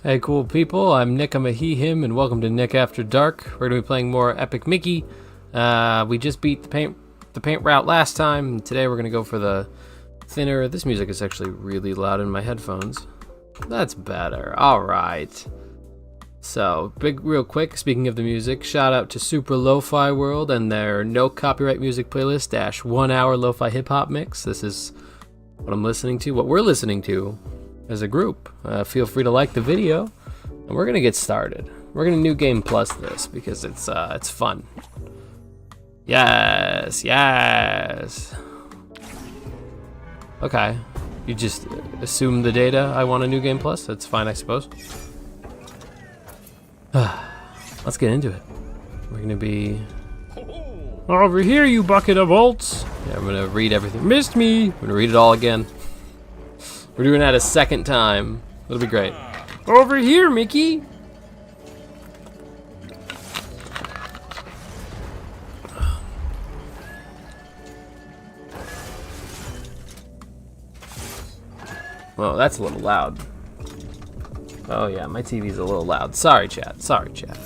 Hey cool people, I'm Nick, I'm a he, him, and welcome to Nick After Dark. We're going to be playing more Epic Mickey. We just beat the paint route last time. Today we're going to go for the thinner. This music is actually really loud in my headphones. That's better. Alright. So, real quick, speaking of the music, shout out to Super Lo-Fi World and their no copyright music playlist -- 1 hour lo-fi hip hop mix. This is what I'm listening to, what we're listening to as a group. Feel free to like the video, and we're gonna get started. We're gonna New Game Plus this because it's fun. Yes, yes. Okay, you just assume the data. I want a New Game Plus. That's fine, I suppose. Let's get into it. We're gonna be over here, you bucket of bolts. Yeah, I'm gonna read everything. Missed me. I'm gonna read it all again. We're doing that a second time. It'll be great. Over here, Mickey. Well, that's a little loud. Oh yeah, my TV's a little loud. Sorry, chat. Sorry, chat.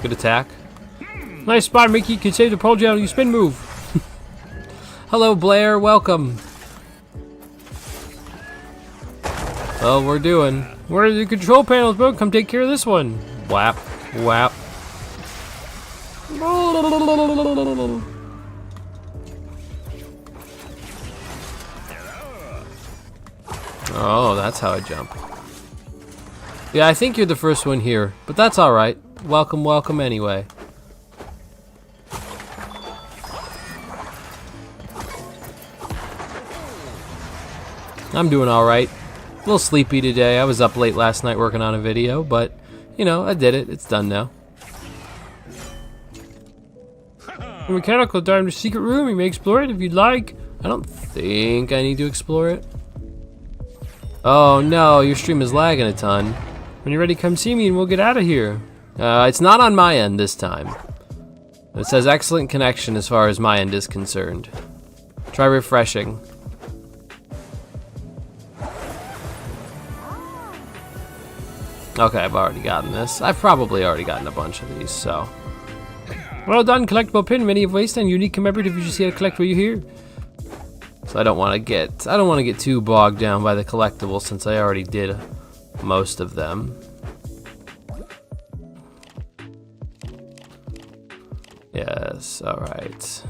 Good attack. Nice spot, Mickey. Can save the projector. You spin move. Hello, Blair. Welcome. Well, we're doing. Where are the control panels, bro? Come take care of this one. Whap, whap. Oh, that's how I jump. Yeah, I think you're the first one here, but that's all right. Welcome, welcome anyway. I'm doing alright. A little sleepy today. I was up late last night working on a video, but, you know, I did it. It's done now. The mechanical diamond secret room. You may explore it if you'd like. I don't think I need to explore it. Oh no, your stream is lagging a ton. When you're ready, come see me and we'll get out of here. It's not on my end this time. It says excellent connection as far as my end is concerned. Try refreshing. Okay, I've already gotten this. I've probably already gotten a bunch of these, so. Well done, collectible pin. Many have wasted and unique commemorative. You should see how to collect what you hear. So I don't want to get too bogged down by the collectibles since I already did most of them. Yes, all right.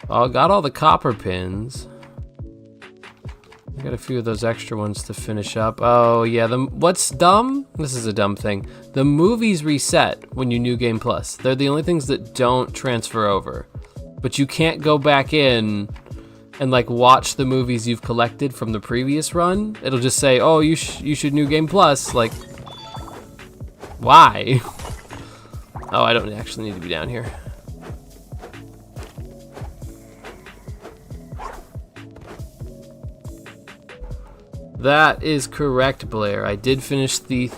I got all the copper pins. I got a few of those extra ones to finish up. Oh yeah, what's dumb? This is a dumb thing. The movies reset when you New Game Plus. They're the only things that don't transfer over. But you can't go back in and like watch the movies you've collected from the previous run. It'll just say, oh, you should New Game Plus. Like, why? Oh, I don't actually need to be down here. That is correct, Blair. I did finish the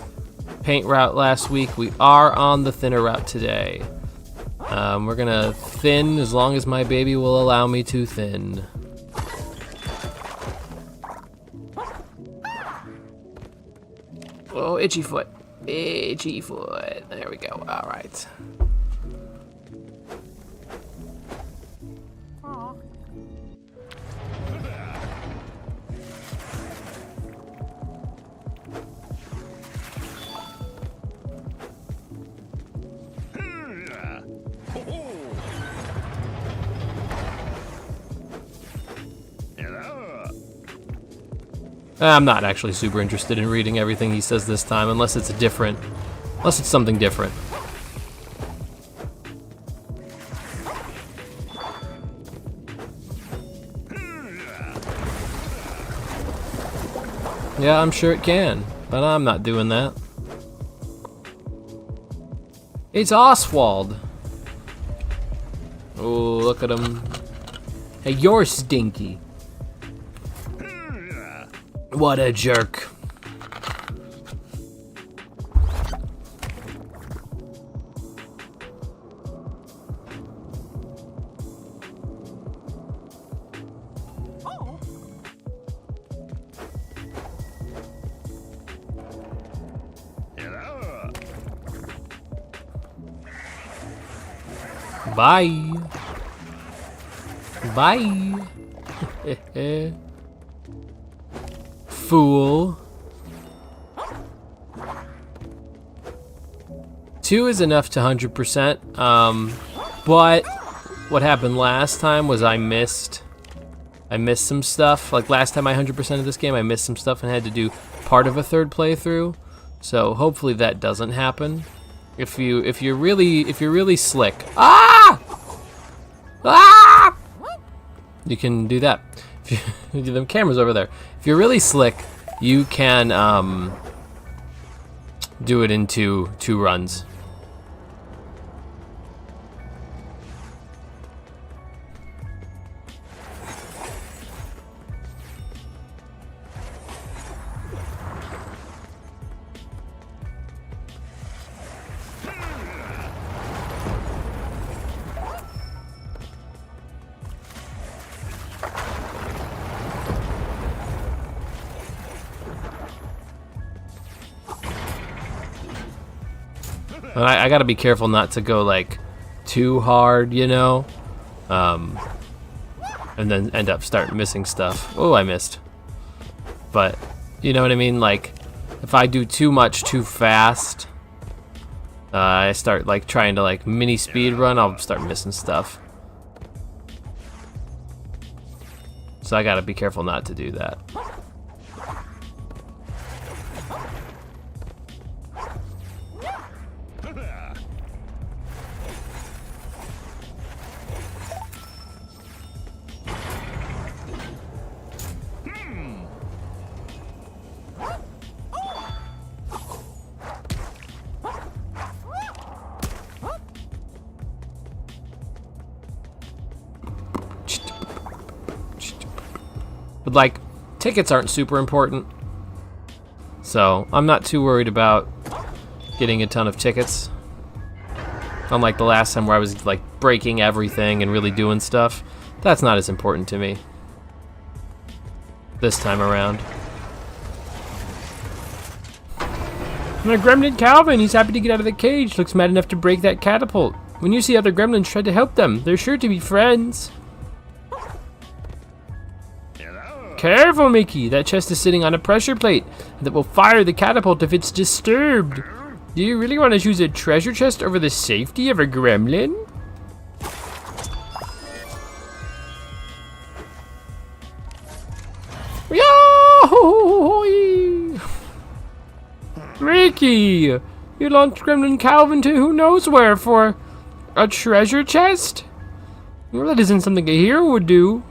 paint route last week. We are on the thinner route today. We're gonna thin as long as my baby will allow me to thin. Oh, itchy foot. Itchy foot. There we go. All right. I'm not actually super interested in reading everything he says this time, unless it's something different. Yeah, I'm sure it can, but I'm not doing that. It's Oswald. Oh, look at him. Hey, you're stinky. What a jerk. Bye. Bye. Fool. 2 is enough to 100%. But what happened last time was I missed some stuff. Like last time I 100% of this game, I missed some stuff and had to do part of a third playthrough. So hopefully that doesn't happen. If you're really slick, you can do that. The camera's over there. If you're really slick, you can do it in two runs. I gotta be careful not to go like too hard, you know, and then end up start missing stuff. Oh, I missed. But you know what I mean? Like if I do too much too fast, I start like trying to like mini speed run, I'll start missing stuff. So I gotta be careful not to do that. But like, tickets aren't super important, so I'm not too worried about getting a ton of tickets. Unlike the last time where I was like breaking everything and really doing stuff, that's not as important to me this time around. My gremlin Calvin, he's happy to get out of the cage. Looks mad enough to break that catapult. When you see other gremlins, try to help them. They're sure to be friends. Careful, Mickey! That chest is sitting on a pressure plate that will fire the catapult if it's disturbed. Do you really want to choose a treasure chest over the safety of a gremlin? Yahoo! Mickey! You launched Gremlin Calvin to who knows where for a treasure chest? Well, that isn't something a hero would do.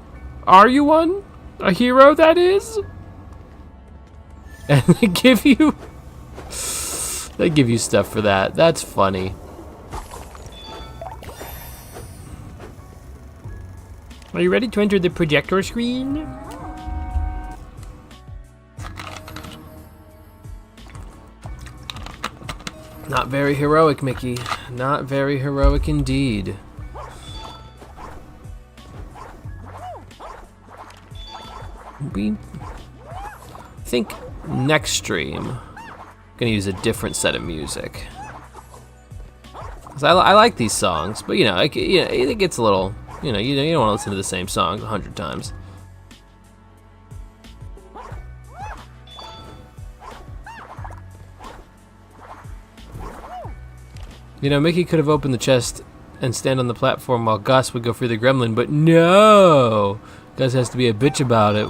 Are you one? A hero, that is? And they give you stuff for that. That's funny. Are you ready to enter the projector screen? Not very heroic, Mickey. Not very heroic indeed. I think next stream I'm gonna use a different set of music. 'Cause I like these songs, but you know, it gets a little, you don't want to listen to the same song 100 times. You know, Mickey could have opened the chest and stand on the platform while Gus would go free the gremlin, but no! Gus has to be a bitch about it.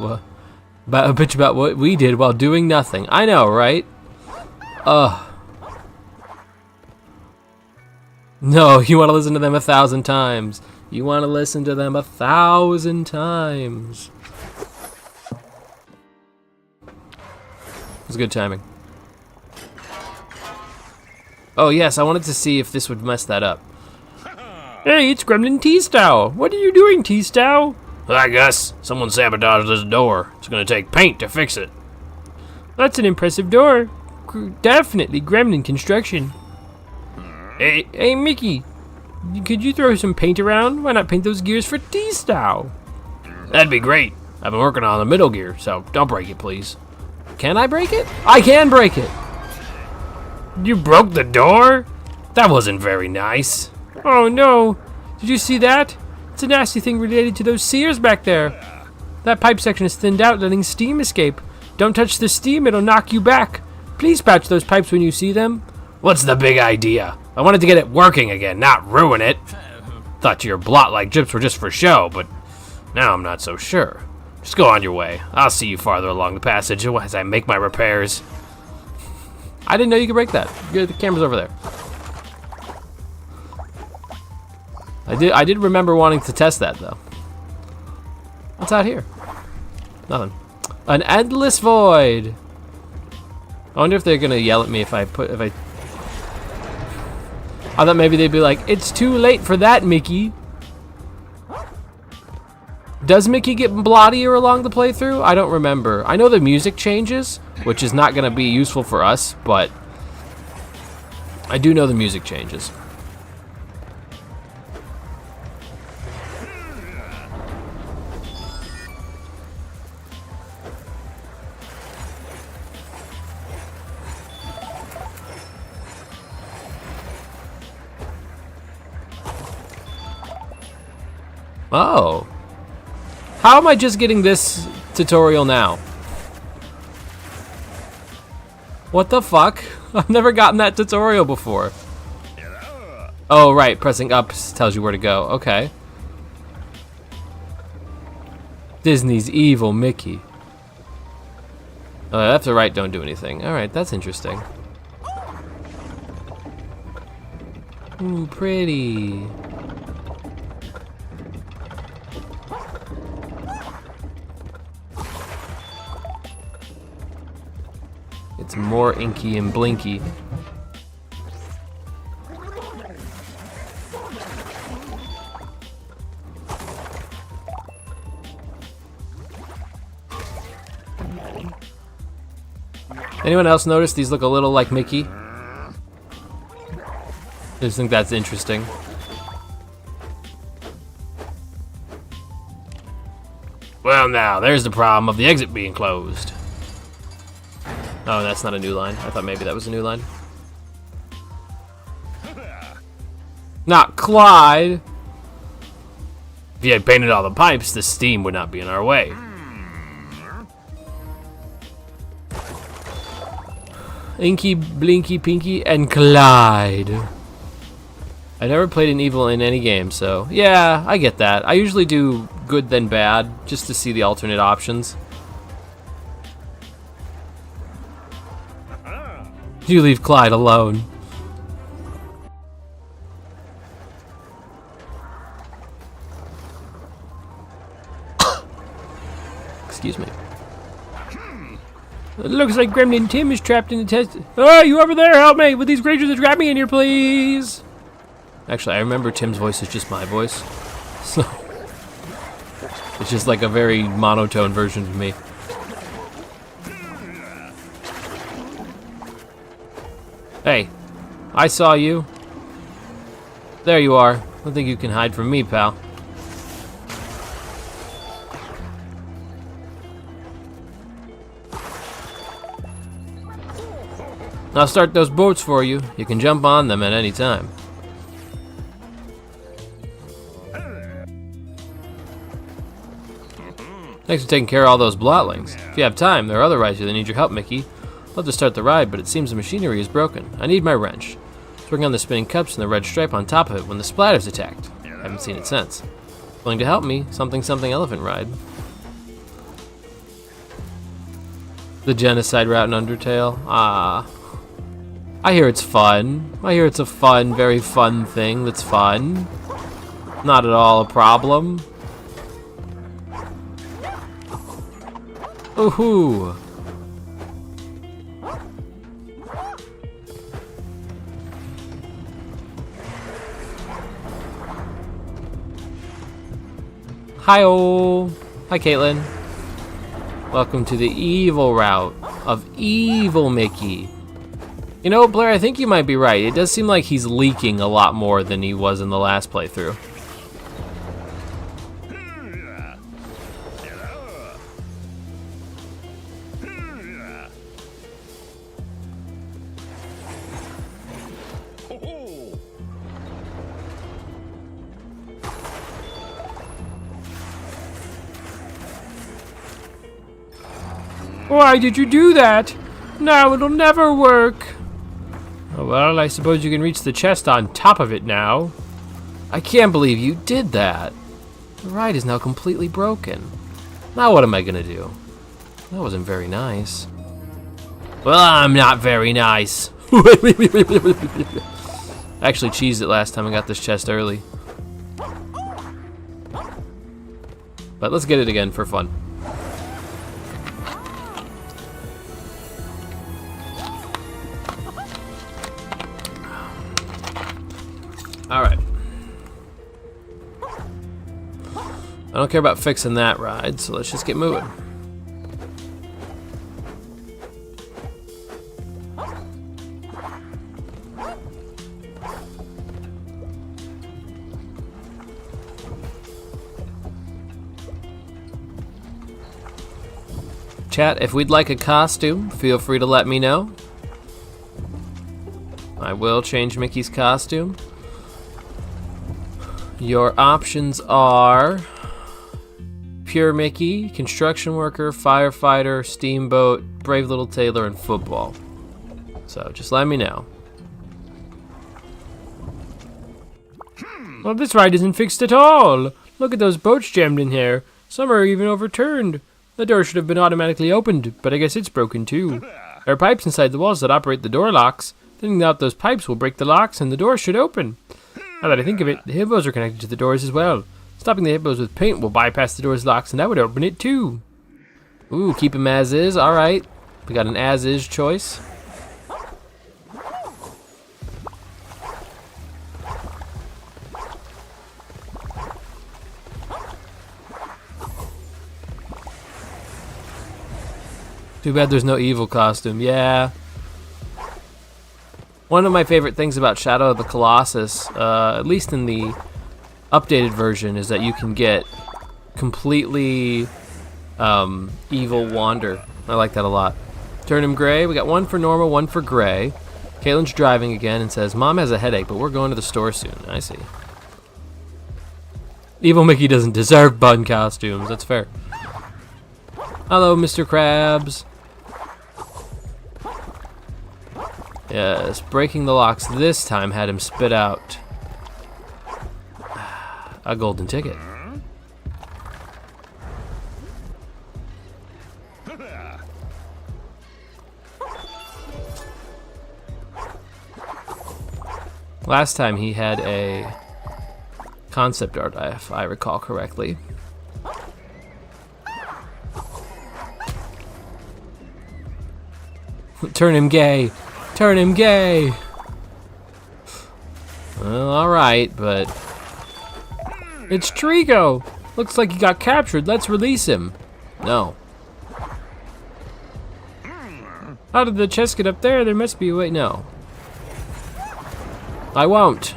A bitch about what we did while doing nothing. I know, right? Ugh. No, you want to listen to them 1,000 times. You want to listen to them 1,000 times. It was good timing. Oh yes, I wanted to see if this would mess that up. Hey, it's Gremlin T-Stow. What are you doing, T-Stow? I guess someone sabotaged this door. It's gonna take paint to fix it. That's an impressive door. Definitely Gremlin construction. Hey, Mickey. Could you throw some paint around? Why not paint those gears for T-Stow? That'd be great. I've been working on the middle gear, so don't break it, please. Can I break it? I can break it. You broke the door? That wasn't very nice. Oh no. Did you see that? It's a nasty thing related to those sears back there. That pipe section is thinned out, letting steam escape. Don't touch the steam, it'll knock you back. Please patch those pipes when you see them. What's the big idea? I wanted to get it working again, not ruin it. Thought your blot-like drips were just for show, but now I'm not so sure. Just go on your way. I'll see you farther along the passage as I make my repairs. I didn't know you could break that. The camera's over there. I did remember wanting to test that though. What's out here? Nothing. An endless void. I wonder if they're gonna yell at me if I I thought maybe they'd be like, it's too late for that, Mickey. Does Mickey get blottier along the playthrough? I don't remember. I know the music changes, which is not gonna be useful for us, but I do know the music changes. Oh. How am I just getting this tutorial now? What the fuck? I've never gotten that tutorial before. Oh, right. Pressing up tells you where to go. Okay. Disney's evil Mickey. Left or right don't do anything. Alright, that's interesting. Ooh, pretty. It's more inky and blinky. Anyone else notice these look a little like Mickey? I just think that's interesting. Well now, there's the problem of the exit being closed. Oh, that's not a new line. I thought maybe that was a new line. Not Clyde! If you had painted all the pipes, the steam would not be in our way. Inky, Blinky, Pinky, and Clyde. I never played an evil in any game, so yeah, I get that. I usually do good then bad, just to see the alternate options. You leave Clyde alone. Excuse me. It looks like Gremlin Tim is trapped in the test. Oh, you over there? Help me with these creatures that trap me in here, please. Actually, I remember Tim's voice is just my voice. So it's just like a very monotone version of me. Hey, I saw you. There you are. I don't think you can hide from me, pal. I'll start those boats for you. You can jump on them at any time. Thanks for taking care of all those blotlings. If you have time, there are other rides that need your help, Mickey. I'd love to start the ride, but it seems the machinery is broken. I need my wrench. It's working on the spinning cups and the red stripe on top of it when the splatter's attacked. I haven't seen it since. Willing to help me? Something something elephant ride. The genocide route in Undertale? Ah. I hear it's fun. I hear it's a fun, very fun thing that's fun. Not at all a problem. Ooh-hoo. Hi-oh. Hi, Caitlin. Welcome to the evil route of evil Mickey. You know, Blair, I think you might be right. It does seem like he's leaking a lot more than he was in the last playthrough. Why did you do that? Now it'll never work. Oh, well, I suppose you can reach the chest on top of it now. I can't believe you did that. The ride is now completely broken. Now what am I gonna do? That wasn't very nice. Well, I'm not very nice. I actually cheesed it last time I got this chest early. But let's get it again for fun. Alright. I don't care about fixing that ride, so let's just get moving. Chat, if we'd like a costume, feel free to let me know. I will change Mickey's costume. Your options are Pure Mickey, Construction Worker, Firefighter, Steamboat, Brave Little Tailor, and Football. So just let me know. Well, this ride isn't fixed at all. Look at those boats jammed in here. Some are even overturned. The door should have been automatically opened, but I guess it's broken too. There are pipes inside the walls that operate the door locks. Thinking out those pipes will break the locks and the door should open. Now that I think of it, the hippos are connected to the doors as well. Stopping the hippos with paint will bypass the door's locks and that would open it too. Ooh, keep them as is. Alright. We got an as is choice. Too bad there's no evil costume. Yeah. One of my favorite things about Shadow of the Colossus, at least in the updated version, is that you can get completely evil Wander. I like that a lot. Turn him gray. We got one for normal, one for gray. Caitlin's driving again and says, Mom has a headache, but we're going to the store soon. I see. Evil Mickey doesn't deserve bun costumes. That's fair. Hello, Mr. Krabs. Yes, breaking the locks this time had him spit out a golden ticket. Last time he had a concept art, if I recall correctly. Turn him gay. Turn him gay. Well, alright, but it's Trigo. Looks like he got captured. Let's release him. No. How did the chest get up there? There must be a way. No. I won't.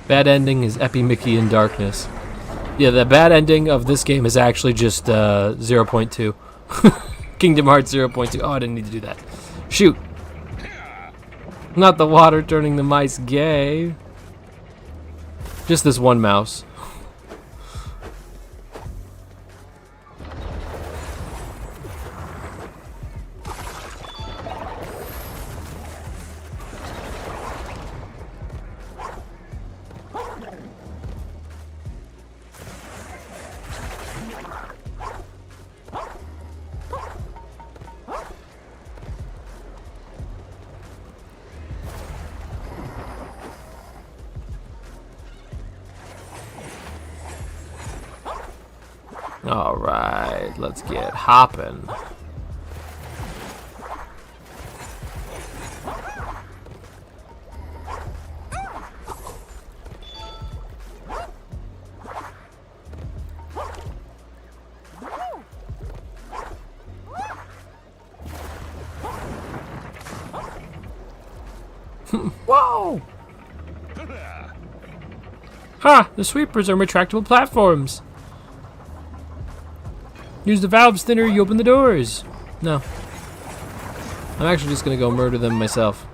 Bad ending is Epic Mickey in darkness. Yeah, the bad ending of this game is actually just 0.2. Kingdom Hearts 0.2. Oh, I didn't need to do that. Shoot. Not the water turning the mice gay. Just this one mouse. Alright, let's get hopping. Whoa! Ha! The sweepers are retractable platforms. Use the valves thinner, you open the doors. No. I'm actually just gonna go murder them myself.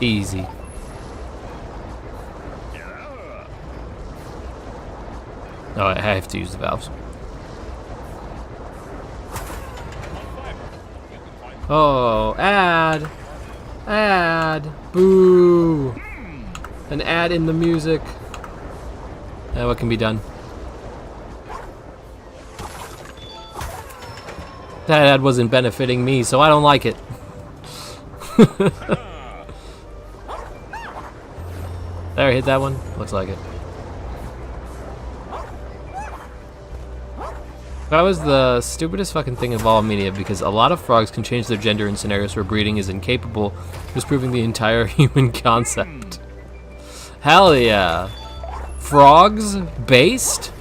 Easy. Oh, I have to use the valves. Oh, ad! Ad! Boo! An ad in the music. What can be done? That ad wasn't benefiting me, so I don't like it. There, hit that one? Looks like it. That was the stupidest fucking thing of all media, because a lot of frogs can change their gender in scenarios where breeding is incapable, disproving the entire human concept. Hell yeah. Frogs? Based?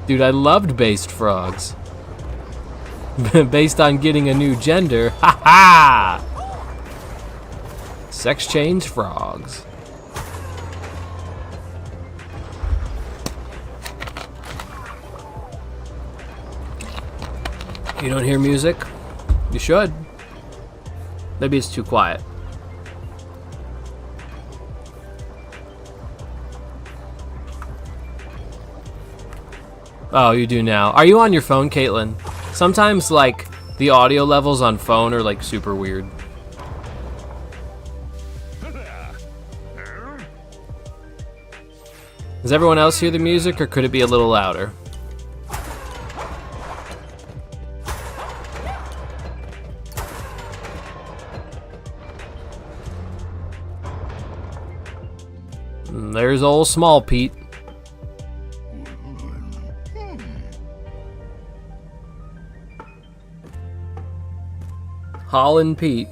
Dude, I loved based frogs. Based on getting a new gender. Ha ha! Sex change frogs. You don't hear music? You should. Maybe it's too quiet. Oh, you do now. Are you on your phone, Caitlin? Sometimes, like, the audio levels on phone are, like, super weird. Does everyone else hear the music, or could it be a little louder? There's old Small Pete. Holland Pete.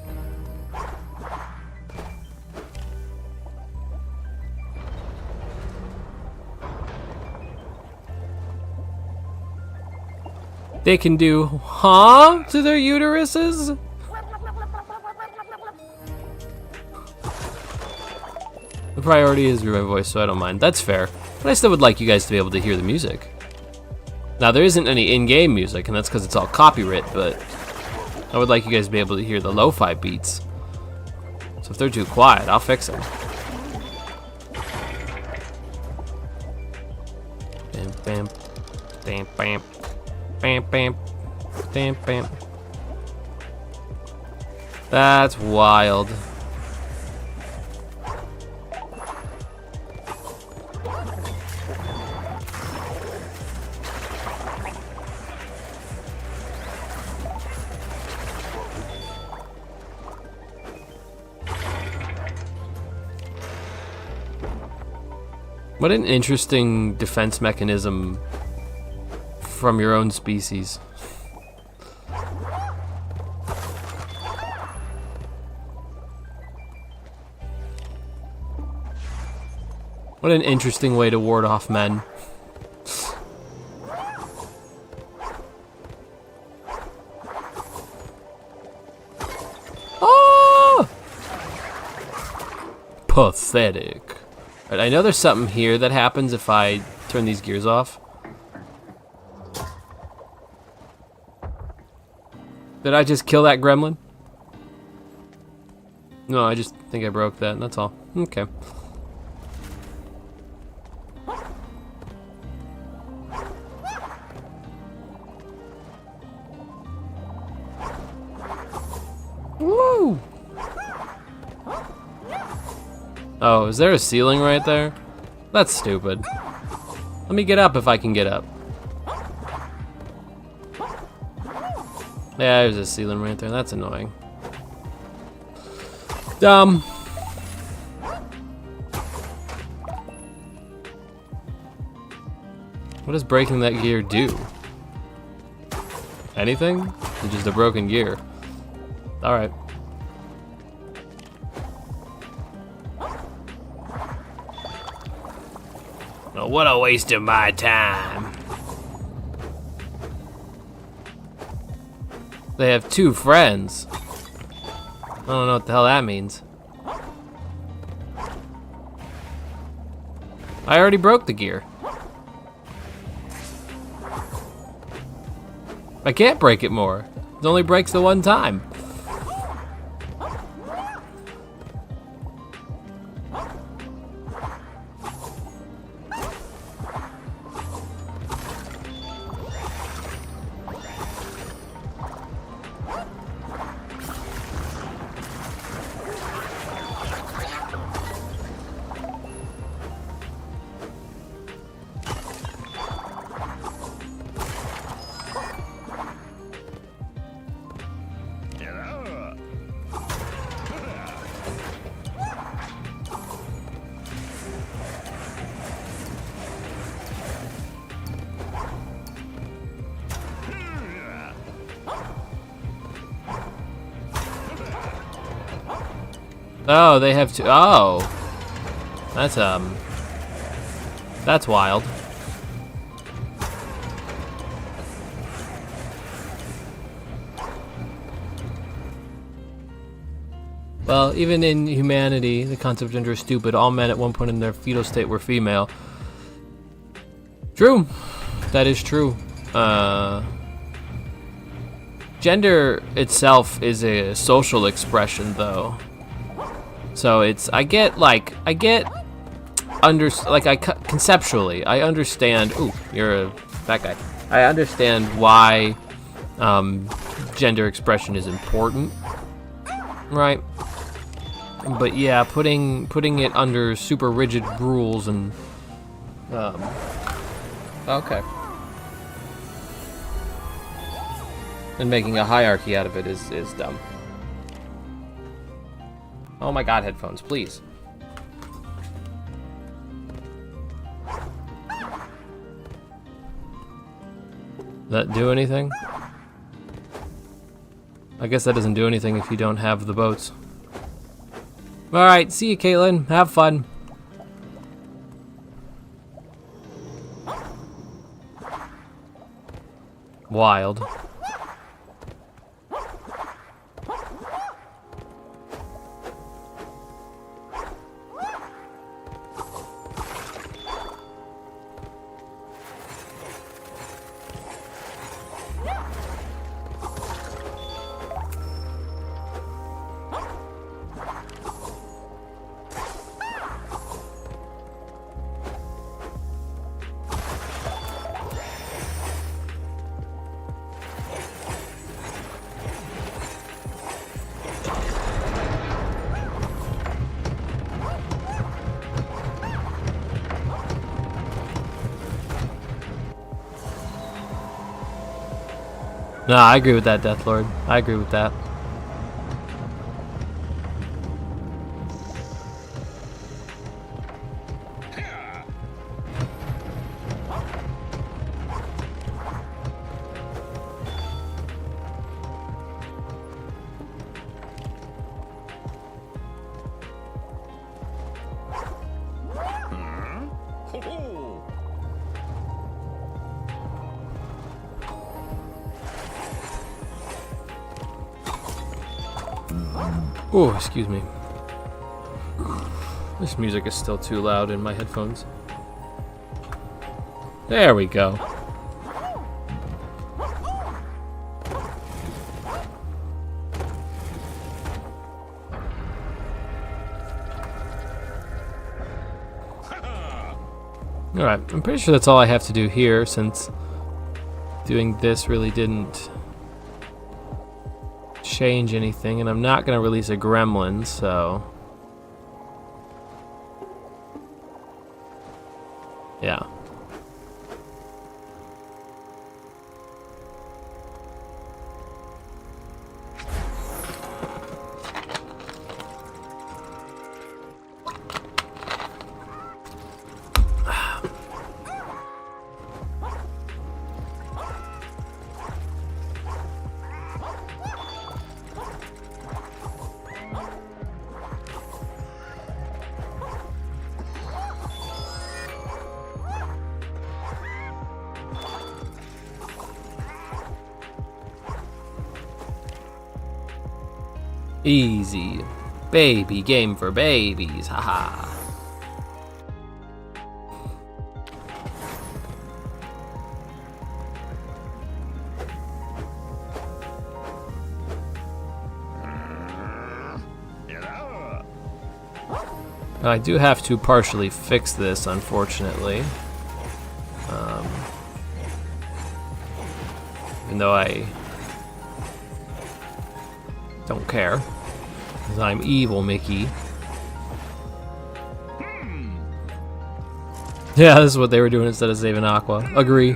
They can do, huh? To their uteruses? The priority is my voice, so I don't mind. That's fair. But I still would like you guys to be able to hear the music. Now, there isn't any in-game music, and that's because it's all copyright, but I would like you guys to be able to hear the lo-fi beats. So if they're too quiet, I'll fix them. Bam, bam, bam, bam, bam, bam, bam, bam. That's wild. What an interesting defense mechanism from your own species. What an interesting way to ward off men. Oh! Pathetic. Right, I know there's something here that happens if I turn these gears off. Did I just kill that gremlin? No, I just think I broke that, that's all. Okay. Woo! Oh, is there a ceiling right there? That's stupid. Let me get up if I can get up. Yeah, there's a ceiling right there. That's annoying. Dumb. What does breaking that gear do? Anything? It's just a broken gear. Alright. Oh, what a waste of my time. They have two friends. I don't know what the hell that means. I already broke the gear. I can't break it more. It only breaks the one time. Oh, they have two. Oh, that's wild. Well, even in humanity, the concept of gender is stupid. All men at one point in their fetal state were female. True. That is true. Gender itself is a social expression, though. So it's, conceptually, I understand. Ooh, you're a fat guy. I understand why gender expression is important, right? But yeah, putting it under super rigid rules and okay, and making a hierarchy out of it is dumb. Oh my god, headphones, please. That do anything? I guess that doesn't do anything if you don't have the boats. Alright, see you, Caitlin. Have fun. Wild. No, I agree with that, Deathlord. I agree with that. Oh, excuse me. This music is still too loud in my headphones. There we go. Alright, I'm pretty sure that's all I have to do here, since doing this really didn't change anything, and I'm not going to release a Gremlin, so yeah. Easy. Baby game for babies, haha. I do have to partially fix this, unfortunately. Even though I don't care, because I'm evil, Mickey. Yeah, this is what they were doing instead of saving Aqua. Agree.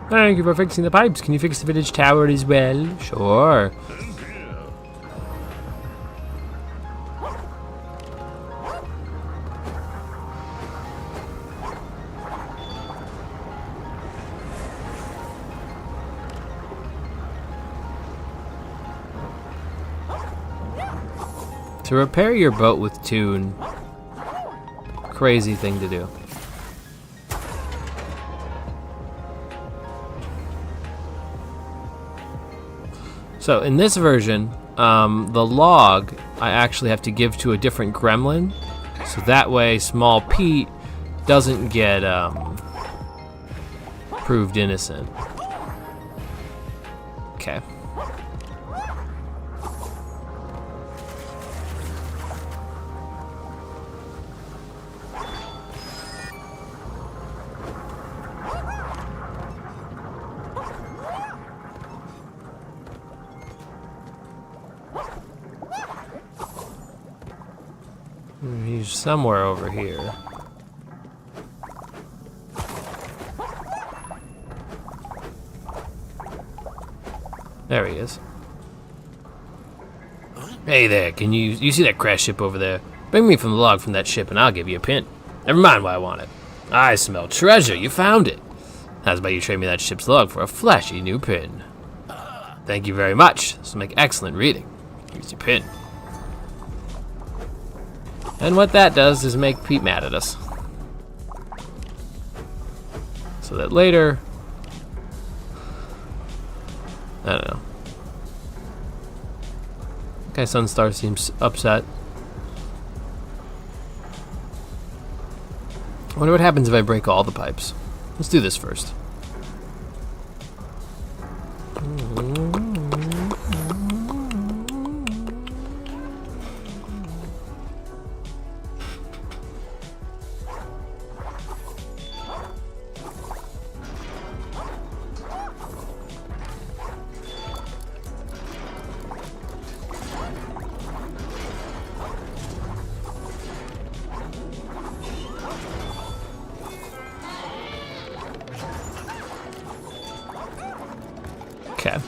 Thank you for fixing the pipes. Can you fix the village tower as well? Sure. To repair your boat with tune, crazy thing to do. So in this version, the log I actually have to give to a different gremlin, so that way Small Pete doesn't get proved innocent. Okay. He's somewhere over here. There he is. Hey there, can you see that crash ship over there? Bring me from the log from that ship and I'll give you a pin. Never mind why I want it. I smell treasure, you found it. How's about you trade me that ship's log for a flashy new pin? Thank you very much. This will make excellent reading. Here's your pin. And what that does is make Pete mad at us. So that later, I don't know. Okay, Sunstar seems upset. I wonder what happens if I break all the pipes. Let's do this first. Okay.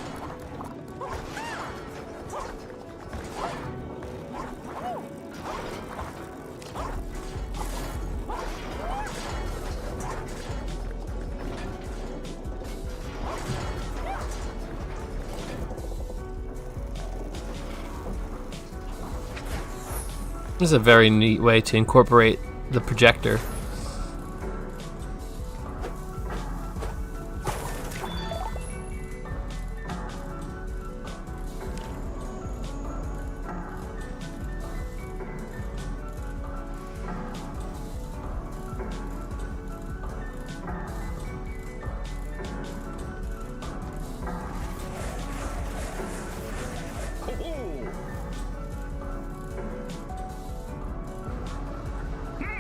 This is a very neat way to incorporate the projector.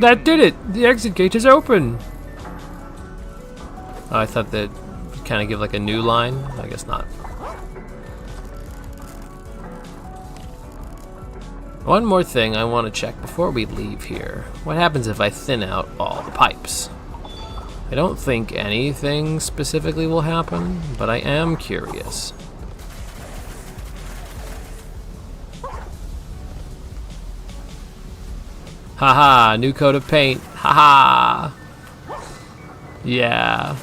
That did it! The exit gate is open! Oh, I thought that would kind of give like a new line. I guess not. One more thing I want to check before we leave here. What happens if I thin out all the pipes? I don't think anything specifically will happen, but I am curious. Haha, new coat of paint. Haha. Yeah.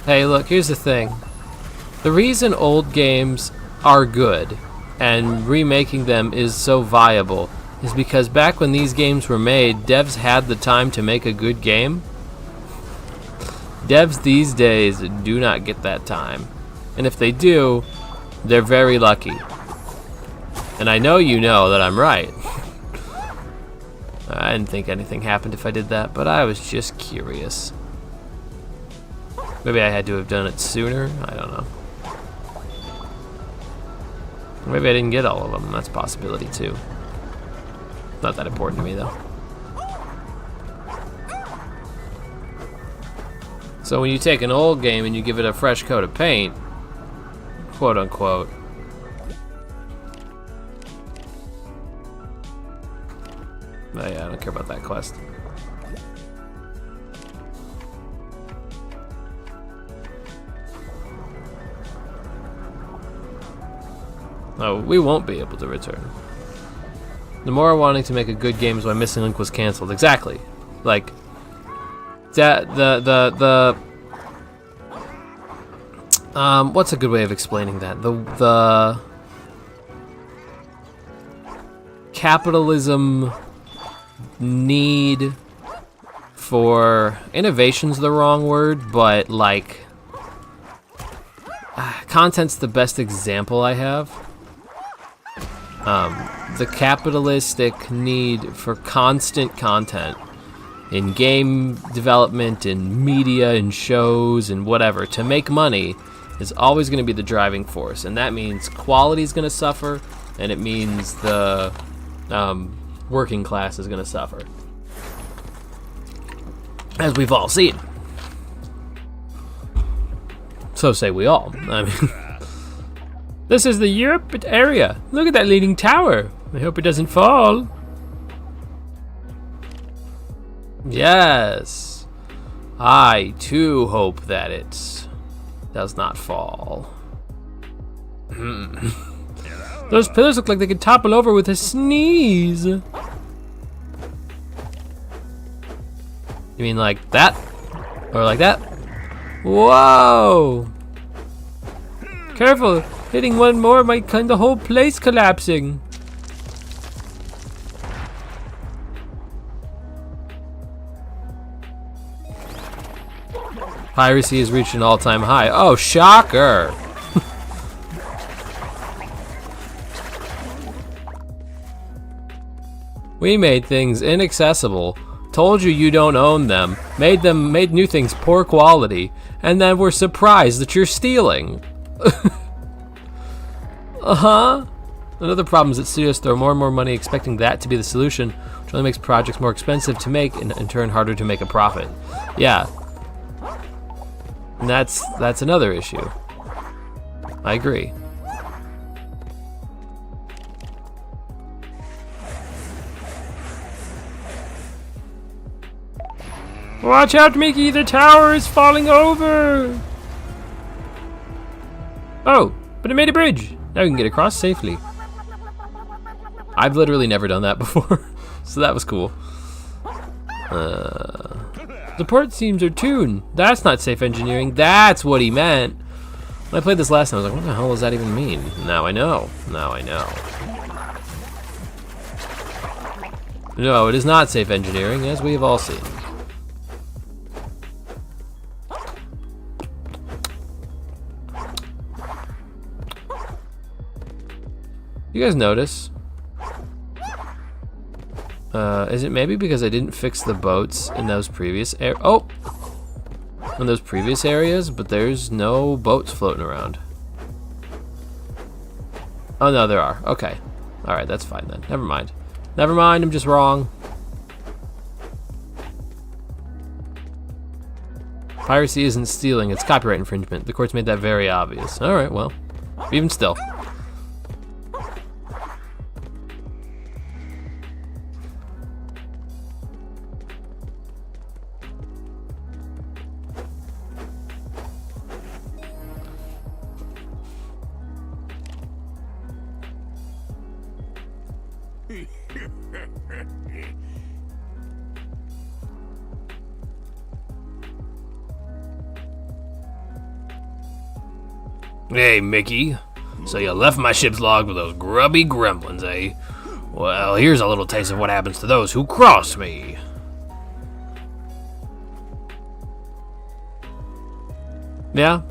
Hey, look, here's the thing. The reason old games are good and remaking them is so viable is because back when these games were made, devs had the time to make a good game. Devs these days do not get that time. And if they do, they're very lucky. And I know you know that I'm right. I didn't think anything happened if I did that, but I was just curious. Maybe I had to have done it sooner, I don't know. Maybe I didn't get all of them, that's a possibility too. Not that important to me though. So when you take an old game and you give it a fresh coat of paint, quote unquote, oh yeah, I don't care about that quest. Oh, we won't be able to return. The more wanting to make a good game is why Missing Link was canceled. Exactly. Like, that, what's a good way of explaining that? The capitalism need for innovation's the wrong word, but like content's the best example I have. The capitalistic need for constant content in game development, in media, in shows, and whatever to make money is always going to be the driving force, and that means quality is going to suffer, and it means the working class is going to suffer, as we've all seen. So say we all. I mean, this is the Europe area. Look at that leaning tower. I hope it doesn't fall. Yes, I too hope that it does not fall. Those pillars look like they could topple over with a sneeze. You mean like that? Or like that? Whoa! Careful, hitting one more might kind the whole place collapsing. Piracy has reached an all-time high. Oh, shocker! We made things inaccessible, told you don't own them, made new things poor quality, and then we're surprised that you're stealing. Another problem is that studios throw more and more money expecting that to be the solution, which only makes projects more expensive to make and in turn harder to make a profit. Yeah. And that's another issue. I agree. Watch out, Mickey! The tower is falling over! Oh, but it made a bridge! Now we can get across safely. I've literally never done that before, so that was cool. The port seams are tuned. That's not safe engineering. That's what he meant. When I played this last time, I was like, what the hell does that even mean? Now I know. Now I know. No, it is not safe engineering, as we have all seen. You guys notice? Is it maybe because I didn't fix the boats in those previous in those previous areas, but there's no boats floating around. Oh no, there are. Okay. Alright, that's fine then. Never mind. Never mind, I'm just wrong. Piracy isn't stealing, it's copyright infringement. The courts made that very obvious. Alright, well, even still. Hey, Mickey. So you left my ship's log with those grubby gremlins, eh? Well, here's a little taste of what happens to those who cross me. Yeah.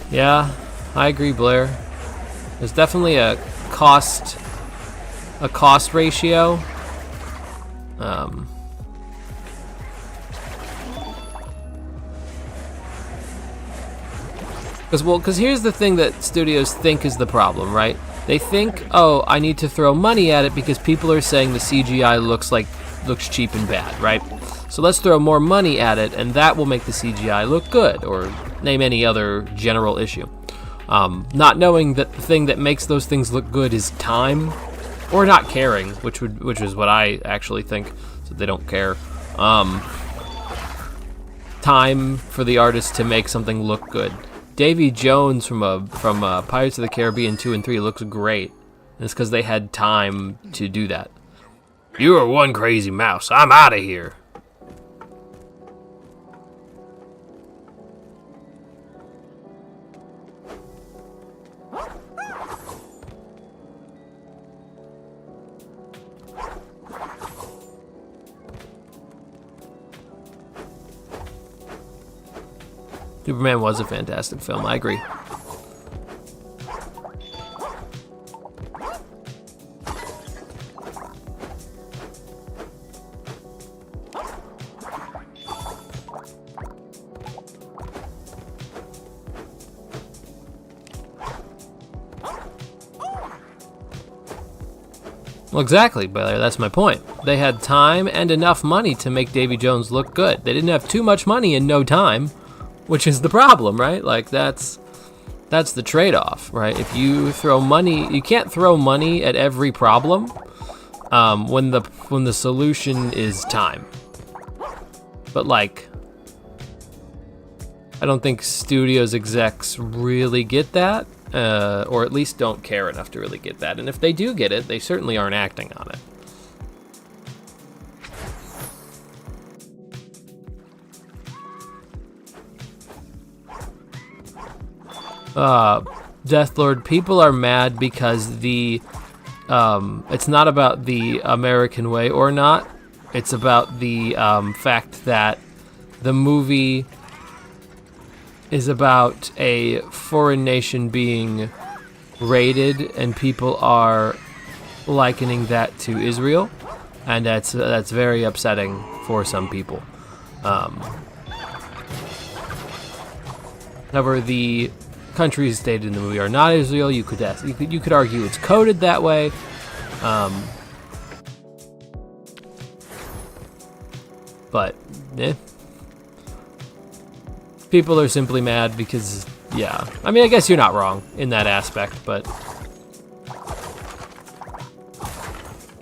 Yeah, I agree, Blair. There's definitely a cost ratio. Because here's the thing that studios think is the problem, right? They think, oh, I need to throw money at it because people are saying the CGI looks cheap and bad, right? So let's throw more money at it, and that will make the CGI look good, or name any other general issue. Not knowing that the thing that makes those things look good is time, or not caring, which is what I actually think, so they don't care. Time for the artist to make something look good. Davy Jones from Pirates of the Caribbean 2 and 3 looks great. And it's because they had time to do that. You are one crazy mouse. I'm out of here. Superman was a fantastic film, I agree. Well, exactly, but that's my point. They had time and enough money to make Davy Jones look good. They didn't have too much money and no time, which is the problem, right? Like, that's the trade-off, right? If you throw money, you can't throw money at every problem when the solution is time. But, like, I don't think studios execs really get that. Or at least don't care enough to really get that. And if they do get it, they certainly aren't acting on it. Deathlord, people are mad because it's not about the American way or not. It's about the fact that the movie is about a foreign nation being raided, and people are likening that to Israel, and that's very upsetting for some people. However, the countries stated in the movie are not Israel. You could argue it's coded that way. But people are simply mad because, yeah. I mean, I guess you're not wrong in that aspect, but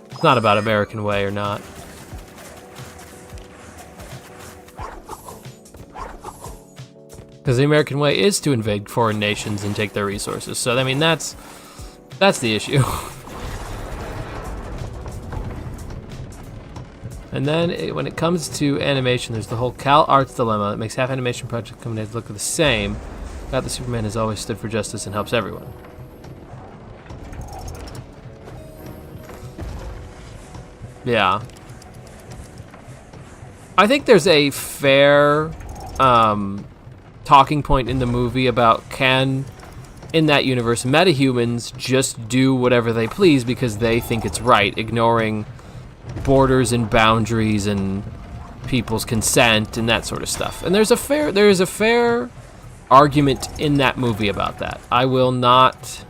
it's not about American way or not. Because the American way is to invade foreign nations and take their resources. So, I mean, that's the issue. And then when it comes to animation, there's the whole Cal Arts dilemma that makes half animation project companies look the same. God, the Superman has always stood for justice and helps everyone. Yeah. I think there's a fair talking point in the movie about can, in that universe, metahumans just do whatever they please because they think it's right, ignoring borders and boundaries and people's consent and that sort of stuff. And there is a fair argument in that movie about that. I will not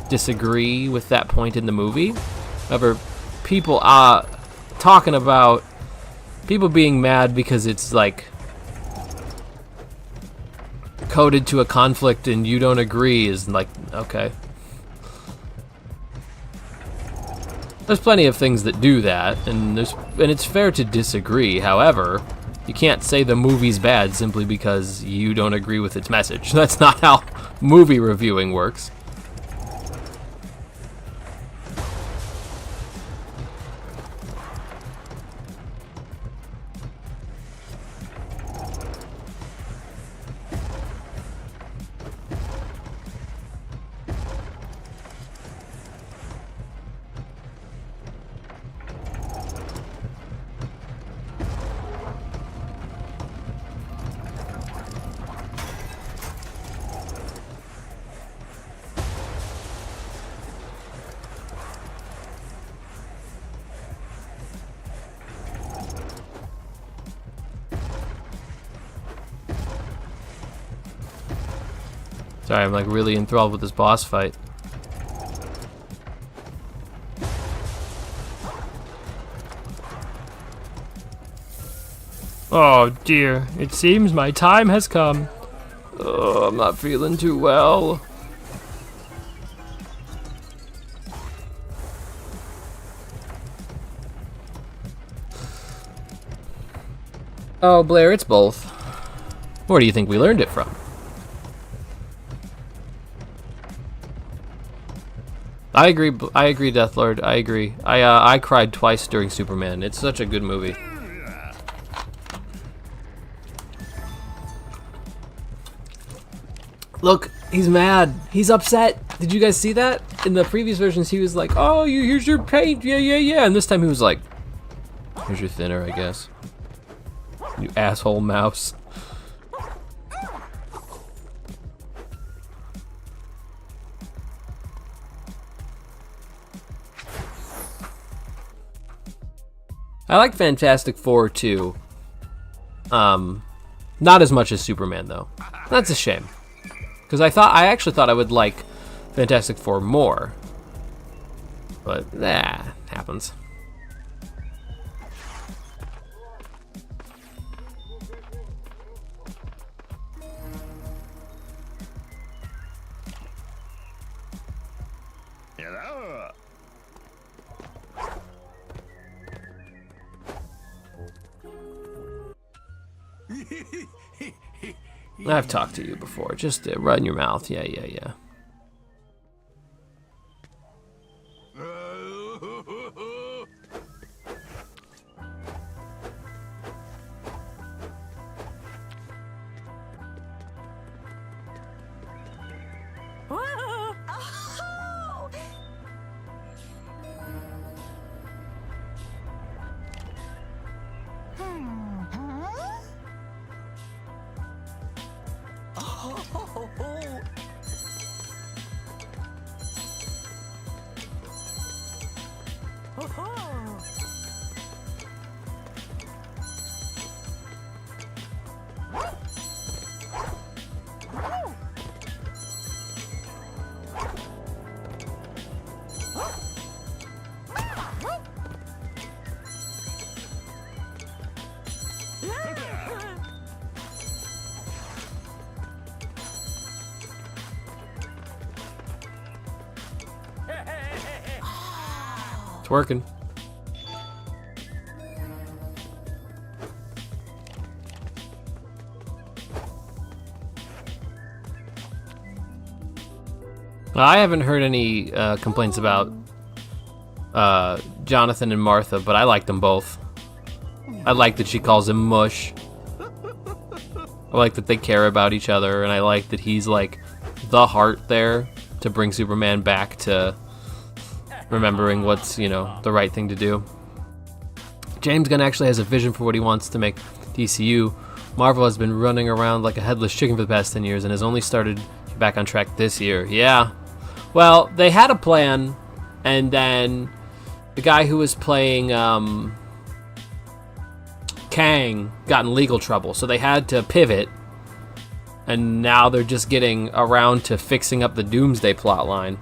disagree with that point in the movie. However, people talking about people being mad because it's like coded to a conflict and you don't agree is like, okay. There's plenty of things that do that, and it's fair to disagree. However, you can't say the movie's bad simply because you don't agree with its message. That's not how movie reviewing works. Sorry, I'm like really enthralled with this boss fight. Oh dear, it seems my time has come. Oh, I'm not feeling too well. Oh, Blair, it's both. Where do you think we learned it from? I agree, Deathlord. I agree. I cried twice during Superman. It's such a good movie. Look, he's mad. He's upset. Did you guys see that? In the previous versions, he was like, "Oh, here's your paint. Yeah, yeah, yeah." And this time he was like, "Here's your thinner, I guess. You asshole mouse." I like Fantastic Four too. Not as much as Superman though. That's a shame. Because I actually thought I would like Fantastic Four more. But, happens. Hello. I've talked to you before. Just run your mouth. Yeah, yeah, yeah. It's working. I haven't heard any complaints about Jonathan and Martha, but I like them both. I like that she calls him Mush. I like that they care about each other, and I like that he's like the heart there to bring Superman back to remembering what's, you know, the right thing to do. James Gunn actually has a vision for what he wants to make DCU. Marvel has been running around like a headless chicken for the past 10 years and has only started back on track this year. Yeah. Well, they had a plan, and then the guy who was playing Kang got in legal trouble, so they had to pivot, and now they're just getting around to fixing up the Doomsday plotline.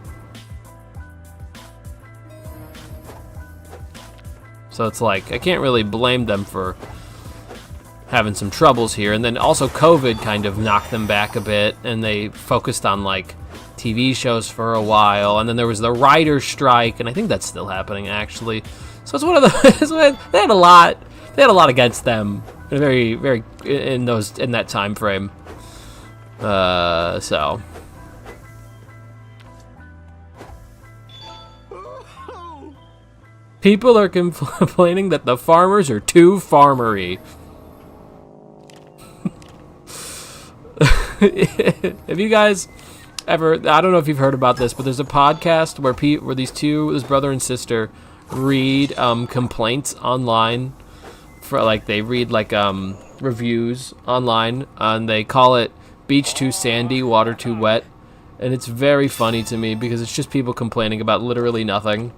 So it's like, I can't really blame them for having some troubles here. And then also COVID kind of knocked them back a bit, and they focused on like TV shows for a while. And then there was the writer's strike, and I think that's still happening actually. So it's one of the they had a lot against them in in that time frame. So people are complaining that the farmers are too farmery. Have you guys ever, I don't know if you've heard about this, but there's a podcast where this brother and sister read complaints online for like, they read like reviews online, and they call it Beach Too Sandy, Water Too Wet. And it's very funny to me because it's just people complaining about literally nothing.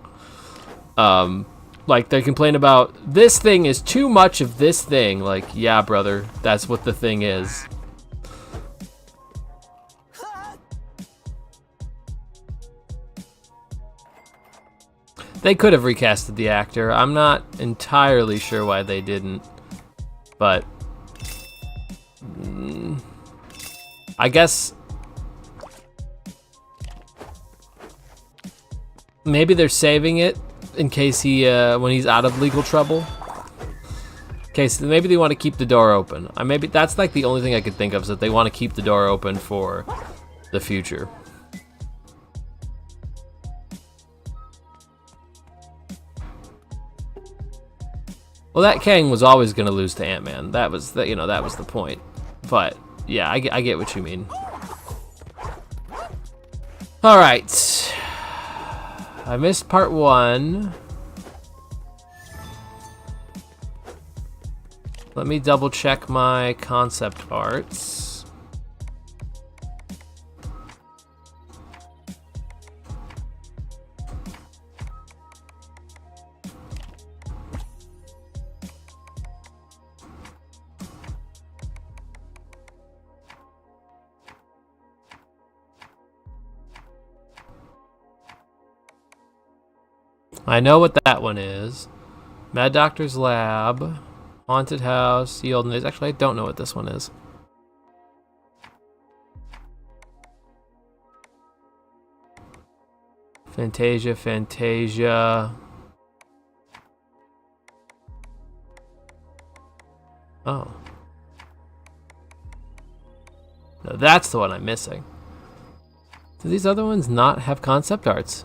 Like they complain about this thing is too much of this thing. Like, yeah, brother, that's what the thing is. They could have recasted the actor. I'm not entirely sure why they didn't, but I guess maybe they're saving it in case when he's out of legal trouble. Maybe they want to keep the door open. Maybe that's like the only thing I could think of, is that they want to keep the door open for the future. Well, that Kang was always going to lose to Ant-Man. That was the, that was the point. But yeah, I get what you mean. All right. I missed part 1. Let me double check my concept arts. I know what that one is. Mad Doctor's Lab, Haunted House, The Olden Days. Actually, I don't know what this one is. Fantasia. Oh. No, that's the one I'm missing. Do these other ones not have concept arts?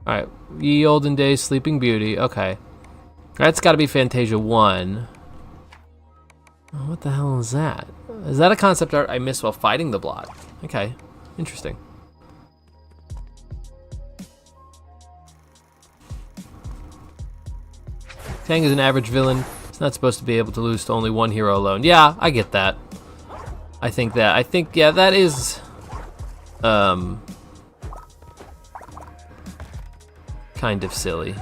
Alright, Ye Olden Days, Sleeping Beauty, okay. That's gotta be Fantasia 1. Oh, what the hell is that? Is that a concept art I missed while fighting the Blot? Okay, interesting. Kang is an average villain. It's not supposed to be able to lose to only one hero alone. Yeah, I get that. I think, yeah, that is... kind of silly.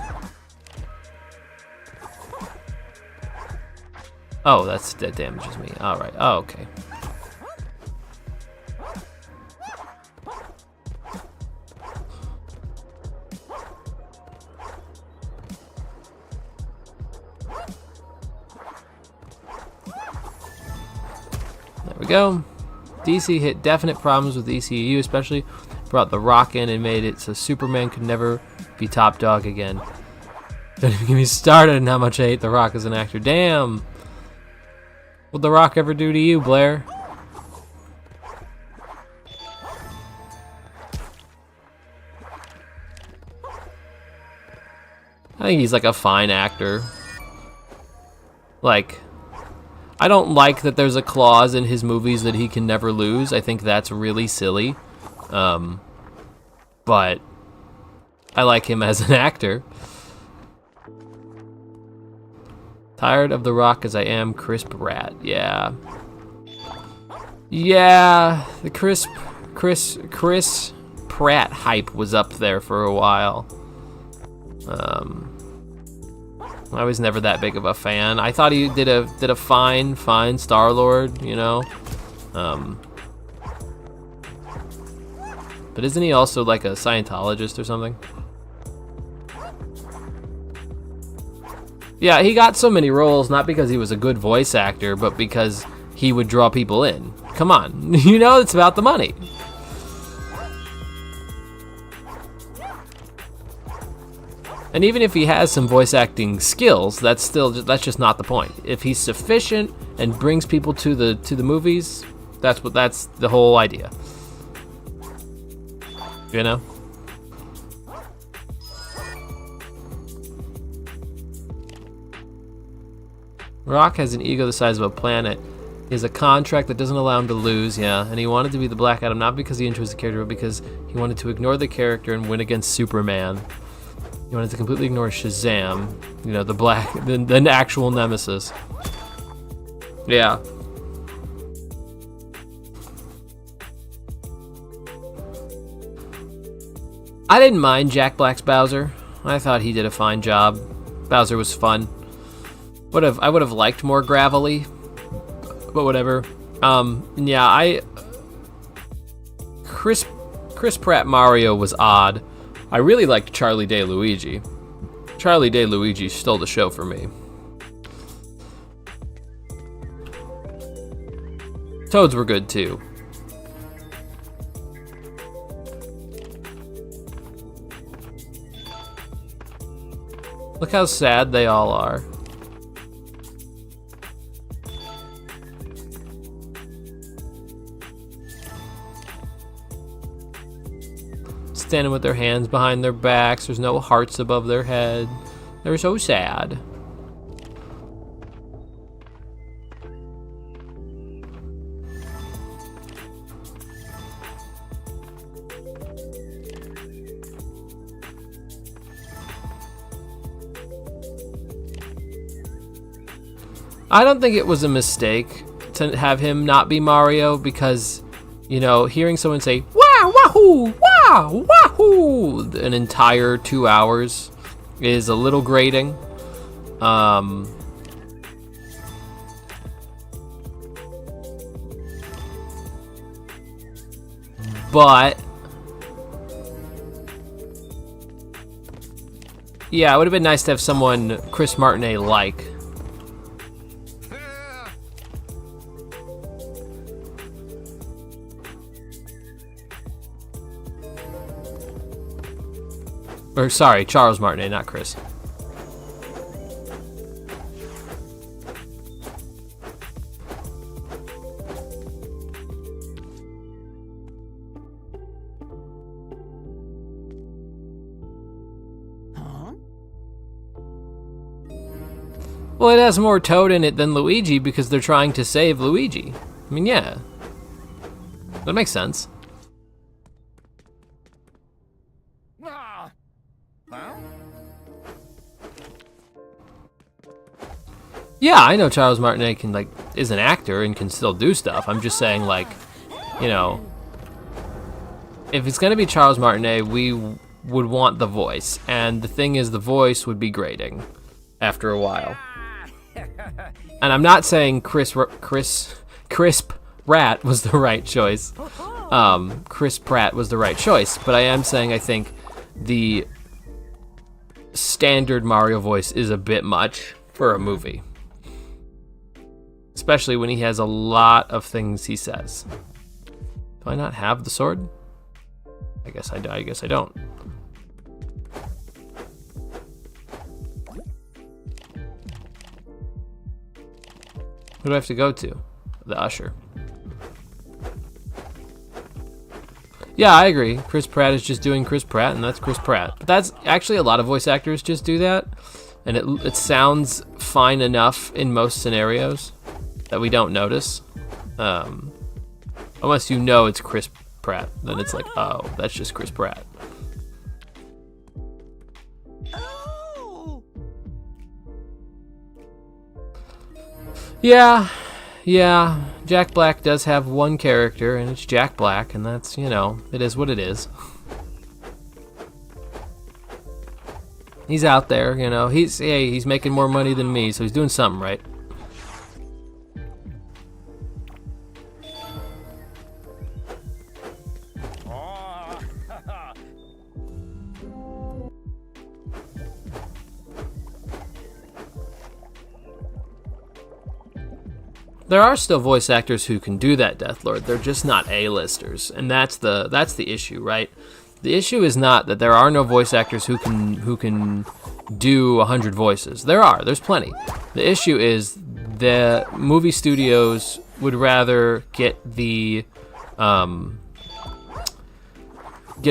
Oh, that damages me. Alright, oh, okay. There we go. DC hit definite problems with the ECU, especially brought The Rock in and made it so Superman could never be top dog again. Don't even get me started on how much I hate The Rock as an actor. Damn! What'd The Rock ever do to you, Blair? I think he's like a fine actor. Like, I don't like that there's a clause in his movies that he can never lose. I think that's really silly. But I like him as an actor. Tired of The Rock as I am Crisp Rat. Yeah. Yeah, the Chris Pratt hype was up there for a while. I was never that big of a fan. I thought he did a fine Star-Lord, you know. But isn't he also like a Scientologist or something? Yeah, he got so many roles not because he was a good voice actor, but because he would draw people in. Come on, you know it's about the money. And even if he has some voice acting skills, that's just not the point. If he's sufficient and brings people to the movies, that's the whole idea. You know? Rock has an ego the size of a planet. He has a contract that doesn't allow him to lose, yeah. And he wanted to be the Black Adam not because he enjoys the character, but because he wanted to ignore the character and win against Superman. He wanted to completely ignore Shazam, you know, the actual nemesis. Yeah. I didn't mind Jack Black's Bowser. I thought he did a fine job. Bowser was fun. I would have liked more gravelly, but whatever. Yeah, Chris Pratt Mario was odd. I really liked Charlie Day Luigi. Charlie Day Luigi stole the show for me. Toads were good too. Look how sad they all are. Standing with their hands behind their backs. There's no hearts above their head. They're so sad. I don't think it was a mistake to have him not be Mario because, you know, hearing someone say, "Wow, wahoo, wow, wahoo," an entire 2 hours is a little grating. But yeah, it would have been nice to have someone Chris Martinet like. Or sorry, Charles Martinet, not Chris. Well, it has more Toad in it than Luigi because they're trying to save Luigi. I mean, yeah. That makes sense. Yeah, I know Charles Martinet can, like, is an actor and can still do stuff. I'm just saying, like, you know, if it's gonna be Charles Martinet, we would want the voice. And the thing is, the voice would be grating after a while. And I'm not saying Crisp Rat was the right choice. Chris Pratt was the right choice, but I am saying I think the standard Mario voice is a bit much for a movie. Especially when he has a lot of things he says. Do I not have the sword? I guess I don't. Who do I have to go to? The usher. Yeah, I agree. Chris Pratt is just doing Chris Pratt, and that's Chris Pratt. But that's actually a lot of voice actors just do that, and it sounds fine enough in most scenarios that we don't notice. Unless you know it's Chris Pratt, then it's like, oh, that's just Chris Pratt. Yeah. Jack Black does have one character, and it's Jack Black, and that's, you know, it is what it is. He's out there, you know. He's making more money than me, so he's doing something right. There are still voice actors who can do that, Deathlord. They're just not A-listers, and that's the issue, right? The issue is not that there are no voice actors who can do 100 voices. There's plenty. The issue is the movie studios would rather get get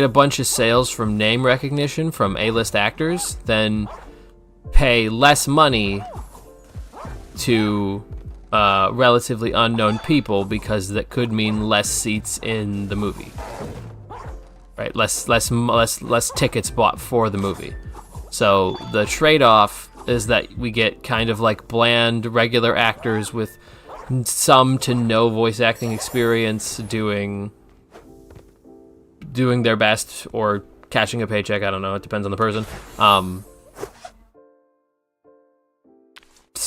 a bunch of sales from name recognition from A-list actors than pay less money to relatively unknown people, because that could mean less seats in the movie, right? Less tickets bought for the movie. So the trade-off is that we get kind of like bland regular actors with some to no voice acting experience doing their best or cashing a paycheck. I don't know. It depends on the person.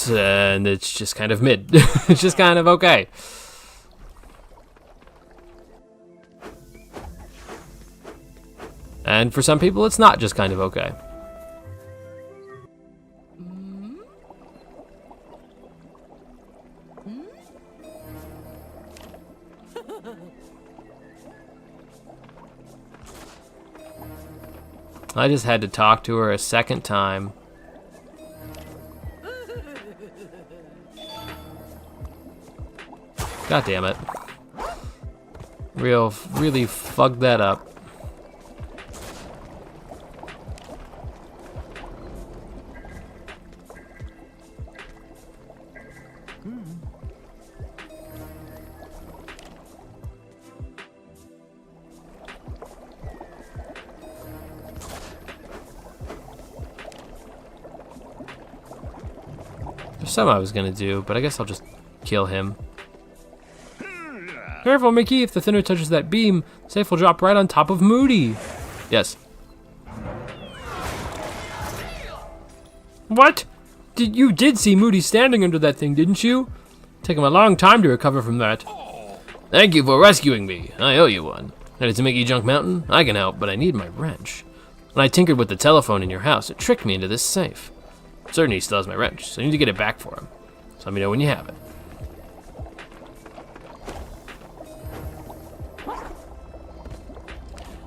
And it's just kind of mid. It's just kind of okay. And for some people, it's not just kind of okay. I just had to talk to her a second time. God damn it. Really fucked that up. There's some I was gonna do, but I guess I'll just kill him. Careful, Mickey! If the thinner touches that beam, the safe will drop right on top of Moody. Yes. What? You did see Moody standing under that thing, didn't you? Took him a long time to recover from that. Thank you for rescuing me. I owe you one. Headed to Mickeyjunk Mountain? I can help, but I need my wrench. When I tinkered with the telephone in your house, it tricked me into this safe. I'm certain he still has my wrench, so I need to get it back for him. So let me know when you have it.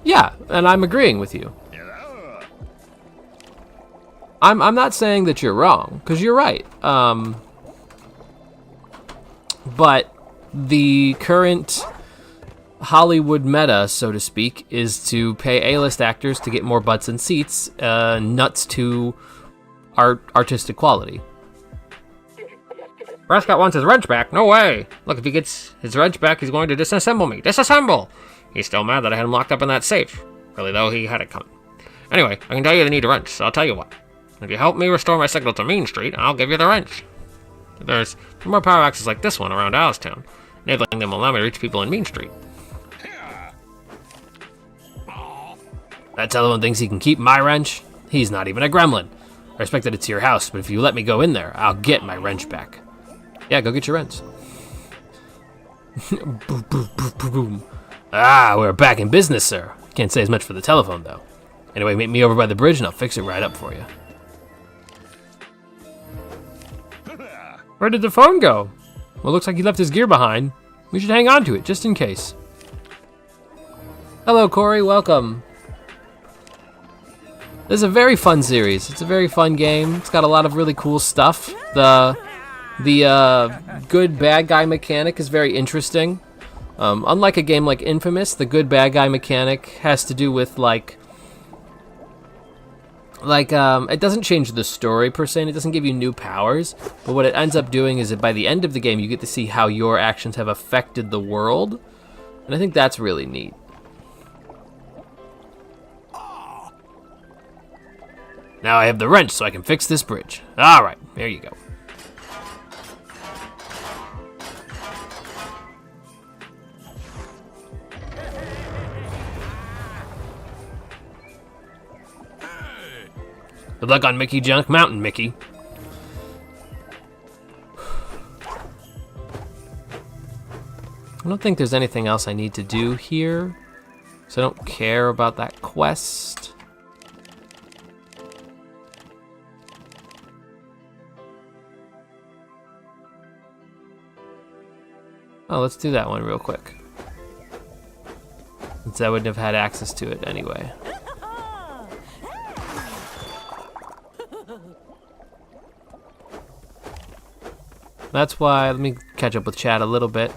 Yeah, and I'm agreeing with you. I'm not saying that you're wrong, because you're right. But the current Hollywood meta, so to speak, is to pay A-list actors to get more butts and seats, nuts to artistic quality. Prescott wants his wrench back? No way! Look, if he gets his wrench back, he's going to disassemble me. Disassemble! He's still mad that I had him locked up in that safe. Really, though, he had it coming. Anyway, I can tell you they need a wrench, so I'll tell you what. If you help me restore my signal to Main Street, I'll give you the wrench. There's more power axes like this one around OsTown. Enabling them will allow me to reach people in Main Street. That telephone thinks he can keep my wrench? He's not even a gremlin. I respect that it's your house, but if you let me go in there, I'll get my wrench back. Yeah, go get your wrench. Boom, boom, boom, boom, boom. Ah, we're back in business, sir. Can't say as much for the telephone, though. Anyway, meet me over by the bridge and I'll fix it right up for you. Where did the phone go? Well, looks like he left his gear behind. We should hang on to it, just in case. Hello, Corey. Welcome. This is a very fun series. It's a very fun game. It's got a lot of really cool stuff. The good bad guy mechanic is very interesting. Unlike a game like Infamous, the good bad guy mechanic has to do with it doesn't change the story per se, and it doesn't give you new powers, but what it ends up doing is that by the end of the game you get to see how your actions have affected the world, and I think that's really neat. Now I have the wrench so I can fix this bridge. Alright, there you go. Good luck on Mickeyjunk Mountain, Mickey. I don't think there's anything else I need to do here, so I don't care about that quest. Oh, let's do that one real quick, since I wouldn't have had access to it anyway. That's why, let me catch up with chat a little bit.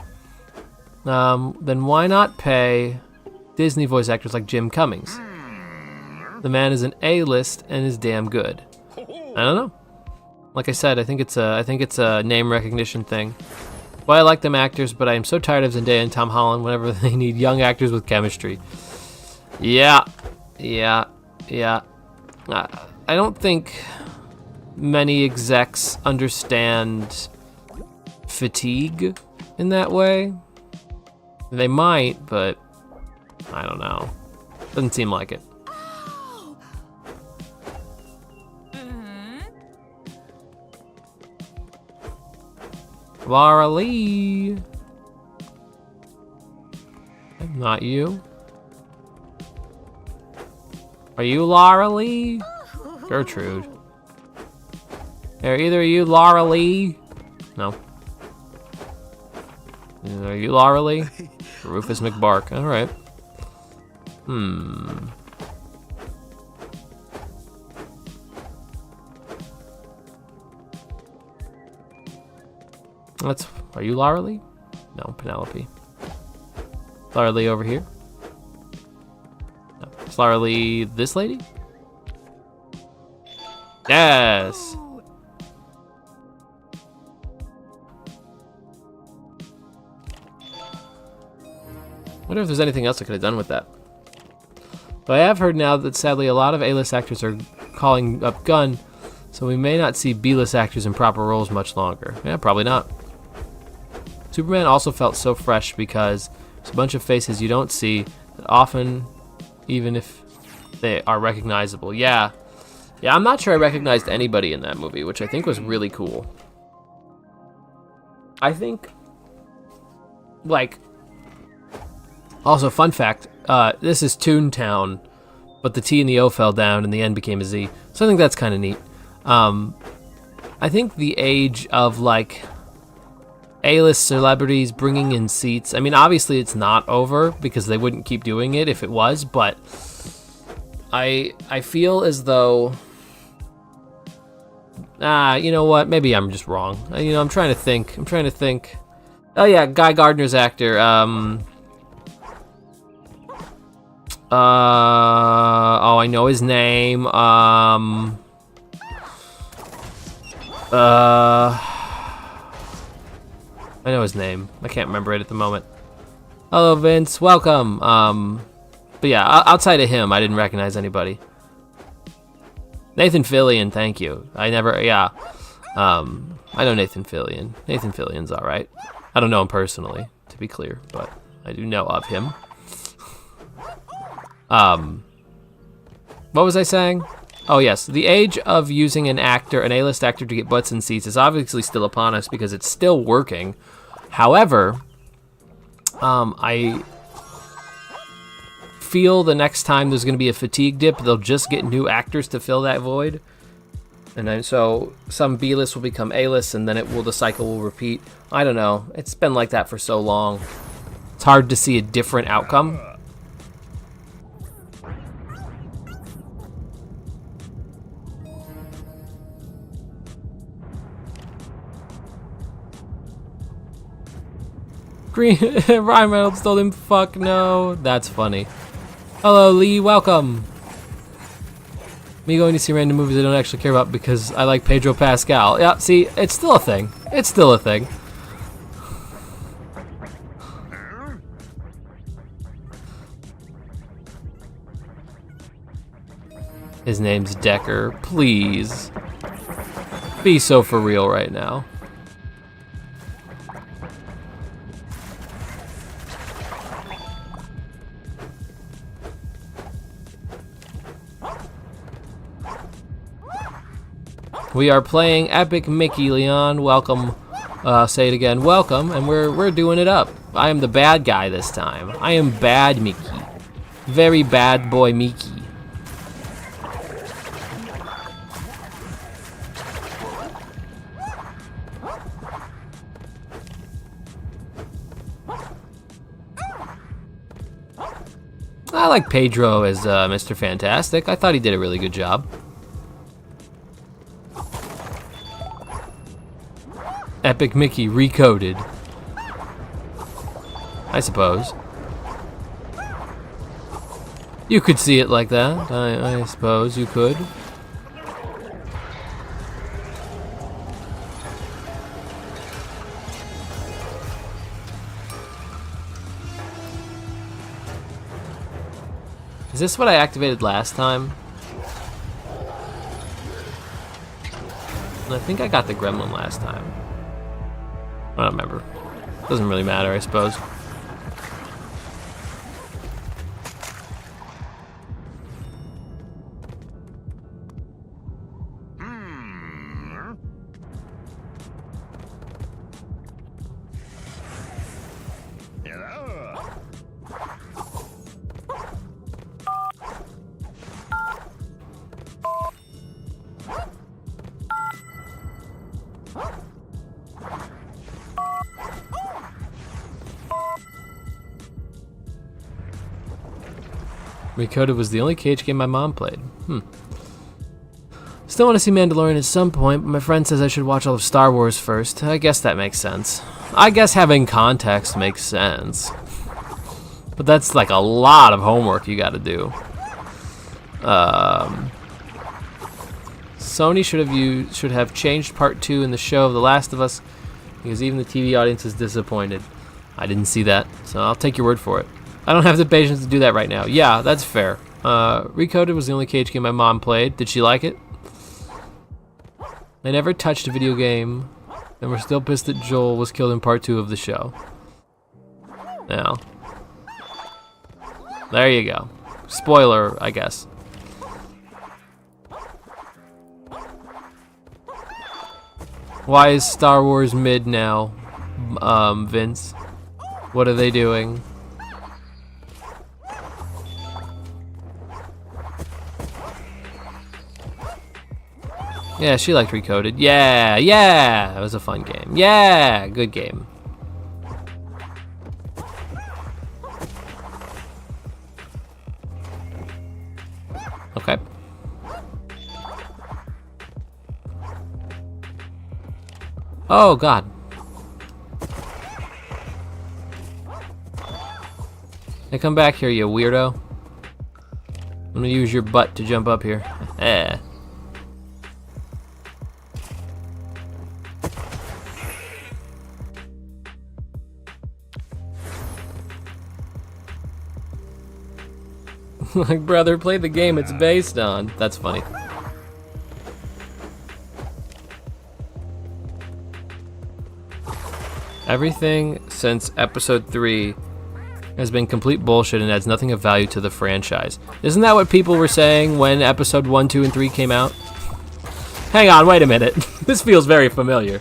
Then why not pay Disney voice actors like Jim Cummings? The man is an A-list and is damn good. I don't know. Like I said, I think it's a name recognition thing. Well, I like them actors, but I am so tired of Zendaya and Tom Holland whenever they need young actors with chemistry. Yeah. I don't think many execs understand fatigue in that way. They might, but I don't know. Doesn't seem like it. Laura Lee. Not you. Are you Laura Lee? Gertrude. Are either of you Laura Lee? No. Are you Laura Lee? Rufus McBark. Alright. Are you Laura Lee? No, Penelope. Laura Lee over here? No. Is Laura Lee this lady? Yes! wonder if there's anything else I could have done with that. But I have heard now that sadly a lot of A-list actors are calling up Gunn, so we may not see B-list actors in proper roles much longer. Yeah, probably not. Superman also felt so fresh because there's a bunch of faces you don't see that often, even if they are recognizable. Yeah, I'm not sure I recognized anybody in that movie, which I think was really cool. I think, like, also fun fact, this is Toontown, but the T and the O fell down and the N became a Z. So I think that's kind of neat. I think the age of, like, A-list celebrities bringing in seats, I mean, obviously it's not over because they wouldn't keep doing it if it was, but I feel as though, you know what, maybe I'm just wrong. You know, I'm trying to think. Oh yeah, Guy Gardner's actor, I know his name, I know his name. I can't remember it at the moment. Hello, Vince. Welcome. But yeah, outside of him, I didn't recognize anybody. Nathan Fillion, thank you. I know Nathan Fillion. Nathan Fillion's all right. I don't know him personally, to be clear, but I do know of him. What was I saying? Oh yes, the age of using an A-list actor to get butts in seats is obviously still upon us because it's still working. However, I feel the next time there's going to be a fatigue dip, they'll just get new actors to fill that void. And then so some B-list will become A-list and then the cycle will repeat. I don't know. It's been like that for so long. It's hard to see a different outcome. Ryan Reynolds told him, fuck no. That's funny. Hello, Lee. Welcome. Me going to see random movies I don't actually care about because I like Pedro Pascal. Yeah, see, it's still a thing. It's still a thing. His name's Decker. Please. Be so for real right now. We are playing Epic Mickey, Leon. Welcome. Say it again. Welcome. And we're doing it up. I am the bad guy this time. I am bad Mickey. Very bad boy Mickey. I like Pedro as Mr. Fantastic. I thought he did a really good job. Epic Mickey recoded. I suppose. You could see it like that. I suppose you could. Is this what I activated last time? I think I got the Gremlin last time. I don't remember. Doesn't really matter, I suppose. Recoded was the only cage game my mom played. Still want to see Mandalorian at some point, but my friend says I should watch all of Star Wars first. I guess that makes sense. I guess having context makes sense. But that's like a lot of homework you gotta do. Sony should have changed part 2 in the show of The Last of Us because even the TV audience is disappointed. I didn't see that, so I'll take your word for it. I don't have the patience to do that right now. Yeah, that's fair. Recoded was the only cage game my mom played. Did she like it? I never touched a video game, and we're still pissed that Joel was killed in part 2 of the show. Now, there you go. Spoiler, I guess. Why is Star Wars mid now, Vince? What are they doing? Yeah, she liked Recoded. Yeah, yeah, that was a fun game. Yeah, good game. Okay. Oh, God. Hey, come back here, you weirdo. I'm gonna use your butt to jump up here. Eh. Like, brother, play the game it's based on. That's funny. Everything since episode 3 has been complete bullshit and adds nothing of value to the franchise. Isn't that what people were saying when episode 1, 2, and 3 came out? Hang on, wait a minute. This feels very familiar.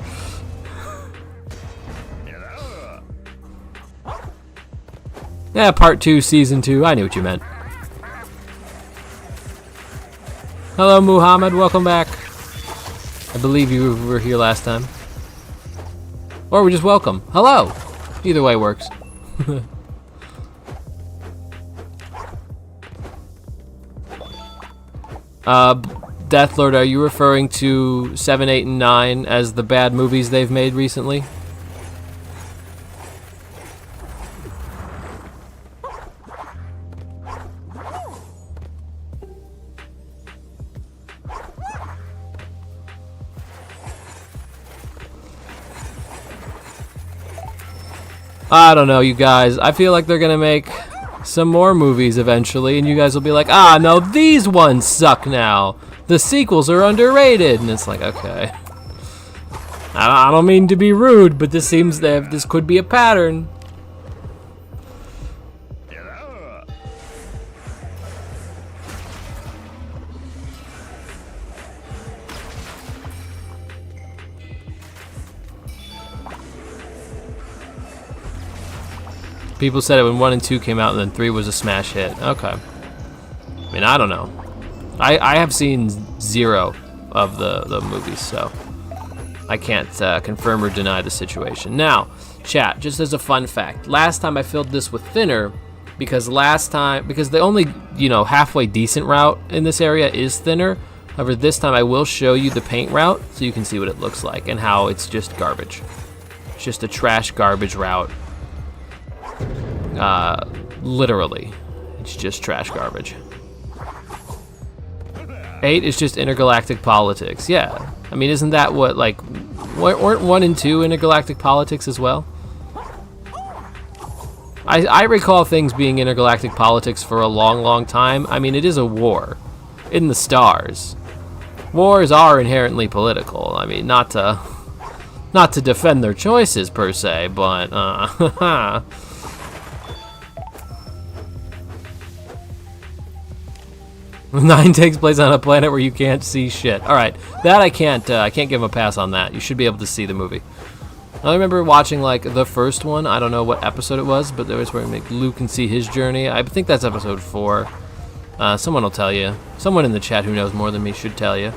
Yeah, part 2, season 2. I knew what you meant. Hello, Muhammad. Welcome back. I believe you were here last time. Or we just welcome. Hello. Either way works. Deathlord, are you referring to 7, 8, and 9 as the bad movies they've made recently? I don't know, you guys. I feel like they're gonna make some more movies eventually, and you guys will be like, ah, no, these ones suck now. The sequels are underrated. And it's like, okay. I don't mean to be rude, but this seems that this could be a pattern. People said it when 1 and 2 came out, and then 3 was a smash hit. Okay. I mean, I don't know. I have seen 0 of the movies, so I can't confirm or deny the situation. Now, chat, just as a fun fact, last time I filled this with thinner because the only, halfway decent route in this area is thinner. However, this time I will show you the paint route so you can see what it looks like and how it's just garbage. It's just a trash garbage route. Literally, it's just trash garbage. 8 is just intergalactic politics. Yeah, I mean, isn't that what, like, weren't 1 and 2 intergalactic politics as well? I recall things being intergalactic politics for a long, long time. I mean, it is a war in the stars. Wars are inherently political. I mean, not to defend their choices per se, but 9 takes place on a planet where you can't see shit. All right, that I can't give him a pass on that. You should be able to see the movie. I remember watching like the first one. I don't know what episode it was, but there was where Luke can see his journey. I think that's episode 4. Someone will tell you. Someone in the chat who knows more than me should tell you.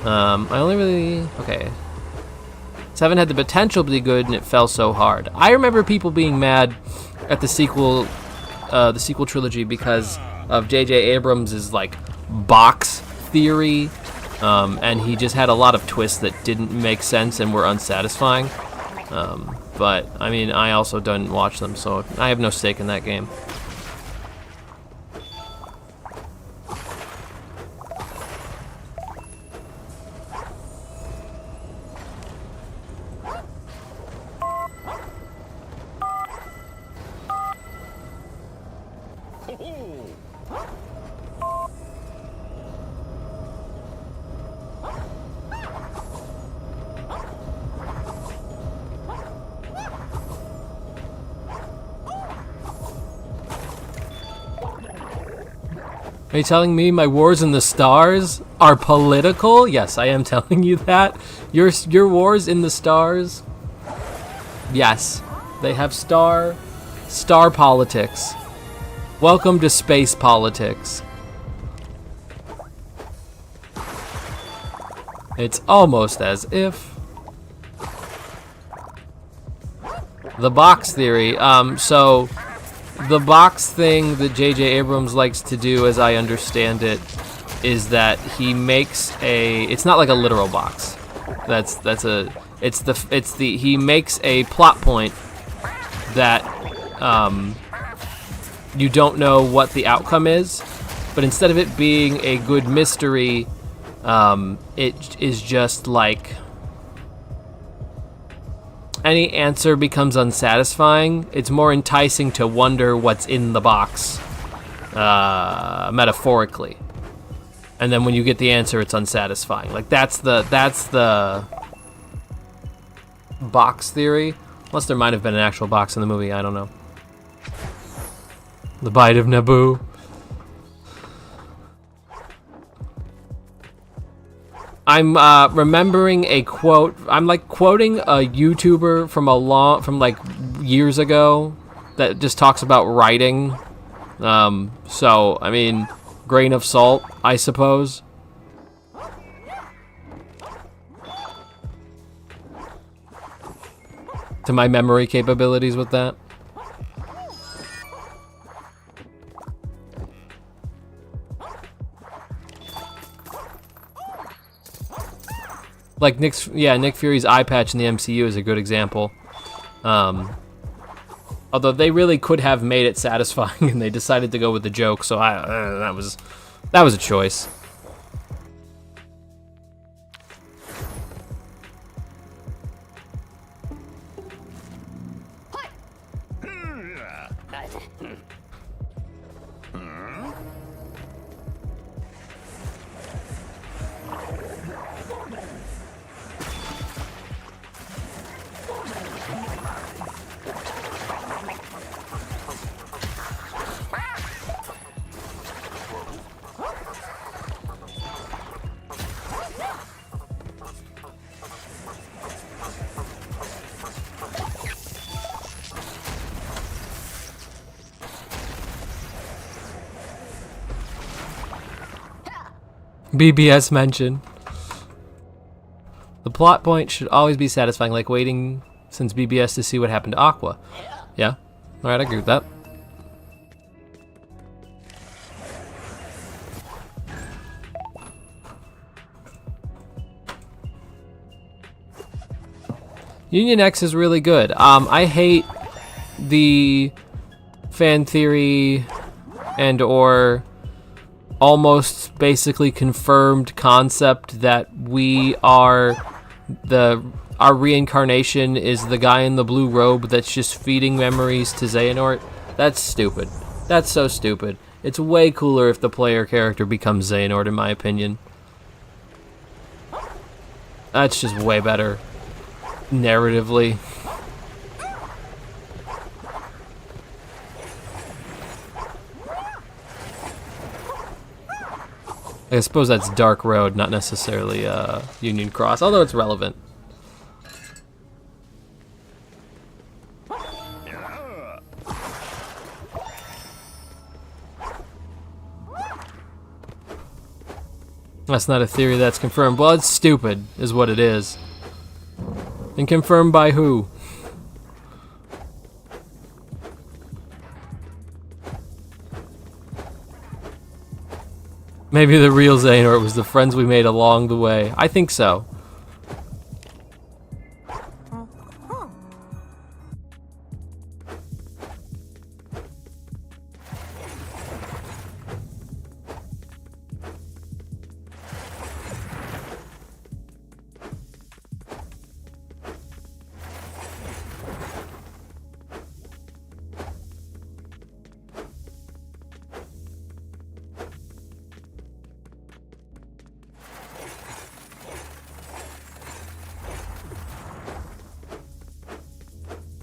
Okay. 7 had the potential to be good, and it fell so hard. I remember people being mad at the sequel trilogy because of J.J. Abrams' like box theory, and he just had a lot of twists that didn't make sense and were unsatisfying. But I mean, I also didn't watch them, so I have no stake in that game. Are you telling me my wars in the stars are political? Yes, I am telling you that. Your wars in the stars? Yes, they have star politics. Welcome to space politics. It's almost as if the box theory. So the box thing that J.J. Abrams likes to do, as I understand it, is that he makes it's not like a literal box. He makes a plot point that you don't know what the outcome is, but instead of it being a good mystery, it is just like any answer becomes unsatisfying. It's more enticing to wonder what's in the box, metaphorically. And then when you get the answer, it's unsatisfying. Like that's the box theory. Unless there might have been an actual box in the movie, I don't know. The Bite of Naboo. I'm remembering a quote. I'm like quoting a YouTuber from like years ago that just talks about writing. So I mean, grain of salt, I suppose. To my memory capabilities with that. Like Nick Fury's eye patch in the MCU is a good example. Although they really could have made it satisfying, and they decided to go with the joke, so that was a choice. BBS mention. The plot point should always be satisfying, like waiting since BBS to see what happened to Aqua. Yeah? Alright, I agree with that. Union X is really good. I hate the fan theory and or almost basically confirmed concept that our reincarnation is the guy in the blue robe that's just feeding memories to Xehanort. That's stupid. That's so stupid. It's way cooler if the player character becomes Xehanort, in my opinion. That's just way better narratively. I suppose that's Dark Road, not necessarily Union Cross, although it's relevant. That's not a theory that's confirmed. Well, it's stupid, is what it is. And confirmed by who? Maybe the real Xehanort was the friends we made along the way. I think so.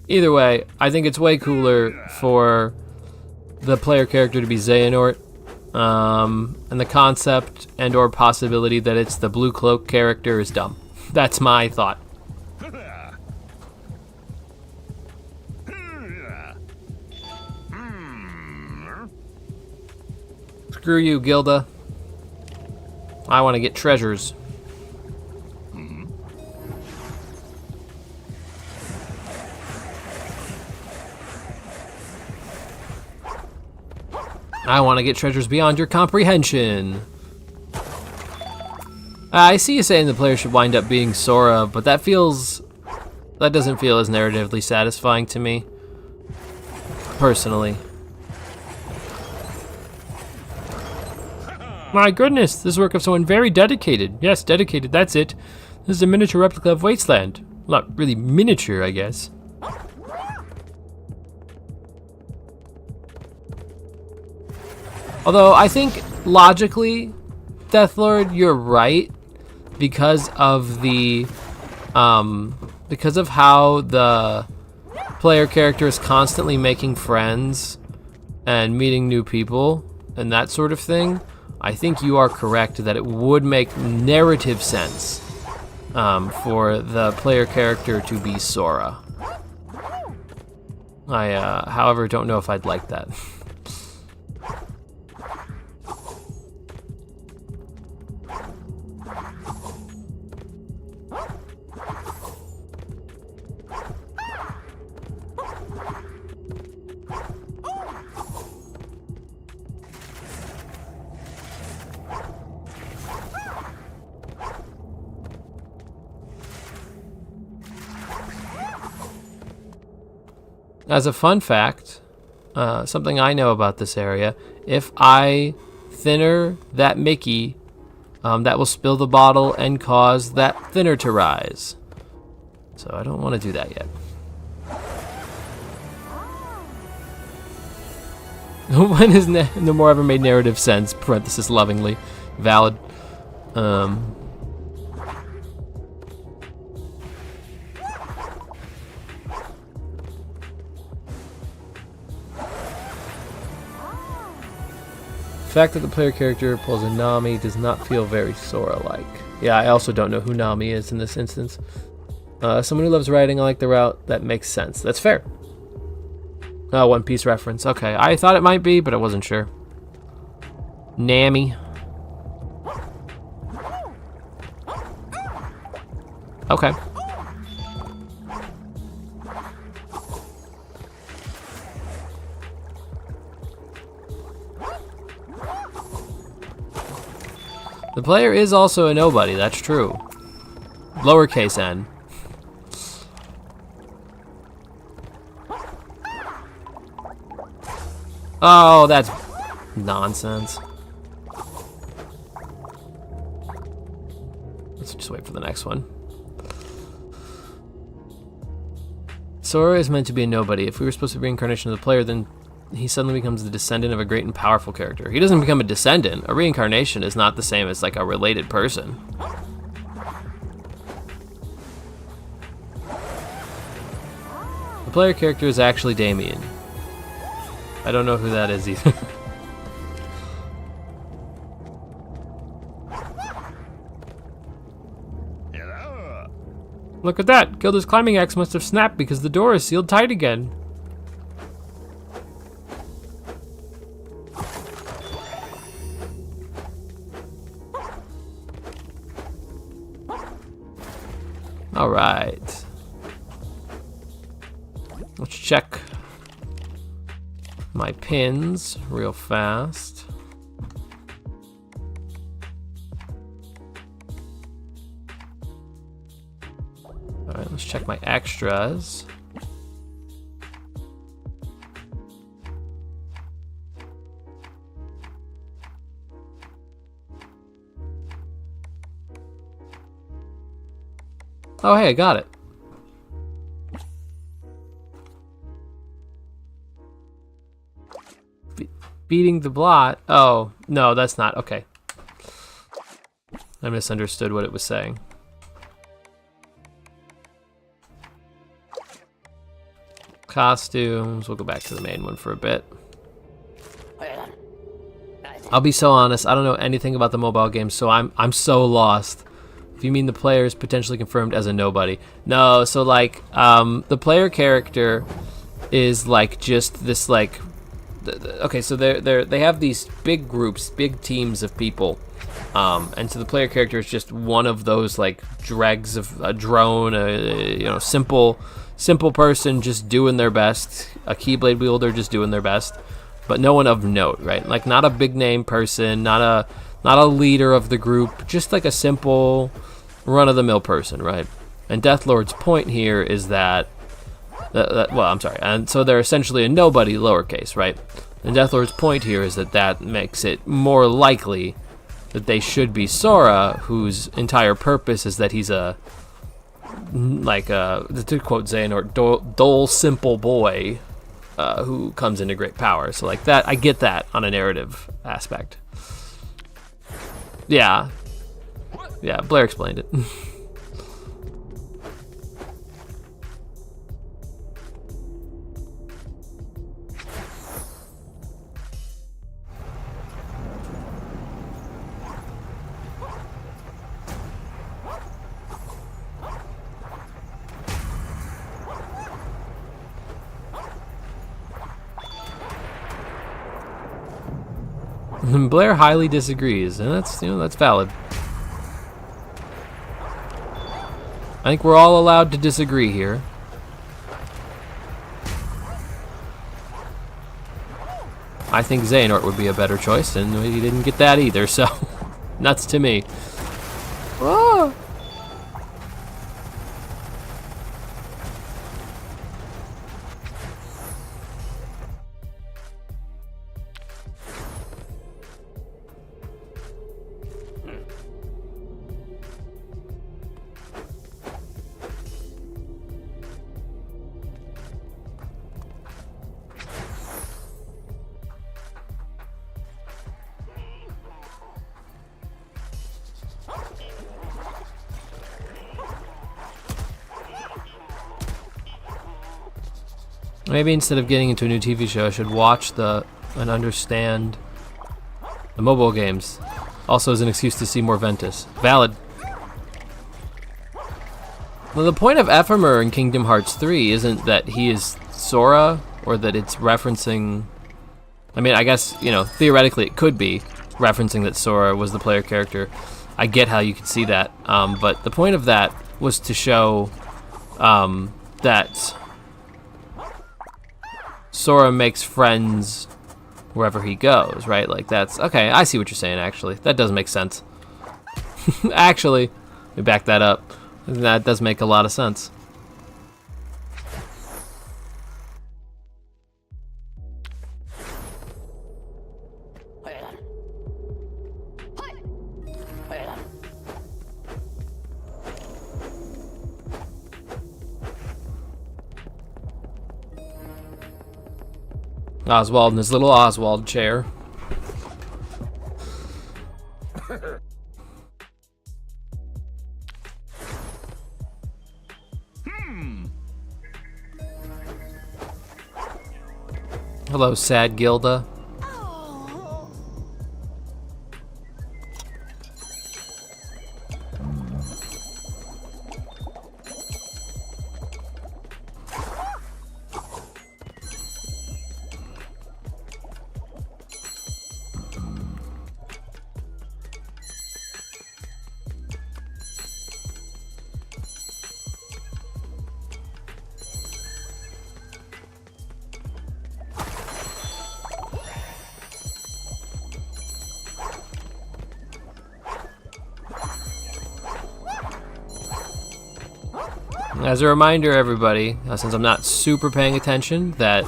Either way, I think it's way cooler for the player character to be Xehanort. And the concept and or possibility that it's the blue cloak character is dumb. That's my thought. Screw you, Gilda. I want to get treasures. I want to get treasures beyond your comprehension. I see you saying the player should wind up being Sora, but that doesn't feel as narratively satisfying to me, personally. My goodness, this is work of someone very dedicated. Yes, dedicated, that's it. This is a miniature replica of Wasteland. Not really miniature, I guess. Although, I think, logically, Deathlord, you're right. Because of how the player character is constantly making friends and meeting new people and that sort of thing. I think you are correct that it would make narrative sense for the player character to be Sora. I, however, don't know if I'd like that. As a fun fact, something I know about this area, if I thinner that Mickey, that will spill the bottle and cause that thinner to rise. So I don't want to do that yet. When has no more ever made narrative sense, parenthesis lovingly, valid. The fact that the player character pulls a Nami does not feel very Sora-like. Yeah, I also don't know who Nami is in this instance. Someone who loves riding, I like the route. That makes sense. That's fair. Oh, One Piece reference. Okay, I thought it might be, but I wasn't sure. Nami. Okay. The player is also a nobody, that's true. Lowercase n. Oh, that's nonsense. Let's just wait for the next one. Sora is meant to be a nobody. If we were supposed to be reincarnation of the player, then he suddenly becomes the descendant of a great and powerful character. He doesn't become a descendant. A reincarnation is not the same as like a related person. The player character is actually Damien. I don't know who that is either. Look at that! Gilda's climbing axe must have snapped because the door is sealed tight again. Alright. Let's check my pins real fast. Alright, let's check my extras. Oh, hey, I got it. Beating the blot. Oh, no, that's not. Okay. I misunderstood what it was saying. Costumes. We'll go back to the main one for a bit. I'll be so honest, I don't know anything about the mobile games, so I'm so lost. If you mean the player is potentially confirmed as a nobody. No, so like, the player character is like just this like, okay, so they have these big groups, big teams of people, and so the player character is just one of those like dregs of a drone, simple person just doing their best, a Keyblade wielder just doing their best, but no one of note, right? Like not a big name person, not a leader of the group, just like a simple run-of-the-mill person, right? And Deathlord's point here is that, and so they're essentially a nobody lowercase, right? And Deathlord's point here is that makes it more likely that they should be Sora, whose entire purpose is that he's to quote Xehanort, dull simple boy who comes into great power. So like that, I get that on a narrative aspect. Yeah, Blair explained it. Blair highly disagrees, and that's valid. I think we're all allowed to disagree here. I think Xehanort would be a better choice, and he didn't get that either, so nuts to me. Whoa. Maybe instead of getting into a new TV show, I should watch and understand the mobile games. Also as an excuse to see more Ventus. Valid. Well, the point of Ephemer in Kingdom Hearts 3 isn't that he is Sora, or that it's referencing... I mean, I guess, theoretically it could be referencing that Sora was the player character. I get how you could see that. But the point of that was to show that Sora makes friends wherever he goes, right? Like that's okay. I see what you're saying. Actually, that does make sense. Actually, let me back that up. That does make a lot of sense. Oswald in his little Oswald chair. Hello, sad Gilda. As a reminder, everybody, since I'm not super paying attention, that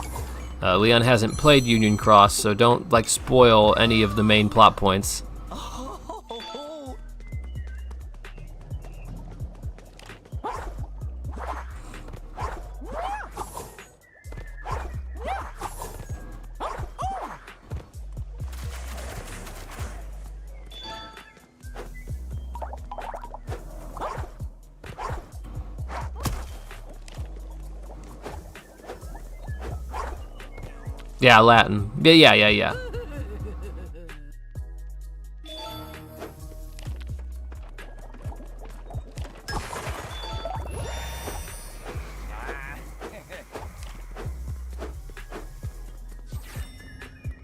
Leon hasn't played Union Cross, so don't spoil any of the main plot points. Yeah, Latin. Yeah.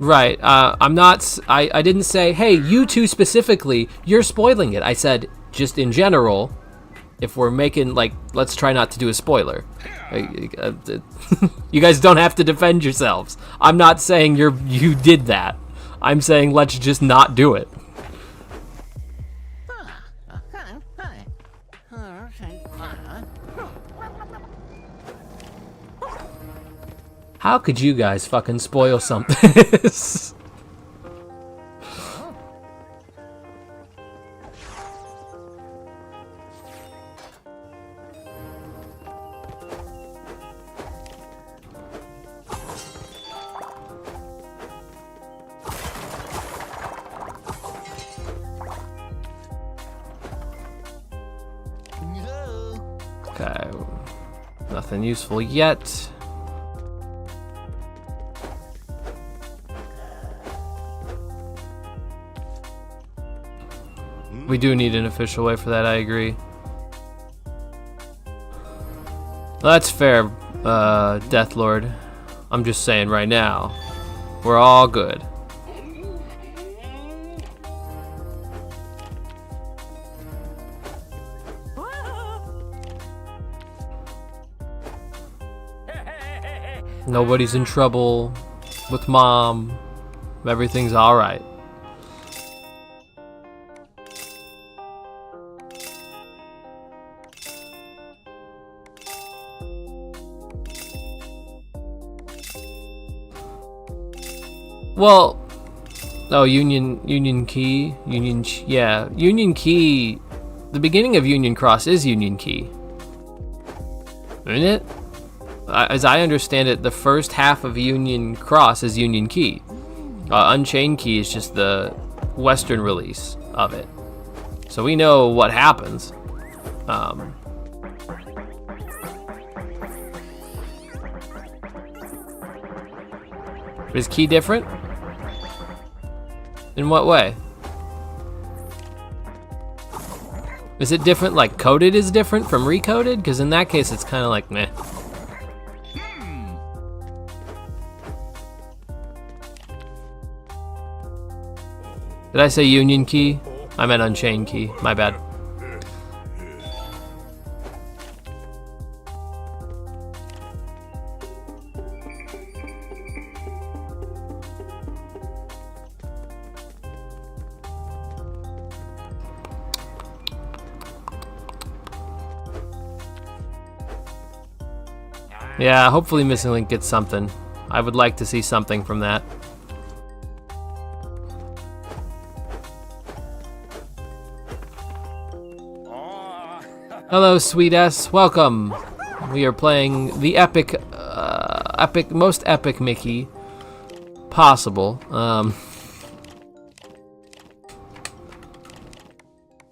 Right. I'm not. I didn't say, hey, you two specifically, you're spoiling it. I said, just in general, if we're making, like, let's try not to do a spoiler. You guys don't have to defend yourselves. I'm not saying you did that. I'm saying let's just not do it. How could you guys fucking spoil something? Okay, nothing useful yet. We do need an official way for that, I agree. That's fair, Deathlord. I'm just saying right now, we're all good. Nobody's in trouble with Mom. Everything's all right. Well, oh, Union Key, Union Key. The beginning of Union Cross is Union Key, isn't it? As I understand it, the first half of Union Cross is Union Key. Unchained Key is just the Western release of it, so we know what happens. Is Key different? In what way? Is it different, like coded is different from recoded? Because in that case, it's kind of like meh. Did I say Union Key? I meant Unchained Key. My bad. Yeah, hopefully Missing Link gets something. I would like to see something from that. Hello, sweet S. Welcome. We are playing the most epic Mickey possible.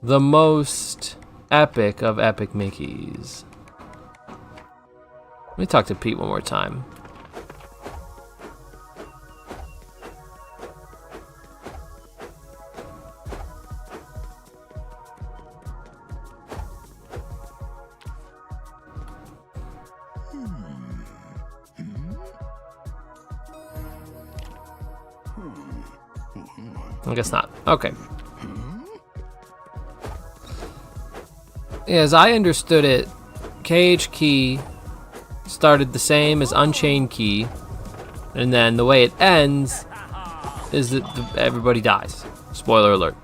The most epic of epic Mickeys. Let me talk to Pete one more time. I guess not. Okay. Yeah, as I understood it, KH Key started the same as Unchained Key, and then the way it ends is that everybody dies. Spoiler alert.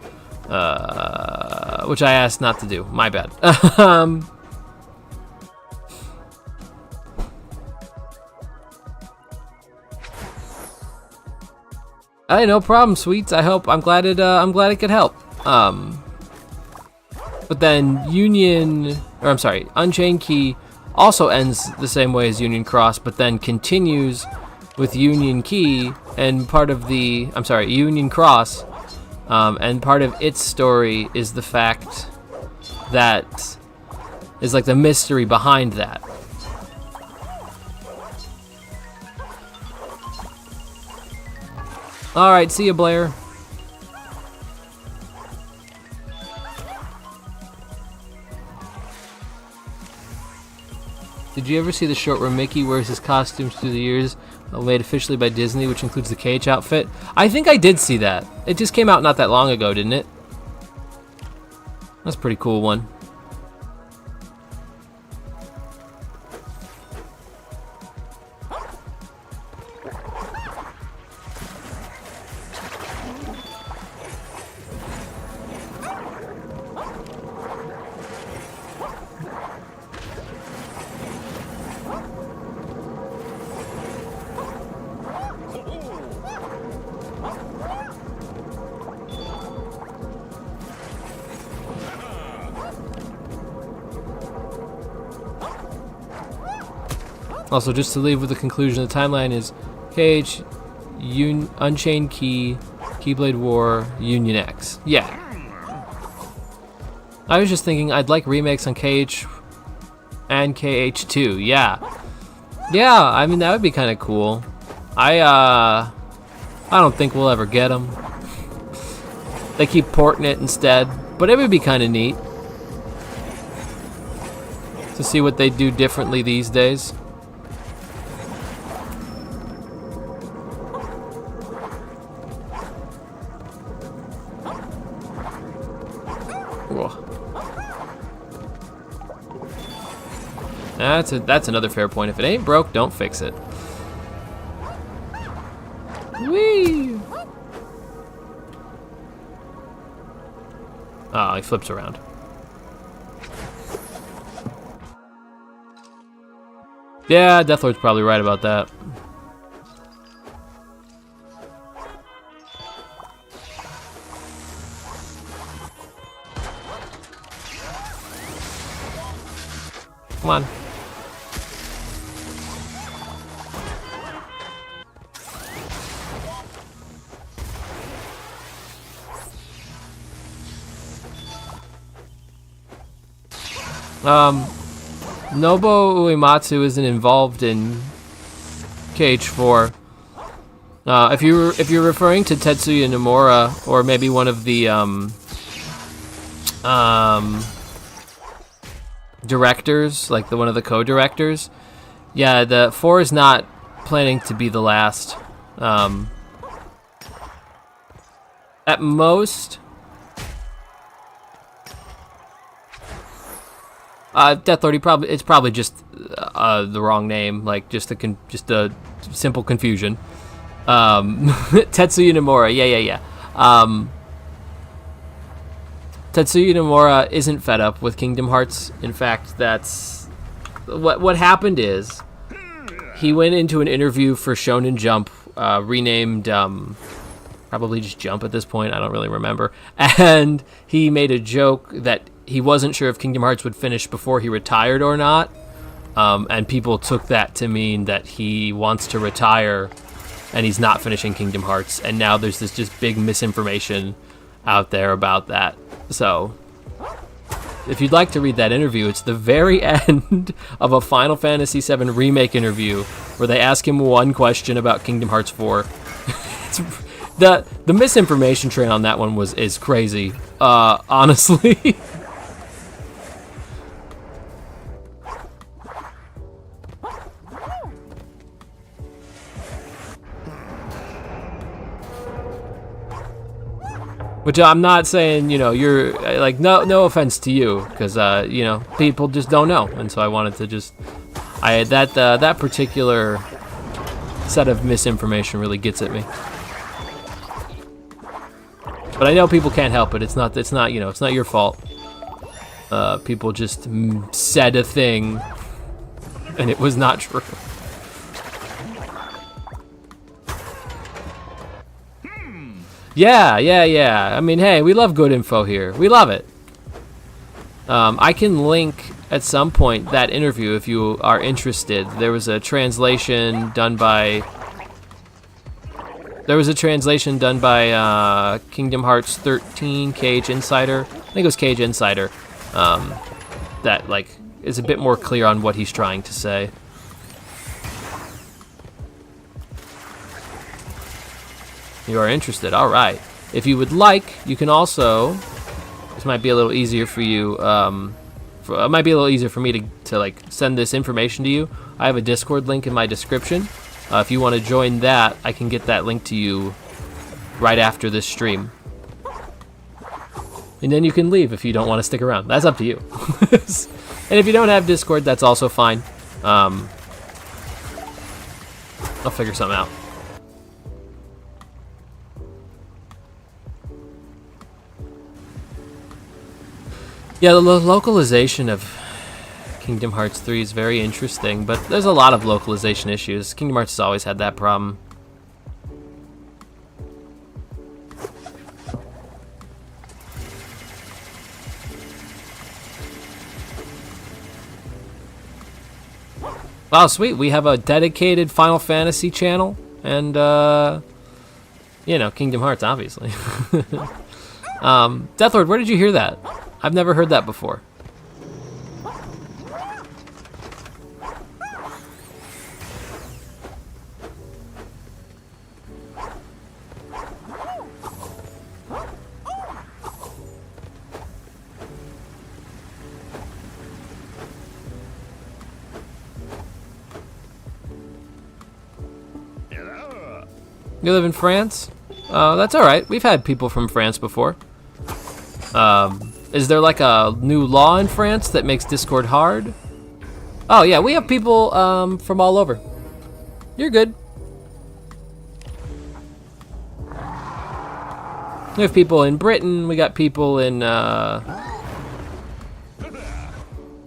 Which I asked not to do. My bad. Hey, no problem, sweets. I'm glad it could help. But then Unchained Key also ends the same way as Union Cross, but then continues with Union Key and Union Cross, and part of its story is the fact that is like the mystery behind that. All right, see ya, Blair. Did did you ever see the short where Mickey wears his costumes through the years, made officially by Disney, which includes the cage outfit? I think I did see that. It just came out not that long ago, didn't it? That's a pretty cool one. Also, just to leave with the conclusion of the timeline is Cage, Unchained Key, Keyblade War, Union X. Yeah. I was just thinking I'd like remakes on Cage and KH2. Yeah. Yeah, I mean, that would be kind of cool. I don't think we'll ever get them. They keep porting it instead, but it would be kind of neat to see what they do differently these days. That's another fair point. If it ain't broke, don't fix it. Whee! Oh, he flips around. Yeah, Deathlord's probably right about that. Come on. Nobuo Uematsu isn't involved in KH4. If you're referring to Tetsuya Nomura or maybe one of the directors, like one of the co-directors, yeah, the 4 is not planning to be the last. At most, Deathlord, it's probably just the wrong name, like just a simple confusion. Tetsuya Nomura, yeah. Tetsuya Nomura isn't fed up with Kingdom Hearts. In fact, that's what happened is he went into an interview for Shonen Jump, renamed probably just Jump at this point, I don't really remember, and he made a joke that he wasn't sure if Kingdom Hearts would finish before he retired or not, and people took that to mean that he wants to retire and he's not finishing Kingdom Hearts, and now there's this just big misinformation out there about that. So if you'd like to read that interview, it's the very end of a Final Fantasy VII Remake interview where they ask him one question about Kingdom Hearts 4. The misinformation train on that one is crazy, honestly. Which I'm not saying, you're like, no offense to you, because people just don't know, and so I wanted to just, that particular set of misinformation really gets at me. But I know people can't help it. It's not your fault. People just said a thing, and it was not true. Yeah. I mean, hey, we love good info here. We love it. I can link at some point that interview if you are interested. There was a translation done by Kingdom Hearts 13 Cage Insider. I think it was Cage Insider. That is a bit more clear on what he's trying to say. You are interested, all right. If you would like, you can also, this might be a little easier for you, it might be a little easier for me to like send this information to you. I have a Discord link in my description. If you want to join that, I can get that link to you right after this stream. And then you can leave if you don't want to stick around. That's up to you. And if you don't have Discord, that's also fine. I'll figure something out. Yeah, the localization of Kingdom Hearts 3 is very interesting, but there's a lot of localization issues. Kingdom Hearts has always had that problem. Wow, sweet. We have a dedicated Final Fantasy channel, and, you know, Kingdom Hearts, obviously. Deathlord, where did you hear that? I've never heard that before. You live in France? That's alright. We've had people from France before. Is there like a new law in France that makes Discord hard? Oh yeah, we have people from all over. You're good. We have people in Britain, we got people in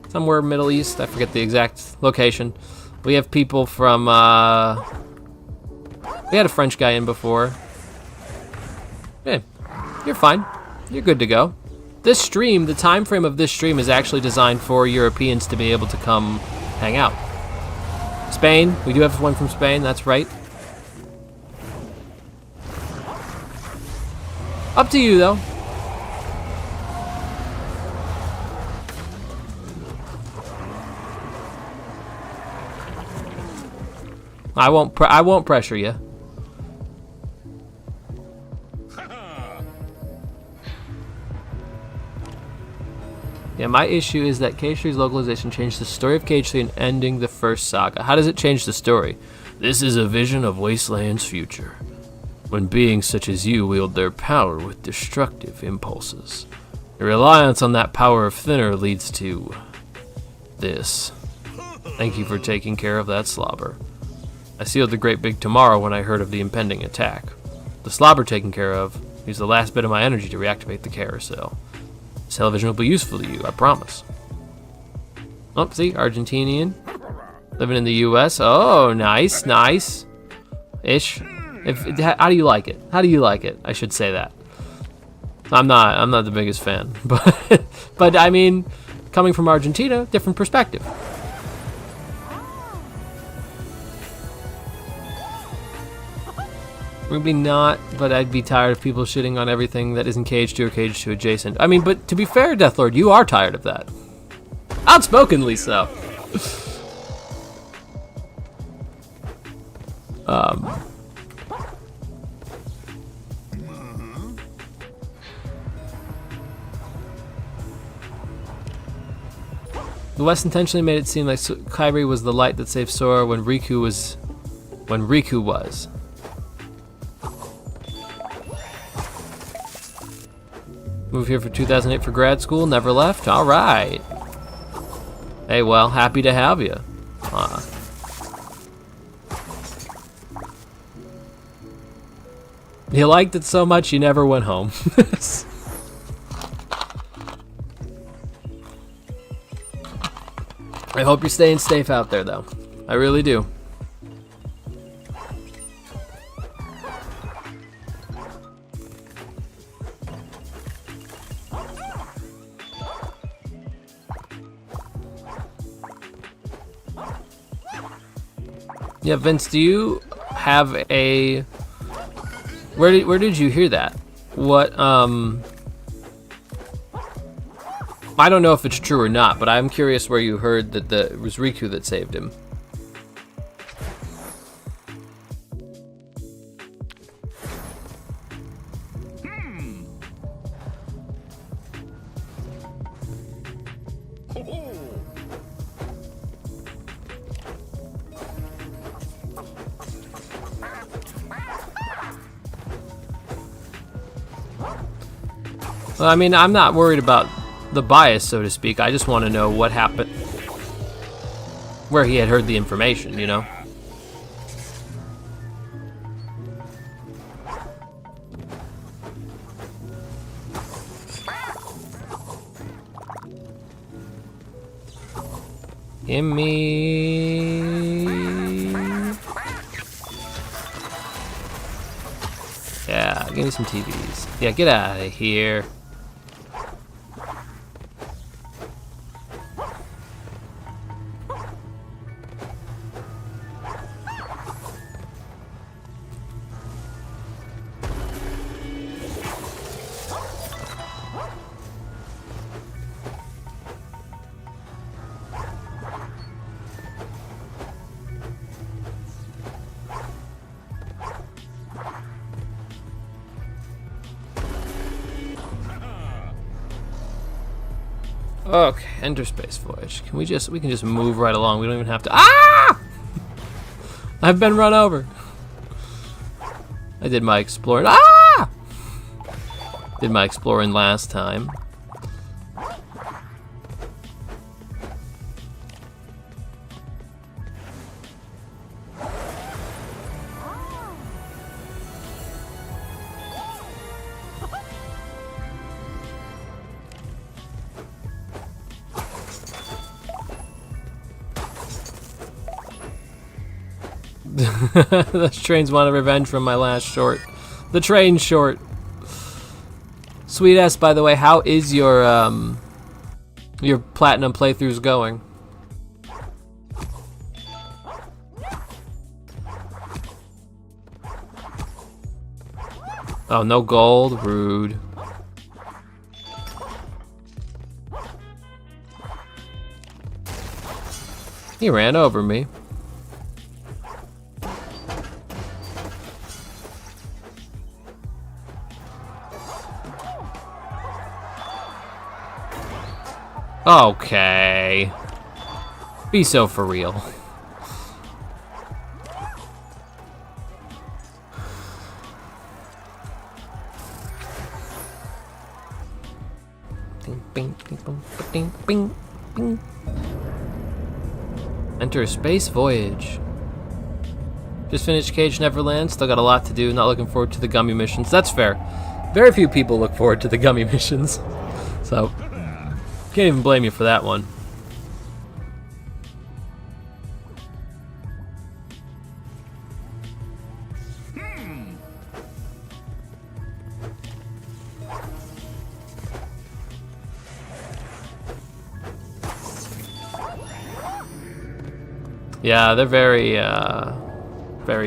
somewhere Middle East, I forget the exact location. We have people from we had a French guy in before. Yeah, you're fine. You're good to go. This stream, the time frame of this stream is actually designed for Europeans to be able to come hang out. Spain, we do have one from Spain, that's right. Up to you though. I won't pressure you. Yeah, my issue is that Cage 3's localization changed the story of Cage 3 and ending the first saga. How does it change the story? This is a vision of Wasteland's future, when beings such as you wield their power with destructive impulses. The reliance on that power of thinner leads to this. Thank you for taking care of that slobber. I sealed the great big tomorrow when I heard of the impending attack. The slobber taken care of used the last bit of my energy to reactivate the carousel. This television will be useful to you, I promise. Oh, see, Argentinian. Living in the US. Oh, nice, nice. Ish. How do you like it? How do you like it? I should say that. I'm not the biggest fan, but I mean, coming from Argentina, different perspective. Maybe not, but I'd be tired of people shitting on everything that isn't Cage 2 or Cage 2 adjacent. I mean, but to be fair, Deathlord, you are tired of that. Outspokenly so. The West intentionally made it seem like Kairi was the light that saved Sora when Riku was. Moved here for 2008 for grad school, never left. All right. Hey, well, happy to have you. You liked it so much you never went home. I hope you're staying safe out there, though. I really do. Yeah, Vince, do you have a... Where did you hear that? What, I don't know if it's true or not, but I'm curious where you heard that it was Riku that saved him. Well, I mean, I'm not worried about the bias, so to speak. I just want to know what happened, where he had heard the information, you know? Gimme. Yeah, give me some TVs. Yeah, get out of here. Okay, enter space voyage. We can just move right along. We don't even have to. Ah! I've been run over. I did my exploring. Ah! Did my exploring last time. Those trains want a revenge from my last short. The train short. Sweet S, by the way, how is your platinum playthroughs going? Oh, no gold? Rude. He ran over me. Okay. Be so for real. Ding, bing, ding, bing, ding, bing, bing. Enter space voyage. Just finished Cage Neverland. Still got a lot to do. Not looking forward to the gummy missions. That's fair. Very few people look forward to the gummy missions. So, can't even blame you for that one. Yeah, they're very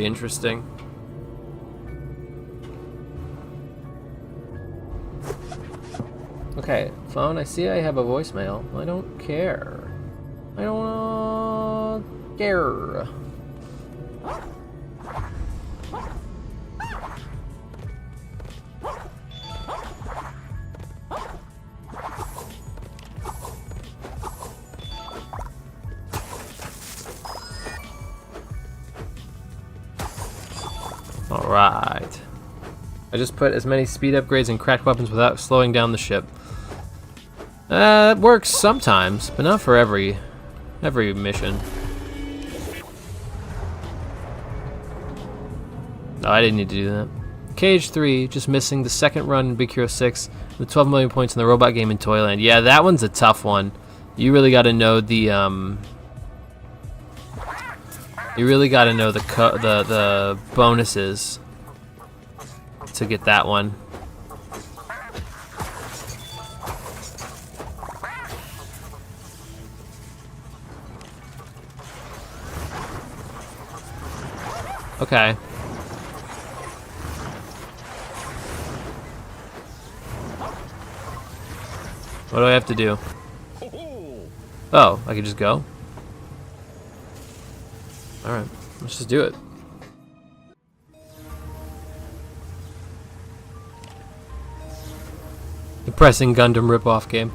interesting. Okay, phone, I see I have a voicemail. I don't care. I don't care. Alright. I just put as many speed upgrades and cracked weapons without slowing down the ship. It works sometimes, but not for every mission. No, I didn't need to do that. Cage 3, just missing the second run in Big Hero 6 with 12 million points in the robot game in Toyland. Yeah, that one's a tough one. You really got to know the the bonuses to get that one. Okay. What do I have to do? Oh, I can just go? Alright, let's just do it. Depressing Gundam ripoff game.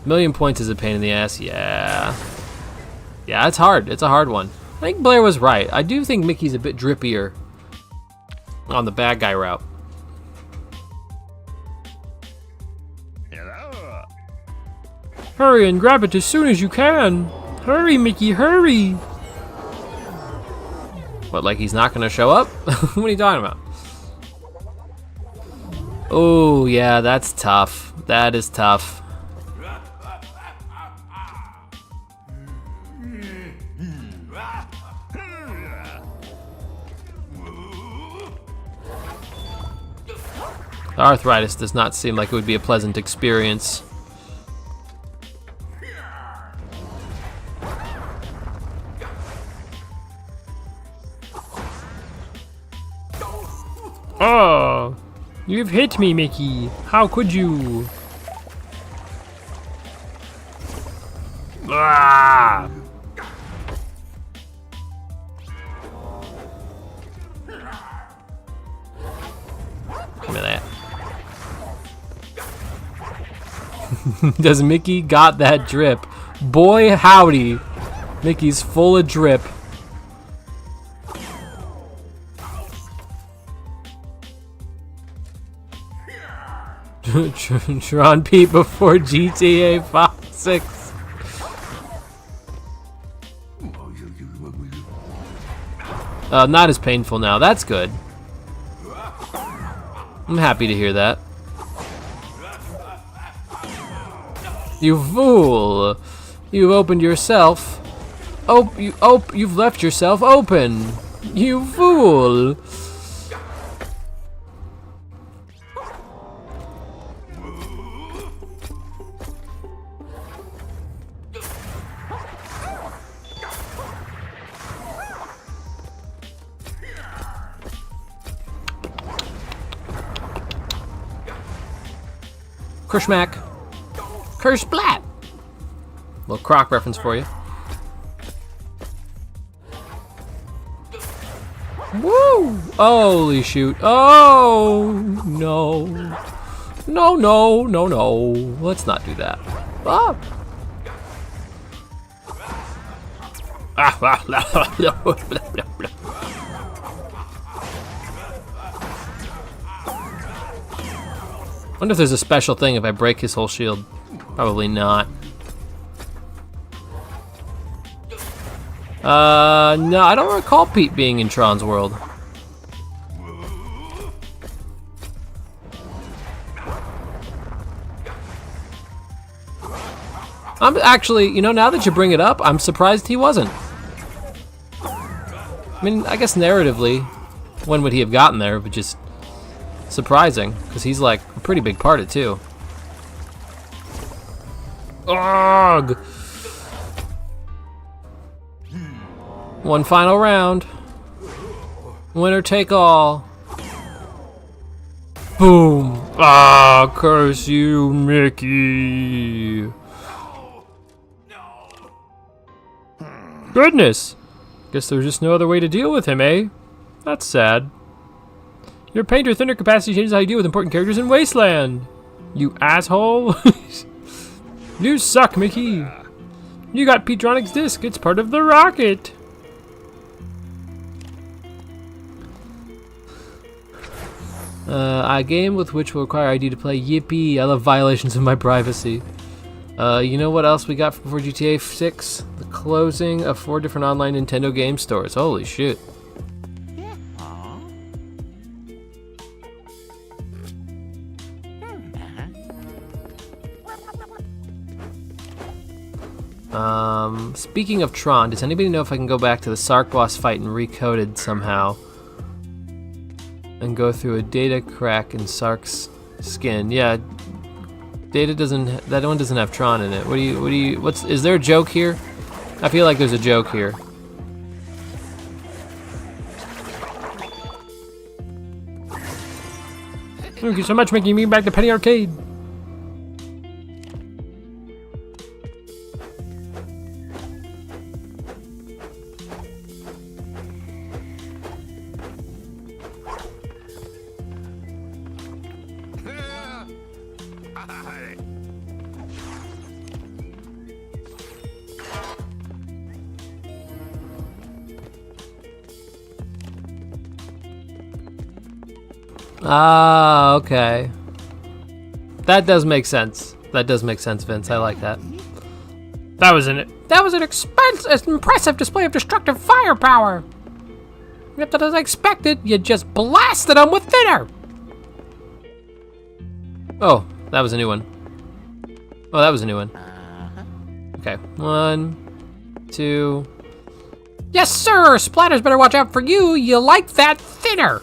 Million points is a pain in the ass, yeah. Yeah, it's hard. It's a hard one. I think Blair was right. I do think Mickey's a bit drippier on the bad guy route. Hurry and grab it as soon as you can. Hurry, Mickey, hurry. What, like he's not gonna show up? What are you talking about? Oh, yeah, that's tough. That is tough. Arthritis does not seem like it would be a pleasant experience. Oh, you've hit me, Mickey. How could you? Ah! Give me that. Does Mickey got that drip? Boy howdy, Mickey's full of drip. Tron Pete before GTA 6. Not as painful now. That's good. I'm happy to hear that. You fool! You've opened yourself. You've left yourself open. You fool! Kershmack. Kersplat! Little Croc reference for you. Woo! Holy shoot. Oh, no. No, no, no, no. Let's not do that. Ah! Wonder if there's a special thing if I break his whole shield. Probably not. No, I don't recall Pete being in Tron's world. I'm actually, you know, now that you bring it up, I'm surprised he wasn't. I mean, I guess narratively, when would he have gotten there? But just surprising, because he's like a pretty big part of it too. Ugh! One final round. Winner take all. Boom! Ah, curse you, Mickey! Goodness! Guess there's just no other way to deal with him, eh? That's sad. Your painter thinner capacity changes how you deal with important characters in Wasteland. You asshole! You suck, Mickey! You got Petetronic's disc, it's part of the rocket! A game with which will require ID to play. Yippee! I love violations of my privacy. You know what else we got before GTA 6? The closing of 4 different online Nintendo game stores. Holy shit. Speaking of Tron, does anybody know if I can go back to the Sark boss fight and recode it somehow? And go through a data crack in Sark's skin. Yeah, data doesn't, that one doesn't have Tron in it. Is there a joke here? I feel like there's a joke here. Thank you so much for making me back to Penny Arcade. Ah, okay. That does make sense. That does make sense, Vince. I like that. That was an impressive display of destructive firepower. Yep, that as I expected, you just blasted them with thinner. Oh, that was a new one. Oh, that was a new one. Okay, 1, 2. Yes, sir. Splatters better watch out for you. You like that thinner.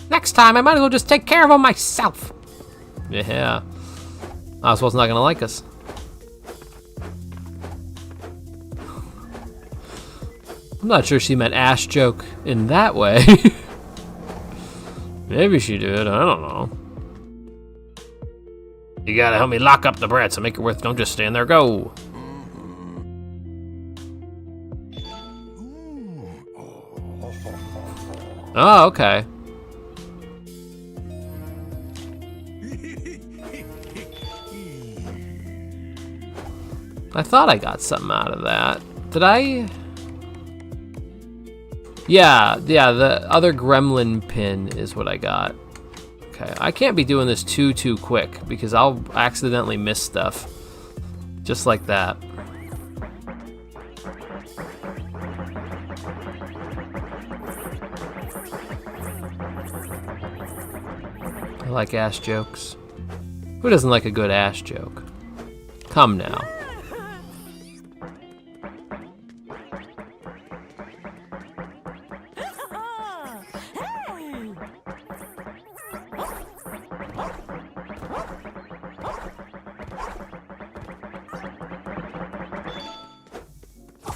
Next time, I might as well just take care of them myself. Yeah. Oswald's not gonna like us. I'm not sure she meant ass joke in that way. Maybe she did, I don't know. You gotta help me lock up the brats and make it worth. Don't just stand there. Go. Oh, okay. I thought I got something out of that. Did I? Yeah, the other gremlin pin is what I got. Okay, I can't be doing this too quick because I'll accidentally miss stuff. Just like that. I like ass jokes. Who doesn't like a good ass joke? Come now.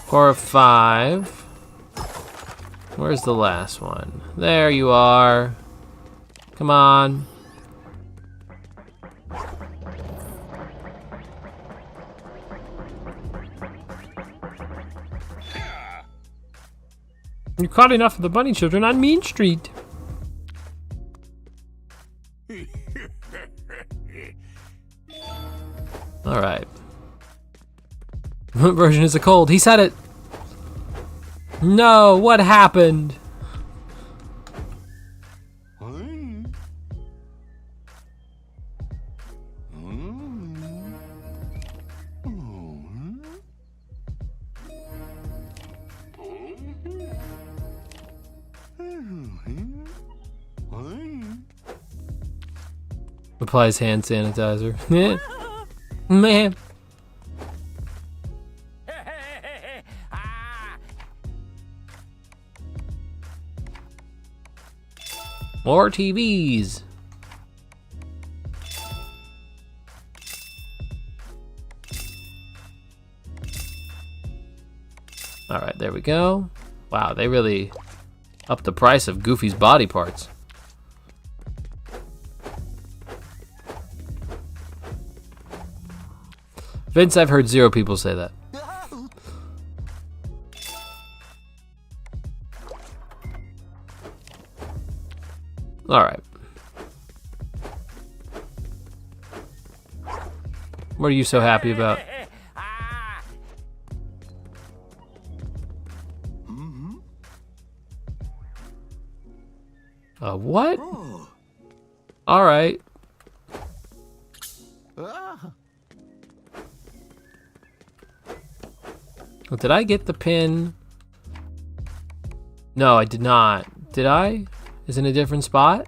Core 5. Where's the last one? There you are. Come on. You caught enough of the bunny children on Mean Street. All right. What version is it cold? He said it. No, what happened? Applies hand sanitizer. Man. More TVs. All right, there we go. Wow, they really upped the price of Goofy's body parts. Vince, I've heard 0 people say that. All right. What are you so happy about? What? All right. Oh, did I get the pin? No, I did not. Did I? Is it in a different spot?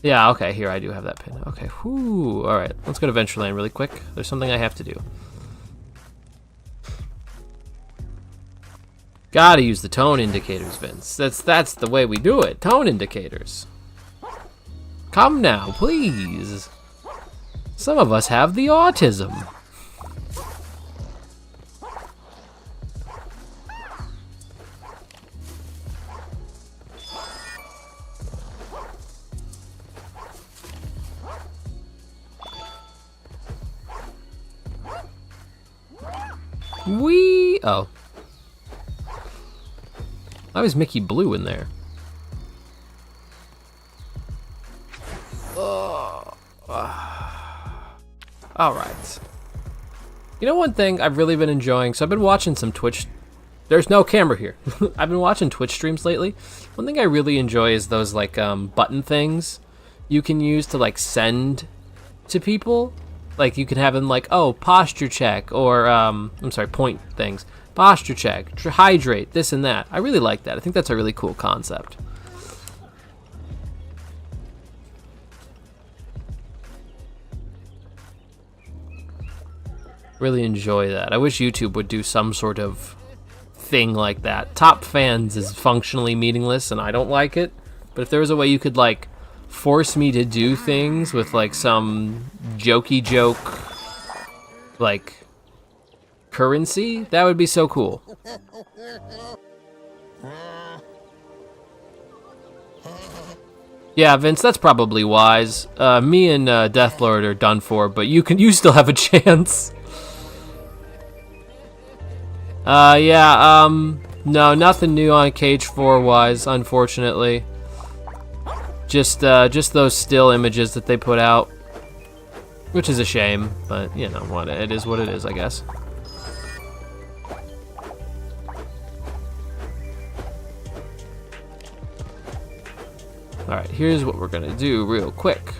Yeah, okay, here I do have that pin. Okay, whoo. All right, let's go to Ventureland really quick. There's something I have to do. Gotta use the tone indicators, Vince. That's the way we do it. Tone indicators. Come now, please. Some of us have the autism. Oh. Why was Mickey blue in there? Alright. You know one thing I've really been enjoying? So I've been watching some Twitch. There's no camera here. I've been watching Twitch streams lately. One thing I really enjoy is those like button things you can use to like send to people. like you could have them like, oh, posture check, or I'm sorry, point things. Posture check, hydrate, this and that. I really like that. I think that's a really cool concept. Really enjoy that. I wish YouTube would do some sort of thing like that. Top fans is functionally meaningless, and I don't like it. But if there was a way you could like force me to do things with like some jokey joke like currency, that would be so cool. Yeah, Vince, that's probably wise. Me and Deathlord are done for, but you still have a chance. No, nothing new on Cage 4 wise, unfortunately. Just those still images that they put out, which is a shame, but you know what, it is what it is, I guess. All right, here's what we're gonna do real quick.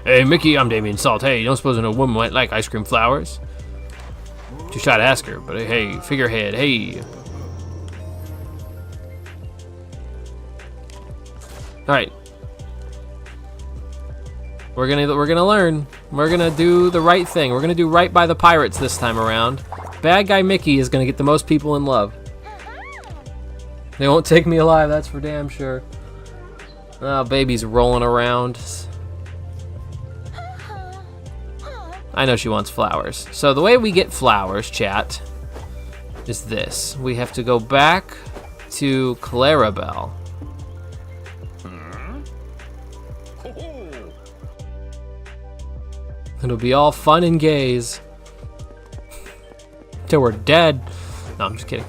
Hey, Mickey, I'm Damien Salt. Hey, you don't suppose no woman might like ice cream flowers? Too shy to ask her, but hey, figurehead, hey. All right. We're gonna learn. We're gonna do the right thing. We're gonna do right by the pirates this time around. Bad guy Mickey is gonna get the most people in love. They won't take me alive, that's for damn sure. Oh, baby's rolling around. I know she wants flowers. So the way we get flowers, chat, is this. We have to go back to Clarabelle. It'll be all fun and gaze. Till we're dead. No, I'm just kidding.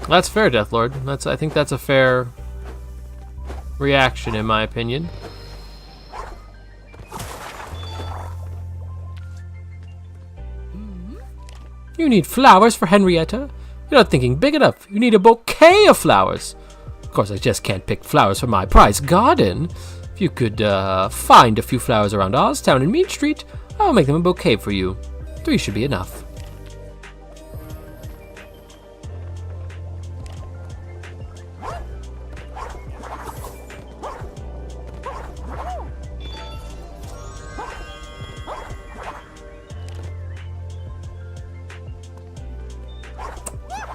That's fair, Deathlord. I think that's a fair reaction, in my opinion. You need flowers for Henrietta? You're not thinking big enough. You need a bouquet of flowers. Of course, I just can't pick flowers for my prize garden. If you could find a few flowers around OsTown and Mean Street, I'll make them a bouquet for you. 3 should be enough.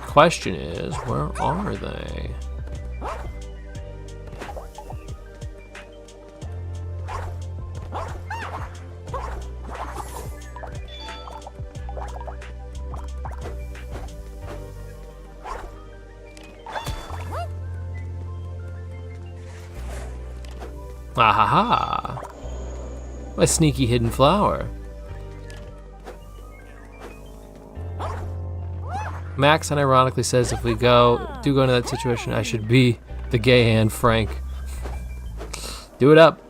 Question is, where are they? Ah ha ha! A sneaky hidden flower. Max unironically says if we do go into that situation, I should be the gay Anne Frank. Do it up.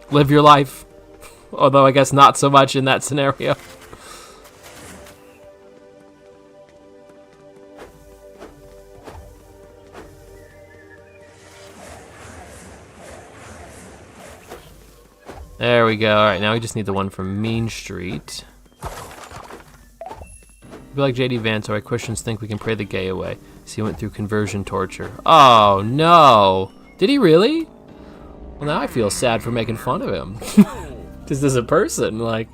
Live your life. Although I guess not so much in that scenario. There we go. All right, now we just need the one from Mean Street. Be like JD Vance, or Christians think we can pray the gay away. So he went through conversion torture. Oh no! Did he really? Well, now I feel sad for making fun of him. Just as a person, like,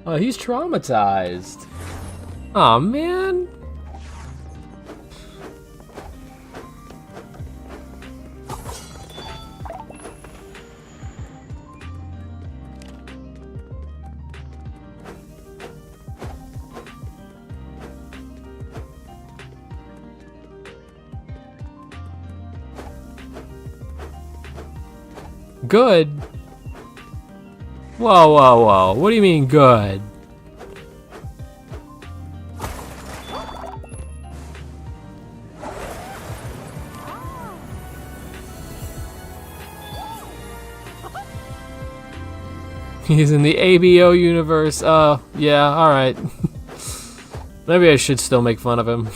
oh, he's traumatized. Oh man. Good? Whoa, whoa, whoa. What do you mean good? He's in the ABO universe. Yeah, alright. Maybe I should still make fun of him.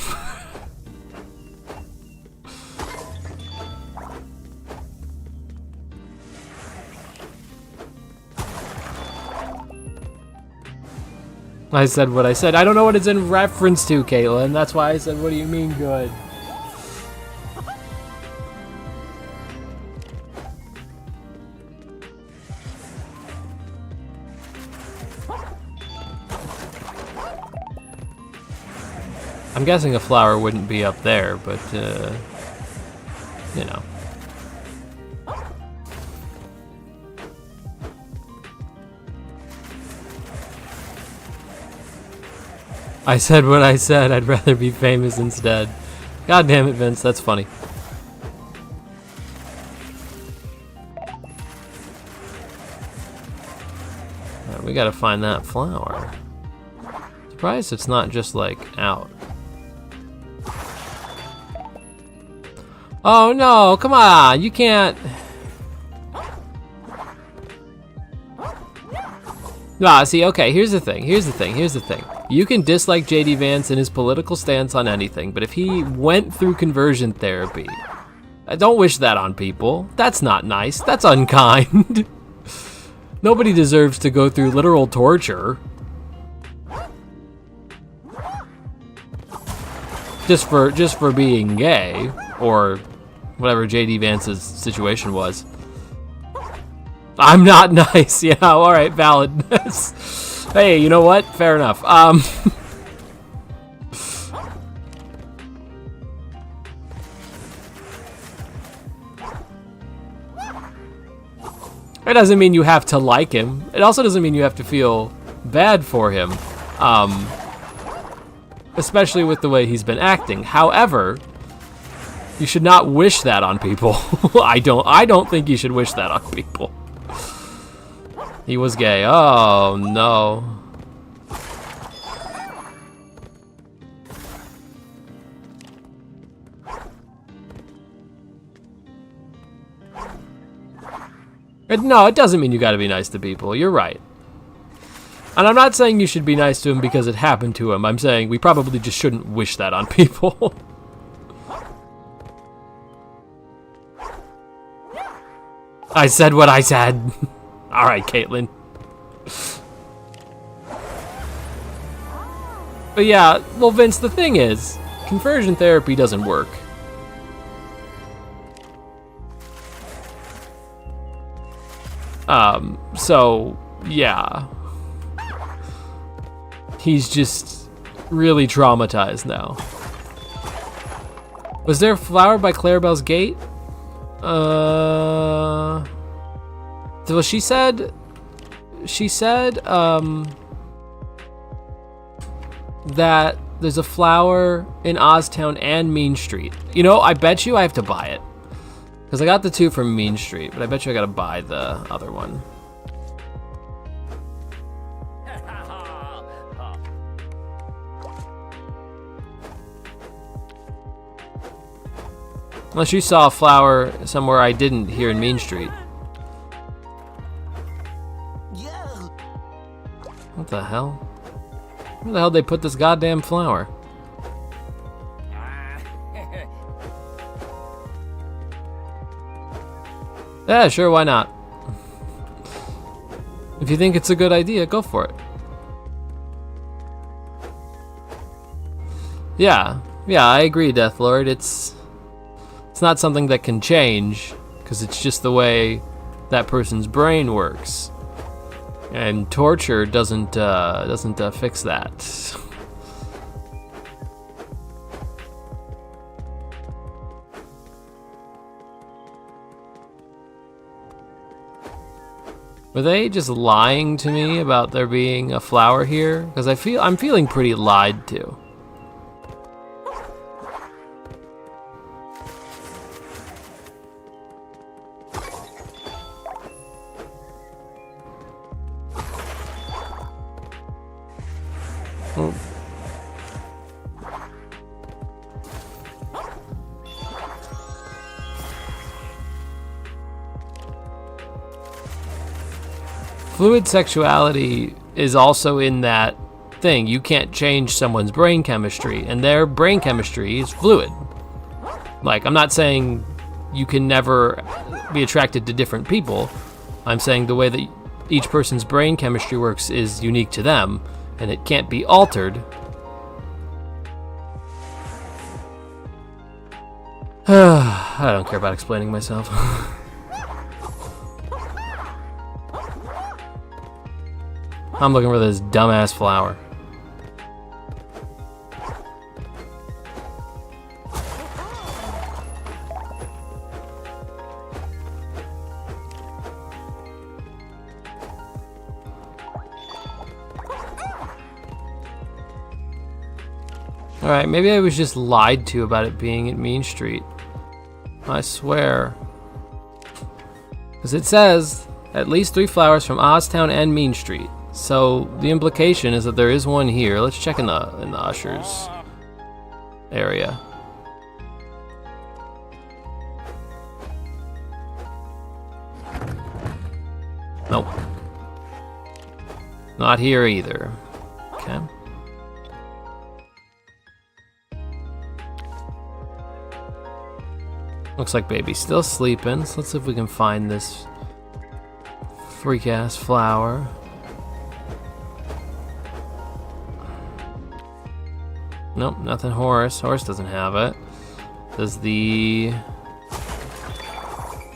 I said what I said. I don't know what it's in reference to, Caitlin. That's why I said, what do you mean good? I'm guessing a flower wouldn't be up there, but, you know. I said what I said. I'd rather be famous instead. God damn it, Vince. That's funny. Alright, we gotta find that flower. Surprised it's not just, like, out. Oh no, come on, you can't. Nah, see, okay, here's the thing. You can dislike JD Vance and his political stance on anything, but if he went through conversion therapy, I don't wish that on people. That's not nice, that's unkind. Nobody deserves to go through literal torture. Just for being gay, or whatever JD Vance's situation was. I'm not nice. Yeah, all right, valid. Hey, you know what? Fair enough. It doesn't mean you have to like him. It also doesn't mean you have to feel bad for him. Especially with the way he's been acting. However, you should not wish that on people. I don't think you should wish that on people. He was gay. Oh no. No, it doesn't mean you gotta be nice to people. You're right. And I'm not saying you should be nice to him because it happened to him. I'm saying we probably just shouldn't wish that on people. I said what I said. Alright, Caitlin. But yeah, well, Vince, the thing is, conversion therapy doesn't work. So, yeah. He's just really traumatized now. Was there a flower by Clarabelle's gate? Well, she said, that there's a flower in OsTown and Mean Street. You know, I bet you I have to buy it. Because I got the two from Mean Street, but I bet you I gotta buy the other one. Unless you saw a flower somewhere I didn't here in Mean Street. What the hell? Where the hell did they put this goddamn flower? Yeah, sure, why not? If you think it's a good idea, go for it. Yeah, I agree, Deathlord. It's not something that can change, because it's just the way that person's brain works. And torture doesn't fix that. Were they just lying to me about there being a flower here? Because I'm feeling pretty lied to. Fluid sexuality is also in that thing. You can't change someone's brain chemistry, and their brain chemistry is fluid. Like, I'm not saying you can never be attracted to different people. I'm saying the way that each person's brain chemistry works is unique to them, and it can't be altered. I don't care about explaining myself. I'm looking for this dumbass flower. Alright, maybe I was just lied to about it being at Mean Street. I swear. Because it says at least 3 flowers from OsTown and Mean Street. So the implication is that there is one here. Let's check in the ushers area. Nope. Not here either. Okay. Looks like baby's still sleeping, so let's see if we can find this freak-ass flower. Nope, nothing Horace. Horace doesn't have it. Does the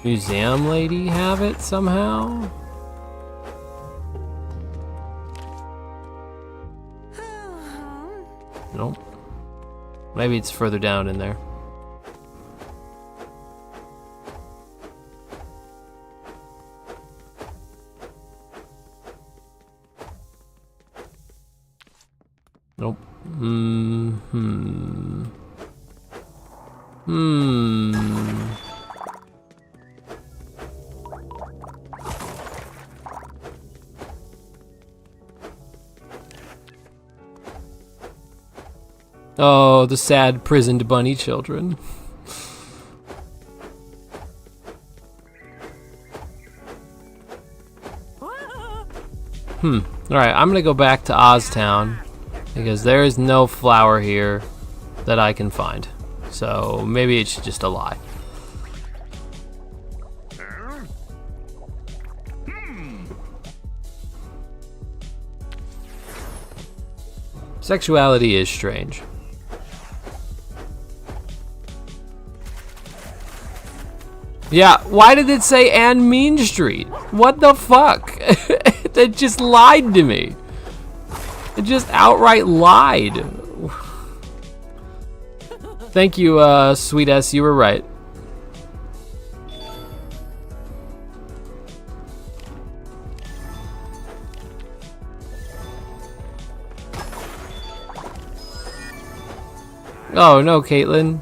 museum lady have it somehow? Nope. Maybe it's further down in there. Nope. Oh, the sad prisoned bunny children. Alright, I'm gonna go back to OsTown because there is no flower here that I can find. So maybe it's just a lie. Sexuality is strange. Yeah, why did it say and Mean Street? What the fuck? It just lied to me. It just outright lied. Thank you, Sweet S, you were right. Oh no, Caitlin.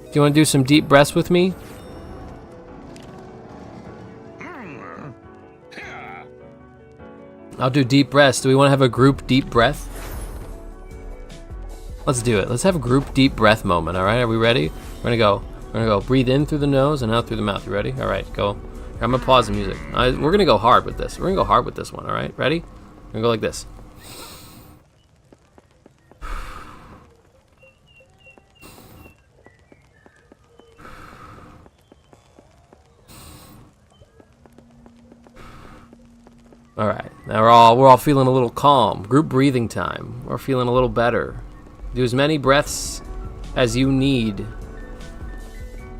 Do you want to do some deep breaths with me? I'll do deep breaths. Do we want to have a group deep breath? Let's do it. Let's have a group deep breath moment, alright? Are we ready? We're gonna go. Breathe in through the nose and out through the mouth. You ready? Alright, go. Here, I'm gonna pause the music. We're gonna go hard with this. We're gonna go hard with this one, alright? Ready? We're gonna go like this. All right, now we're all feeling a little calm. Group breathing time. We're feeling a little better. Do as many breaths as you need.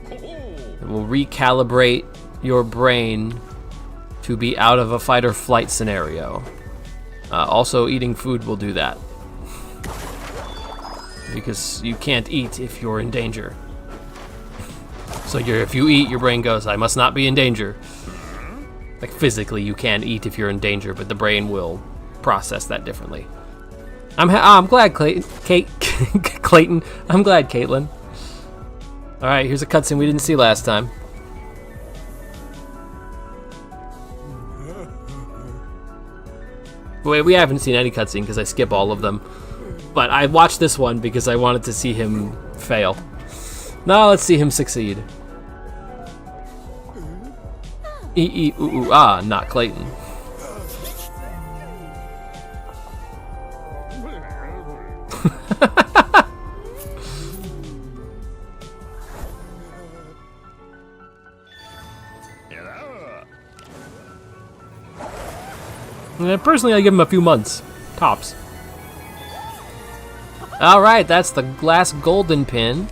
It will recalibrate your brain to be out of a fight or flight scenario. Also, eating food will do that. Because you can't eat if you're in danger. So if you eat, your brain goes, I must not be in danger. Like physically, you can eat if you're in danger, but the brain will process that differently. I'm glad, Clayton. Clayton. I'm glad, Caitlin. All right, here's a cutscene we didn't see last time. Wait, we haven't seen any cutscene because I skip all of them. But I watched this one because I wanted to see him fail. Now let's see him succeed. Not Clayton. And personally, I give him a few months, tops. All right, that's the last golden pin.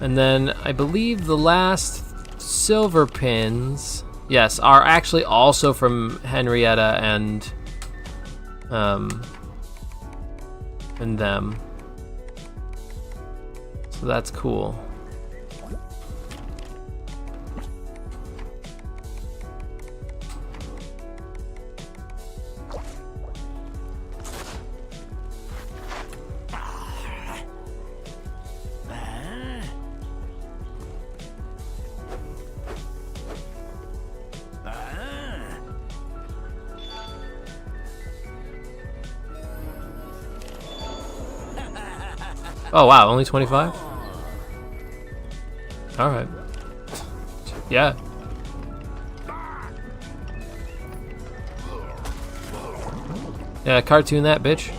And then I believe the last silver pins, yes, are actually also from Henrietta and them. So that's cool. Oh wow, only 25? Alright. Yeah. Yeah, cartoon that, bitch.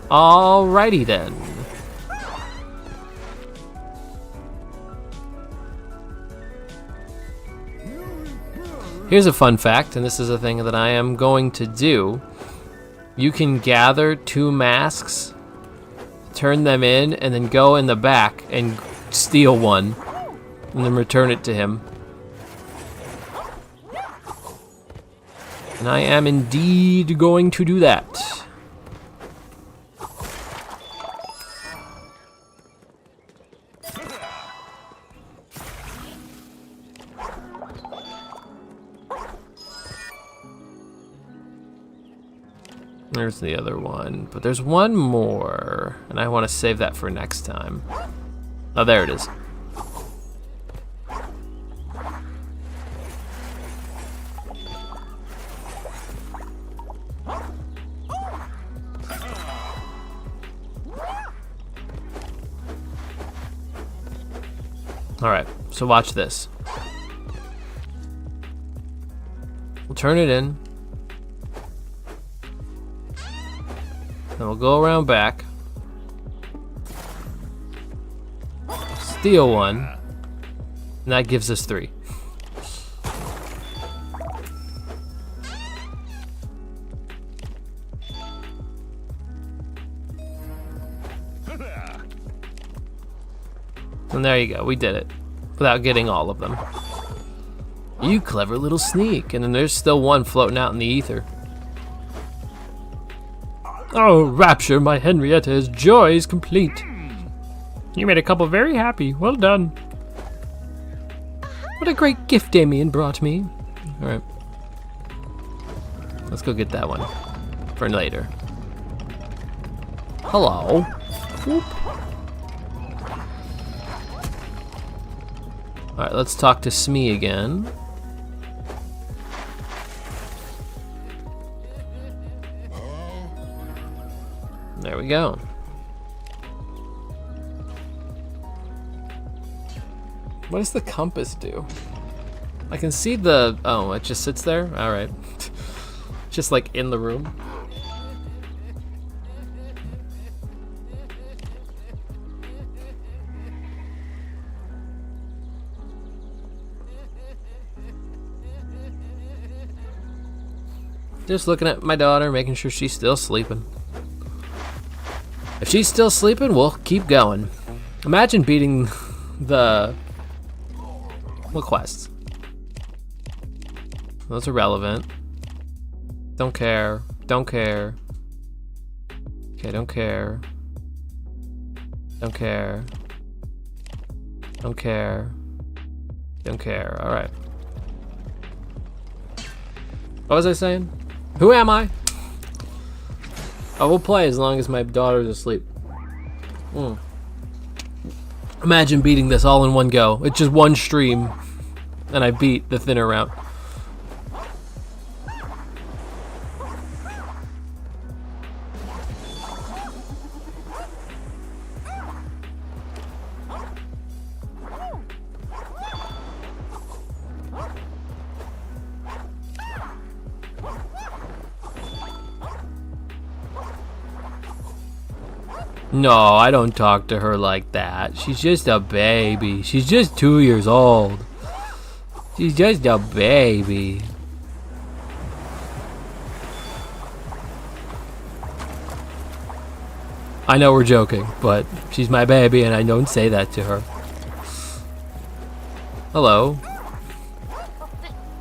Alrighty then. Here's a fun fact, and this is a thing that I am going to do. You can gather 2 masks, turn them in, and then go in the back and steal one, and then return it to him. And I am indeed going to do that. There's the other one, but there's one more, and I want to save that for next time. Oh, there it is. All right, so watch this. We'll turn it in. Then we'll go around back. Steal one. And that gives us 3. And there you go, we did it. Without getting all of them. You clever little sneak. And then there's still one floating out in the ether. Oh, rapture, my Henrietta's joy is complete. You made a couple very happy. Well done. What a great gift Damien brought me. All right. Let's go get that one for later. Hello. Whoop. All right, let's talk to Smee again. There we go. What does the compass do? I can see the... Oh, it just sits there? Alright. Just like in the room. Just looking at my daughter, making sure she's still sleeping. If she's still sleeping, we'll keep going. Imagine beating the quests. Those are relevant. Don't care. Don't care. Okay, don't care. Don't care. Don't care. Don't care. Alright. What was I saying? Who am I? I will play as long as my daughter's asleep. Imagine beating this all in one go. It's just one stream, and I beat the thinner route. No, I don't talk to her like that. She's just a baby. She's just 2 years old. She's just a baby. I know we're joking, but she's my baby and I don't say that to her. Hello.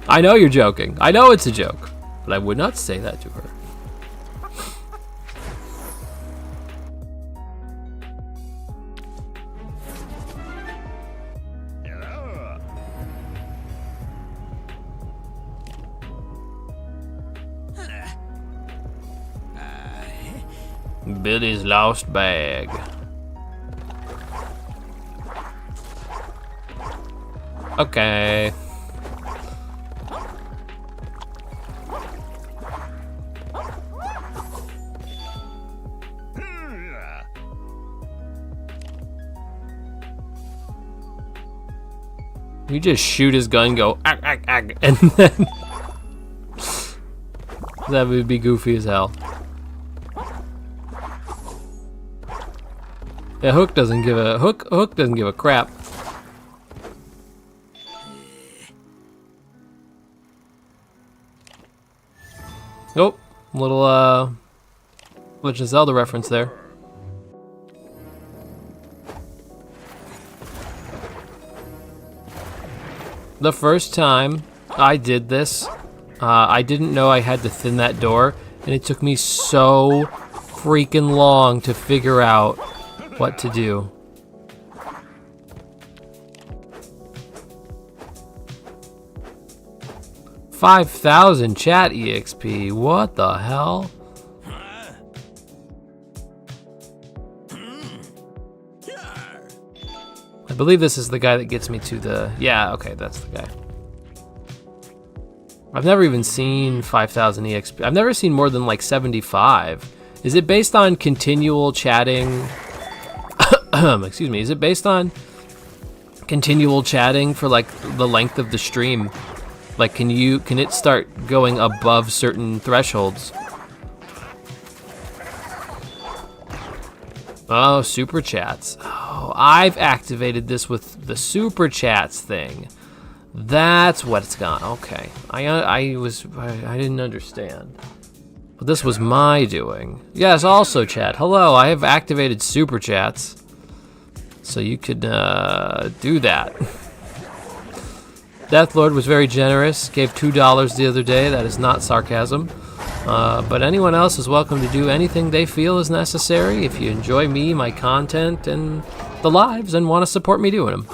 I know you're joking. I know it's a joke, but I would not say that to her. Billy's lost bag. Okay. You just shoot his gun, go ag, ag, ag, and then that would be goofy as hell. Yeah, Hook doesn't give a crap. Nope, little Legend of Zelda reference there. The first time I did this, I didn't know I had to thin that door, and it took me so freaking long to figure out what to do. $5,000 chat EXP. What the hell? I believe this is the guy that gets me to the... Yeah, okay, that's the guy. I've never even seen 5,000 EXP. I've never seen more than like 75. Is it based on continual chatting? Excuse me. Is it based on continual chatting for like the length of the stream? Like, can it start going above certain thresholds? Oh, super chats. Oh, I've activated this with the super chats thing. That's what it's got. Okay, I didn't understand. But this was my doing. Yes, also chat. Hello, I have activated super chats, so you could do that. Deathlord was very generous. Gave $2 the other day. That is not sarcasm. But anyone else is welcome to do anything they feel is necessary if you enjoy me, my content, and the lives, and want to support me doing them.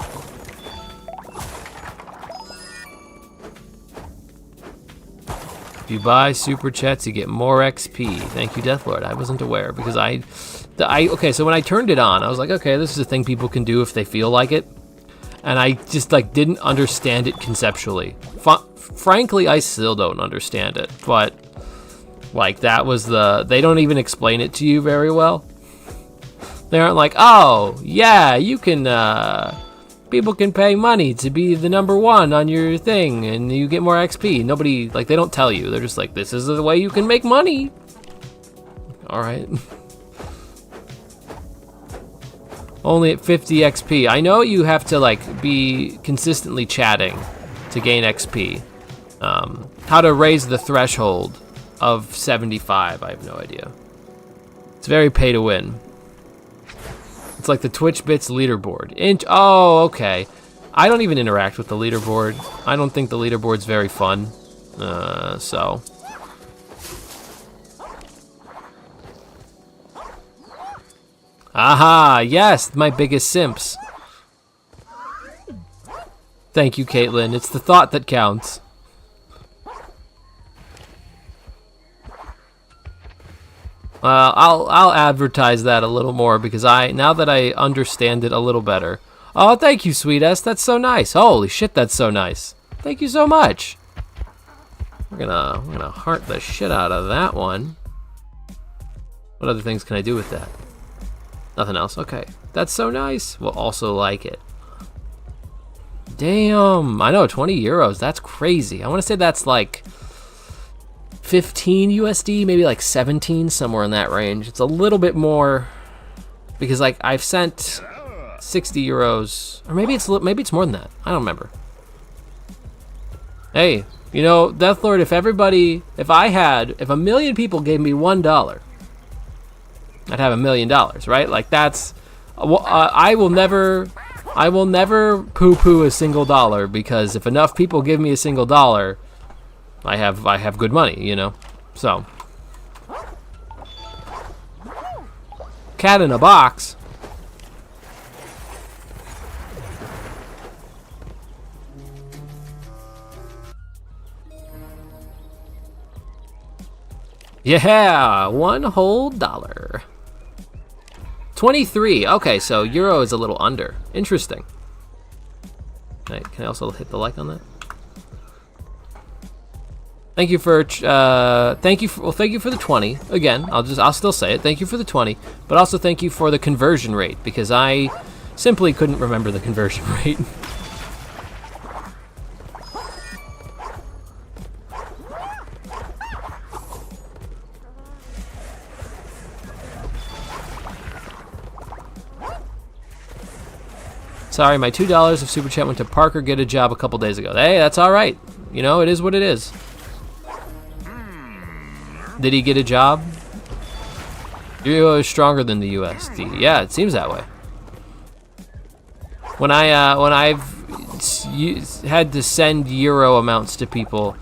If you buy super chats, you get more XP. Thank you, Deathlord. I wasn't aware because okay, so when I turned it on, I was like, okay, this is a thing people can do if they feel like it. And I just like didn't understand it conceptually. Frankly, I still don't understand it, but like that was they don't even explain it to you very well. They aren't like, oh yeah, you can, people can pay money to be the #1 on your thing and you get more XP. Nobody, like, they don't tell you. They're just like, this is the way you can make money. All right. Only at 50 XP. I know you have to like be consistently chatting to gain XP. How to raise the threshold of 75, I have no idea. It's very pay to win. It's like the Twitch Bits leaderboard. Oh, okay. I don't even interact with the leaderboard. I don't think the leaderboard's very fun. So. Aha, yes, my biggest simps. Thank you, Caitlin. It's the thought that counts. I'll advertise that a little more because now that I understand it a little better. Oh, thank you, sweetest. That's so nice. Holy shit, that's so nice. Thank you so much. We're gonna heart the shit out of that one. What other things can I do with that? Nothing else. Okay, that's so nice. We'll also like it. Damn, I know, 20 euros. That's crazy. I want to say that's like 15 USD, maybe like 17, somewhere in that range. It's a little bit more because like I've sent 60 euros, or maybe it's more than that. I don't remember. Hey, you know, Deathlord, if a million people gave me $1, I'd have $1 million, right? Like that's, I will never poo-poo a single dollar, because if enough people give me a single dollar, I have good money, you know. So, cat in a box. Yeah, $1 whole dollar. 23. Okay, so euro is a little under. Interesting. Can I also hit the like on that? Thank you for thank you for the 20 again. I'll still say it. Thank you for the 20, but also thank you for the conversion rate, because I simply couldn't remember the conversion rate. Sorry, my $2 of super chat went to Parker Get a Job a couple days ago. Hey, that's all right. You know, it is what it is. Did he get a job? Euro is stronger than the USD. Yeah, it seems that way. When I've had to send euro amounts to people,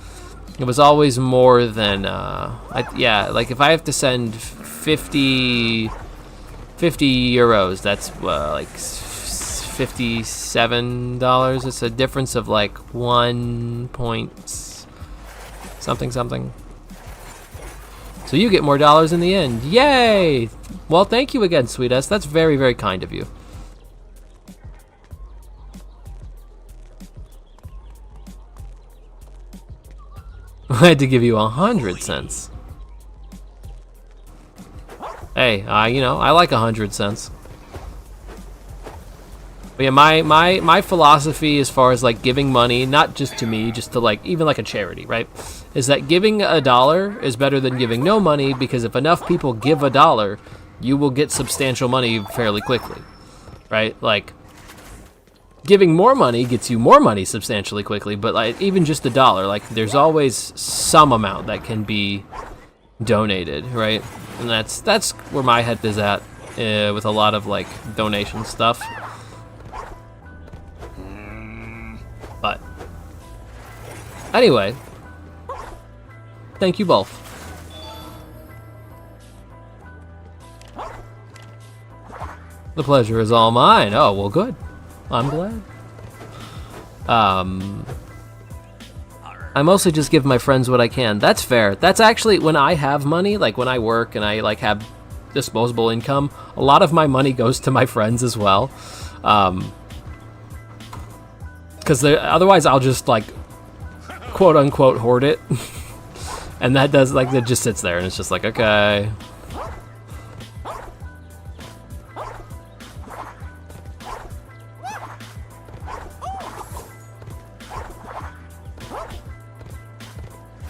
it was always more than like if I have to send 50 euros, that's like $57. It's a difference of like 1 point something. So you get more dollars in the end. Yay! Well, thank you again, sweetest. That's very, very kind of you. I had to give you 100 cents. Hey, you know, I like 100 cents. But yeah, my philosophy as far as like giving money, not just to me, just to like even like a charity, right? Is that giving $1 is better than giving no money, because if enough people give $1, you will get substantial money fairly quickly, right? Like giving more money gets you more money substantially quickly, but like even just $1, like there's always some amount that can be donated, right? And that's where my head is at with a lot of like donation stuff. But anyway, thank you both. The pleasure is all mine. Oh, well, good. I'm glad. I mostly just give my friends what I can. That's fair. That's actually, when I have money, like when I work and I like have disposable income, a lot of my money goes to my friends as well. Because otherwise I'll just like quote unquote hoard it. And that does, like, it just sits there and it's just like, okay.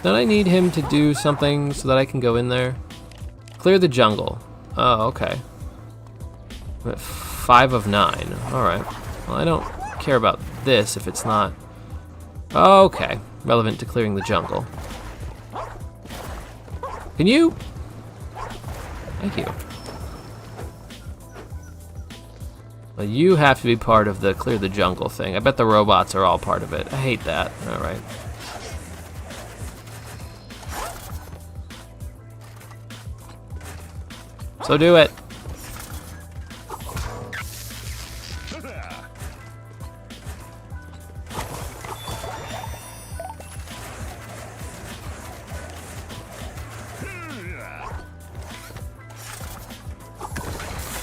Don't I need him to do something so that I can go in there? Clear the jungle. Oh, okay. I'm at 5 of 9. Alright. Well, I don't care about this if it's not... Okay. Relevant to clearing the jungle. Can you... Thank you. Well, you have to be part of the clear the jungle thing. I bet the robots are all part of it. I hate that. Alright. So do it.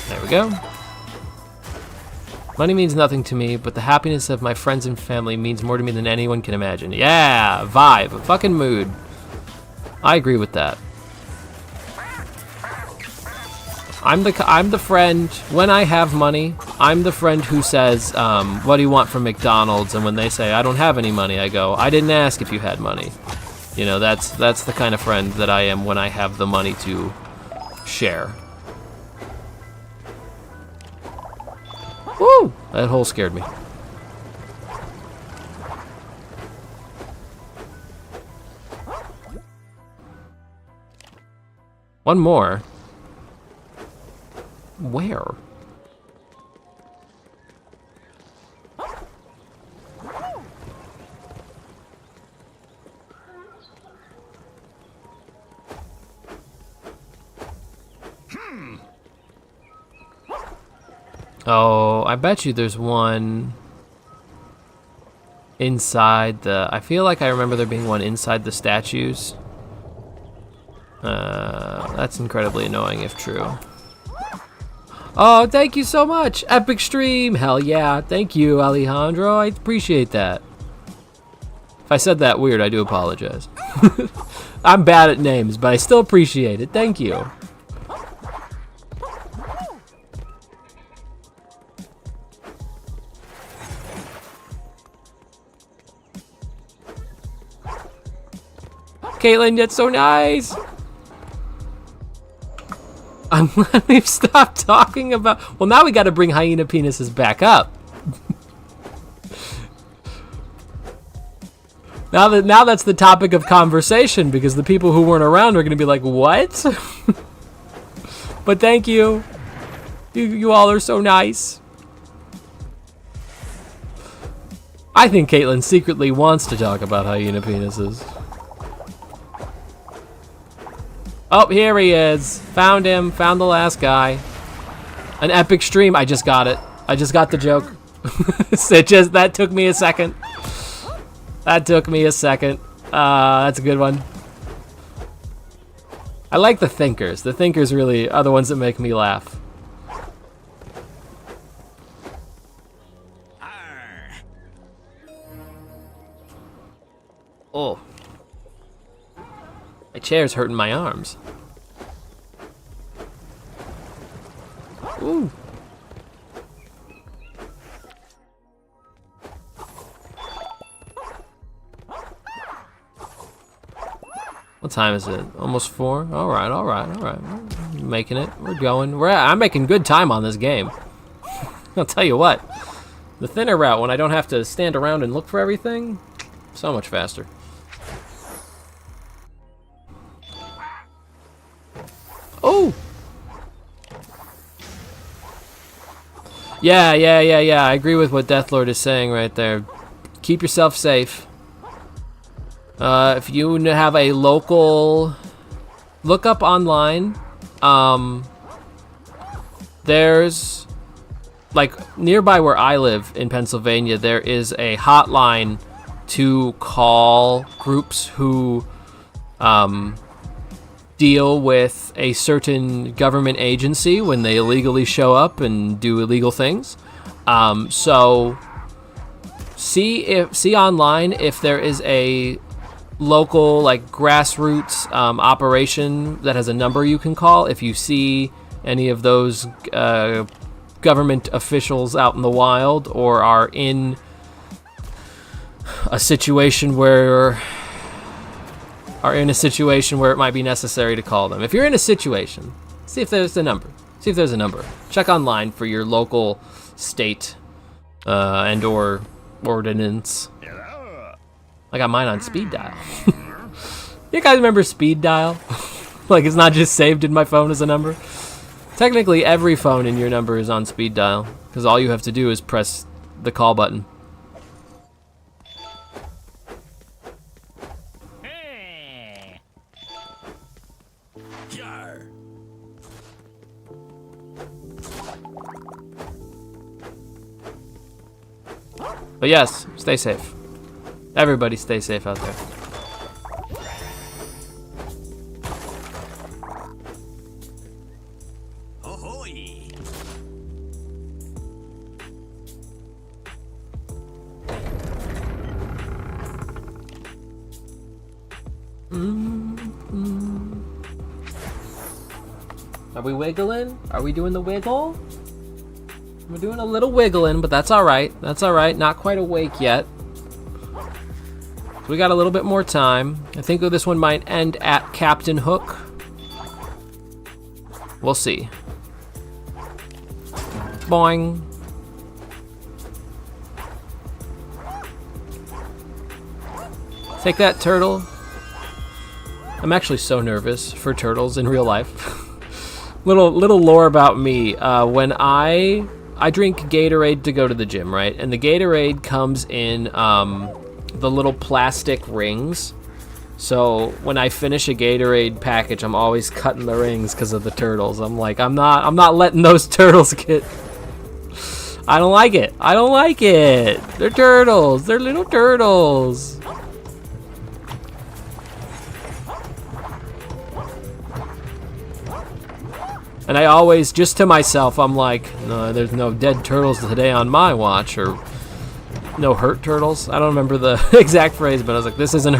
There we go. Money means nothing to me, but the happiness of my friends and family means more to me than anyone can imagine. Yeah, vibe, fucking mood. I agree with that. I'm the friend, when I have money, I'm the friend who says, what do you want from McDonald's? And when they say, I don't have any money, I go, I didn't ask if you had money. You know, that's the kind of friend that I am when I have the money to share. Woo! That hole scared me. One more. Where? Oh, I bet you there's one inside the... I feel like I remember there being one inside the statues. That's incredibly annoying if true. Oh, thank you so much! Epic stream! Hell yeah! Thank you, Alejandro. I appreciate that. If I said that weird, I do apologize. I'm bad at names, but I still appreciate it. Thank you. Caitlin, that's so nice! I'm glad we've stopped talking about... Well, now we gotta bring hyena penises back up. Now that's the topic of conversation, because the people who weren't around are gonna be like, what? But thank you. You all are so nice. I think Caitlin secretly wants to talk about hyena penises. Oh, here he is. Found him. Found the last guy. An epic stream. I just got it. I just got the joke. That took me a second. That took me a second. That's a good one. I like the thinkers. The thinkers really are the ones that make me laugh. Oh. My chair's hurting my arms. Ooh. What time is it? Almost 4? All right. We're making it. We're going. I'm making good time on this game. I'll tell you what. The thinner route, when I don't have to stand around and look for everything, so much faster. Oh! Yeah. I agree with what Deathlord is saying right there. Keep yourself safe. If you have a local... Look up online. There's... Like, nearby where I live in Pennsylvania, there is a hotline to call groups who... deal with a certain government agency when they illegally show up and do illegal things. So see online if there is a local, like, grassroots operation that has a number you can call. If you see any of those government officials out in the wild or are in a situation where it might be necessary to call them. If you're in a situation, see if there's a number. Check online for your local state and or ordinance. I got mine on speed dial. You guys remember speed dial? Like, it's not just saved in my phone as a number. Technically, every phone in your number is on speed dial, because all you have to do is press the call button. But yes, stay safe. Everybody stay safe out there. Are we wiggling? Are we doing the wiggle? We're doing a little wiggling, but that's alright. That's alright. Not quite awake yet. So we got a little bit more time. I think this one might end at Captain Hook. We'll see. Boing. Take that, turtle. I'm actually so nervous for turtles in real life. little lore about me. When I drink Gatorade to go to the gym, right? And the Gatorade comes in the little plastic rings. So when I finish a Gatorade package, I'm always cutting the rings because of the turtles. I'm like, I'm not letting those turtles get. I don't like it. I don't like it. They're turtles. They're little turtles. And I always, just to myself, I'm like, no, there's no dead turtles today on my watch, or no hurt turtles. I don't remember the exact phrase, but I was like, this isn't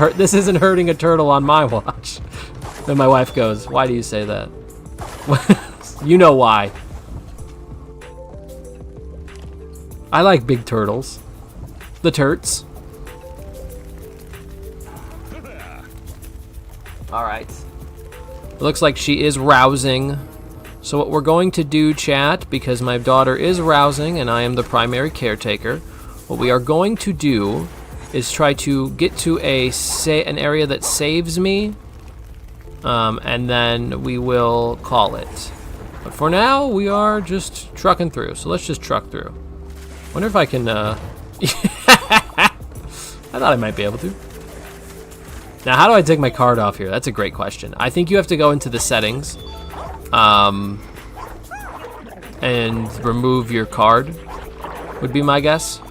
hurting a turtle on my watch. Then my wife goes, why do you say that? You know why. I like big turtles. The turts. Alright. It looks like she is rousing. So what we're going to do, chat, because my daughter is rousing and I am the primary caretaker, what we are going to do is try to get to an area that saves me, and then we will call it. But for now, we are just trucking through. So let's just truck through. Wonder if I can, I thought I might be able to. Now, how do I take my card off here? That's a great question. I think you have to go into the settings, and remove your card, would be my guess.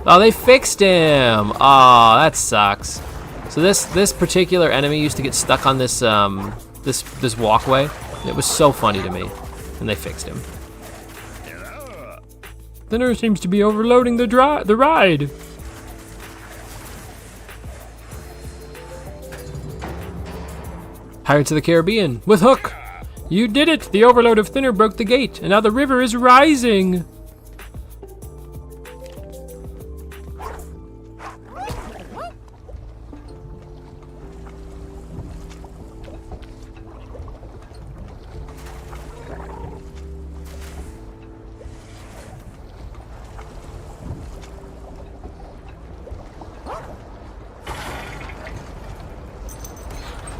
Oh, they fixed him. Oh, that sucks. So this particular enemy used to get stuck on this this walkway. And it was so funny to me, and they fixed him. Thinner seems to be overloading the ride. Pirates of the Caribbean with Hook. You did it. The overload of Thinner broke the gate, and now the river is rising.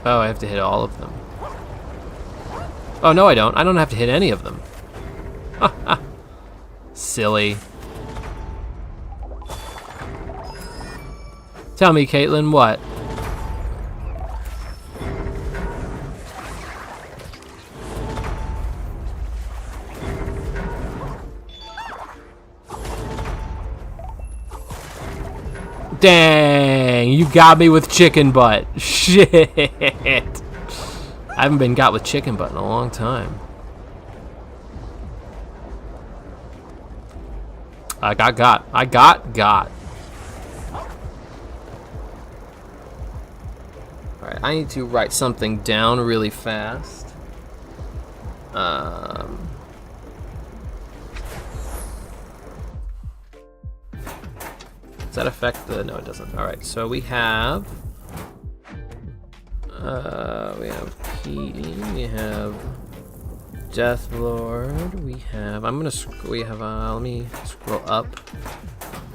Oh, I have to hit all of them. Oh, no, I don't. I don't have to hit any of them. Silly. Tell me, Caitlin, what? Dang, you got me with chicken butt. Shit. I haven't been got with chicken butt in a long time. I got. Alright, I need to write something down really fast. Does that affect the... No, it doesn't. Alright, so we have Keaton, we have Death Lord, we have... let me scroll up.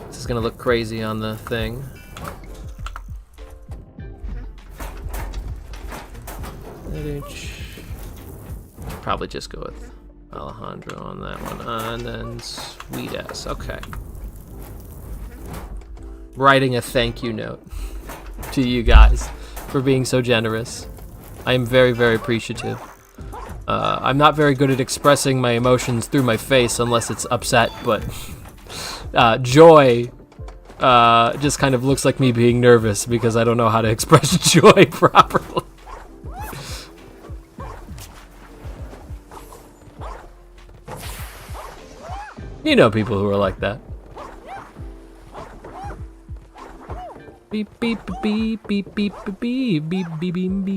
This is gonna look crazy on the thing. Probably just go with Alejandro on that one. And then Sweet Ass, okay. Writing a thank you note to you guys for being so generous. I am very, very appreciative. I'm not very good at expressing my emotions through my face unless it's upset, but joy just kind of looks like me being nervous because I don't know how to express joy properly. You know people who are like that. Beep beep beep beep beep beep beep beep beep beep beep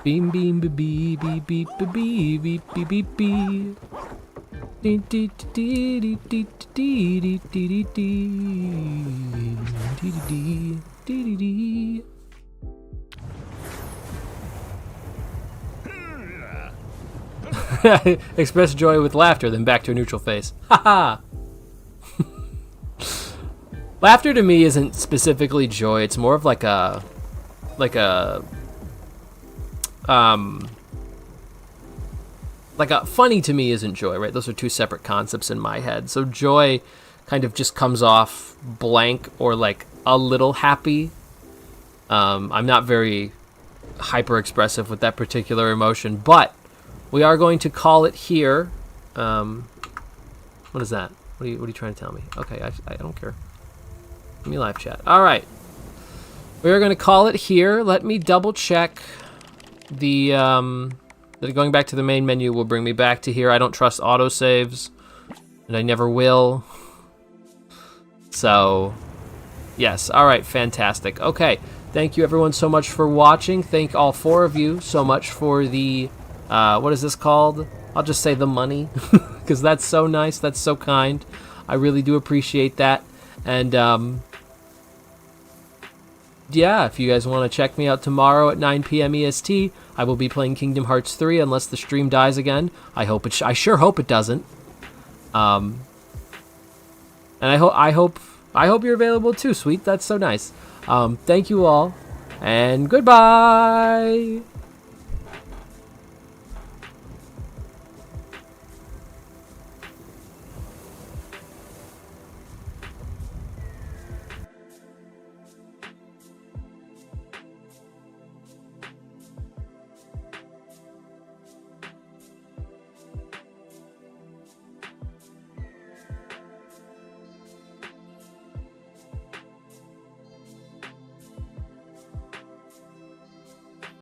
beep beep beep beep beep beep beep beep beep. Express joy with laughter, then back to a neutral face. Haha. Laughter to me isn't specifically joy. It's more of like a funny to me isn't joy, right? Those are two separate concepts in my head. So joy kind of just comes off blank or like a little happy. I'm not very hyper expressive with that particular emotion, but we are going to call it here. What is that? What are you trying to tell me? Okay, I don't care. Give me live chat. All right. We are going to call it here. Let me double check the going back to the main menu will bring me back to here. I don't trust autosaves, and I never will. So, yes. All right, fantastic. Okay, thank you everyone so much for watching. Thank all 4 of you so much for the, what is this called? I'll just say the money, because that's so nice. That's so kind. I really do appreciate that. And, yeah, if you guys want to check me out tomorrow at 9 p.m. EST, I will be playing Kingdom Hearts 3 unless the stream dies again. I sure hope it doesn't. And I hope you're available too, sweet. That's so nice. Thank you all, and goodbye.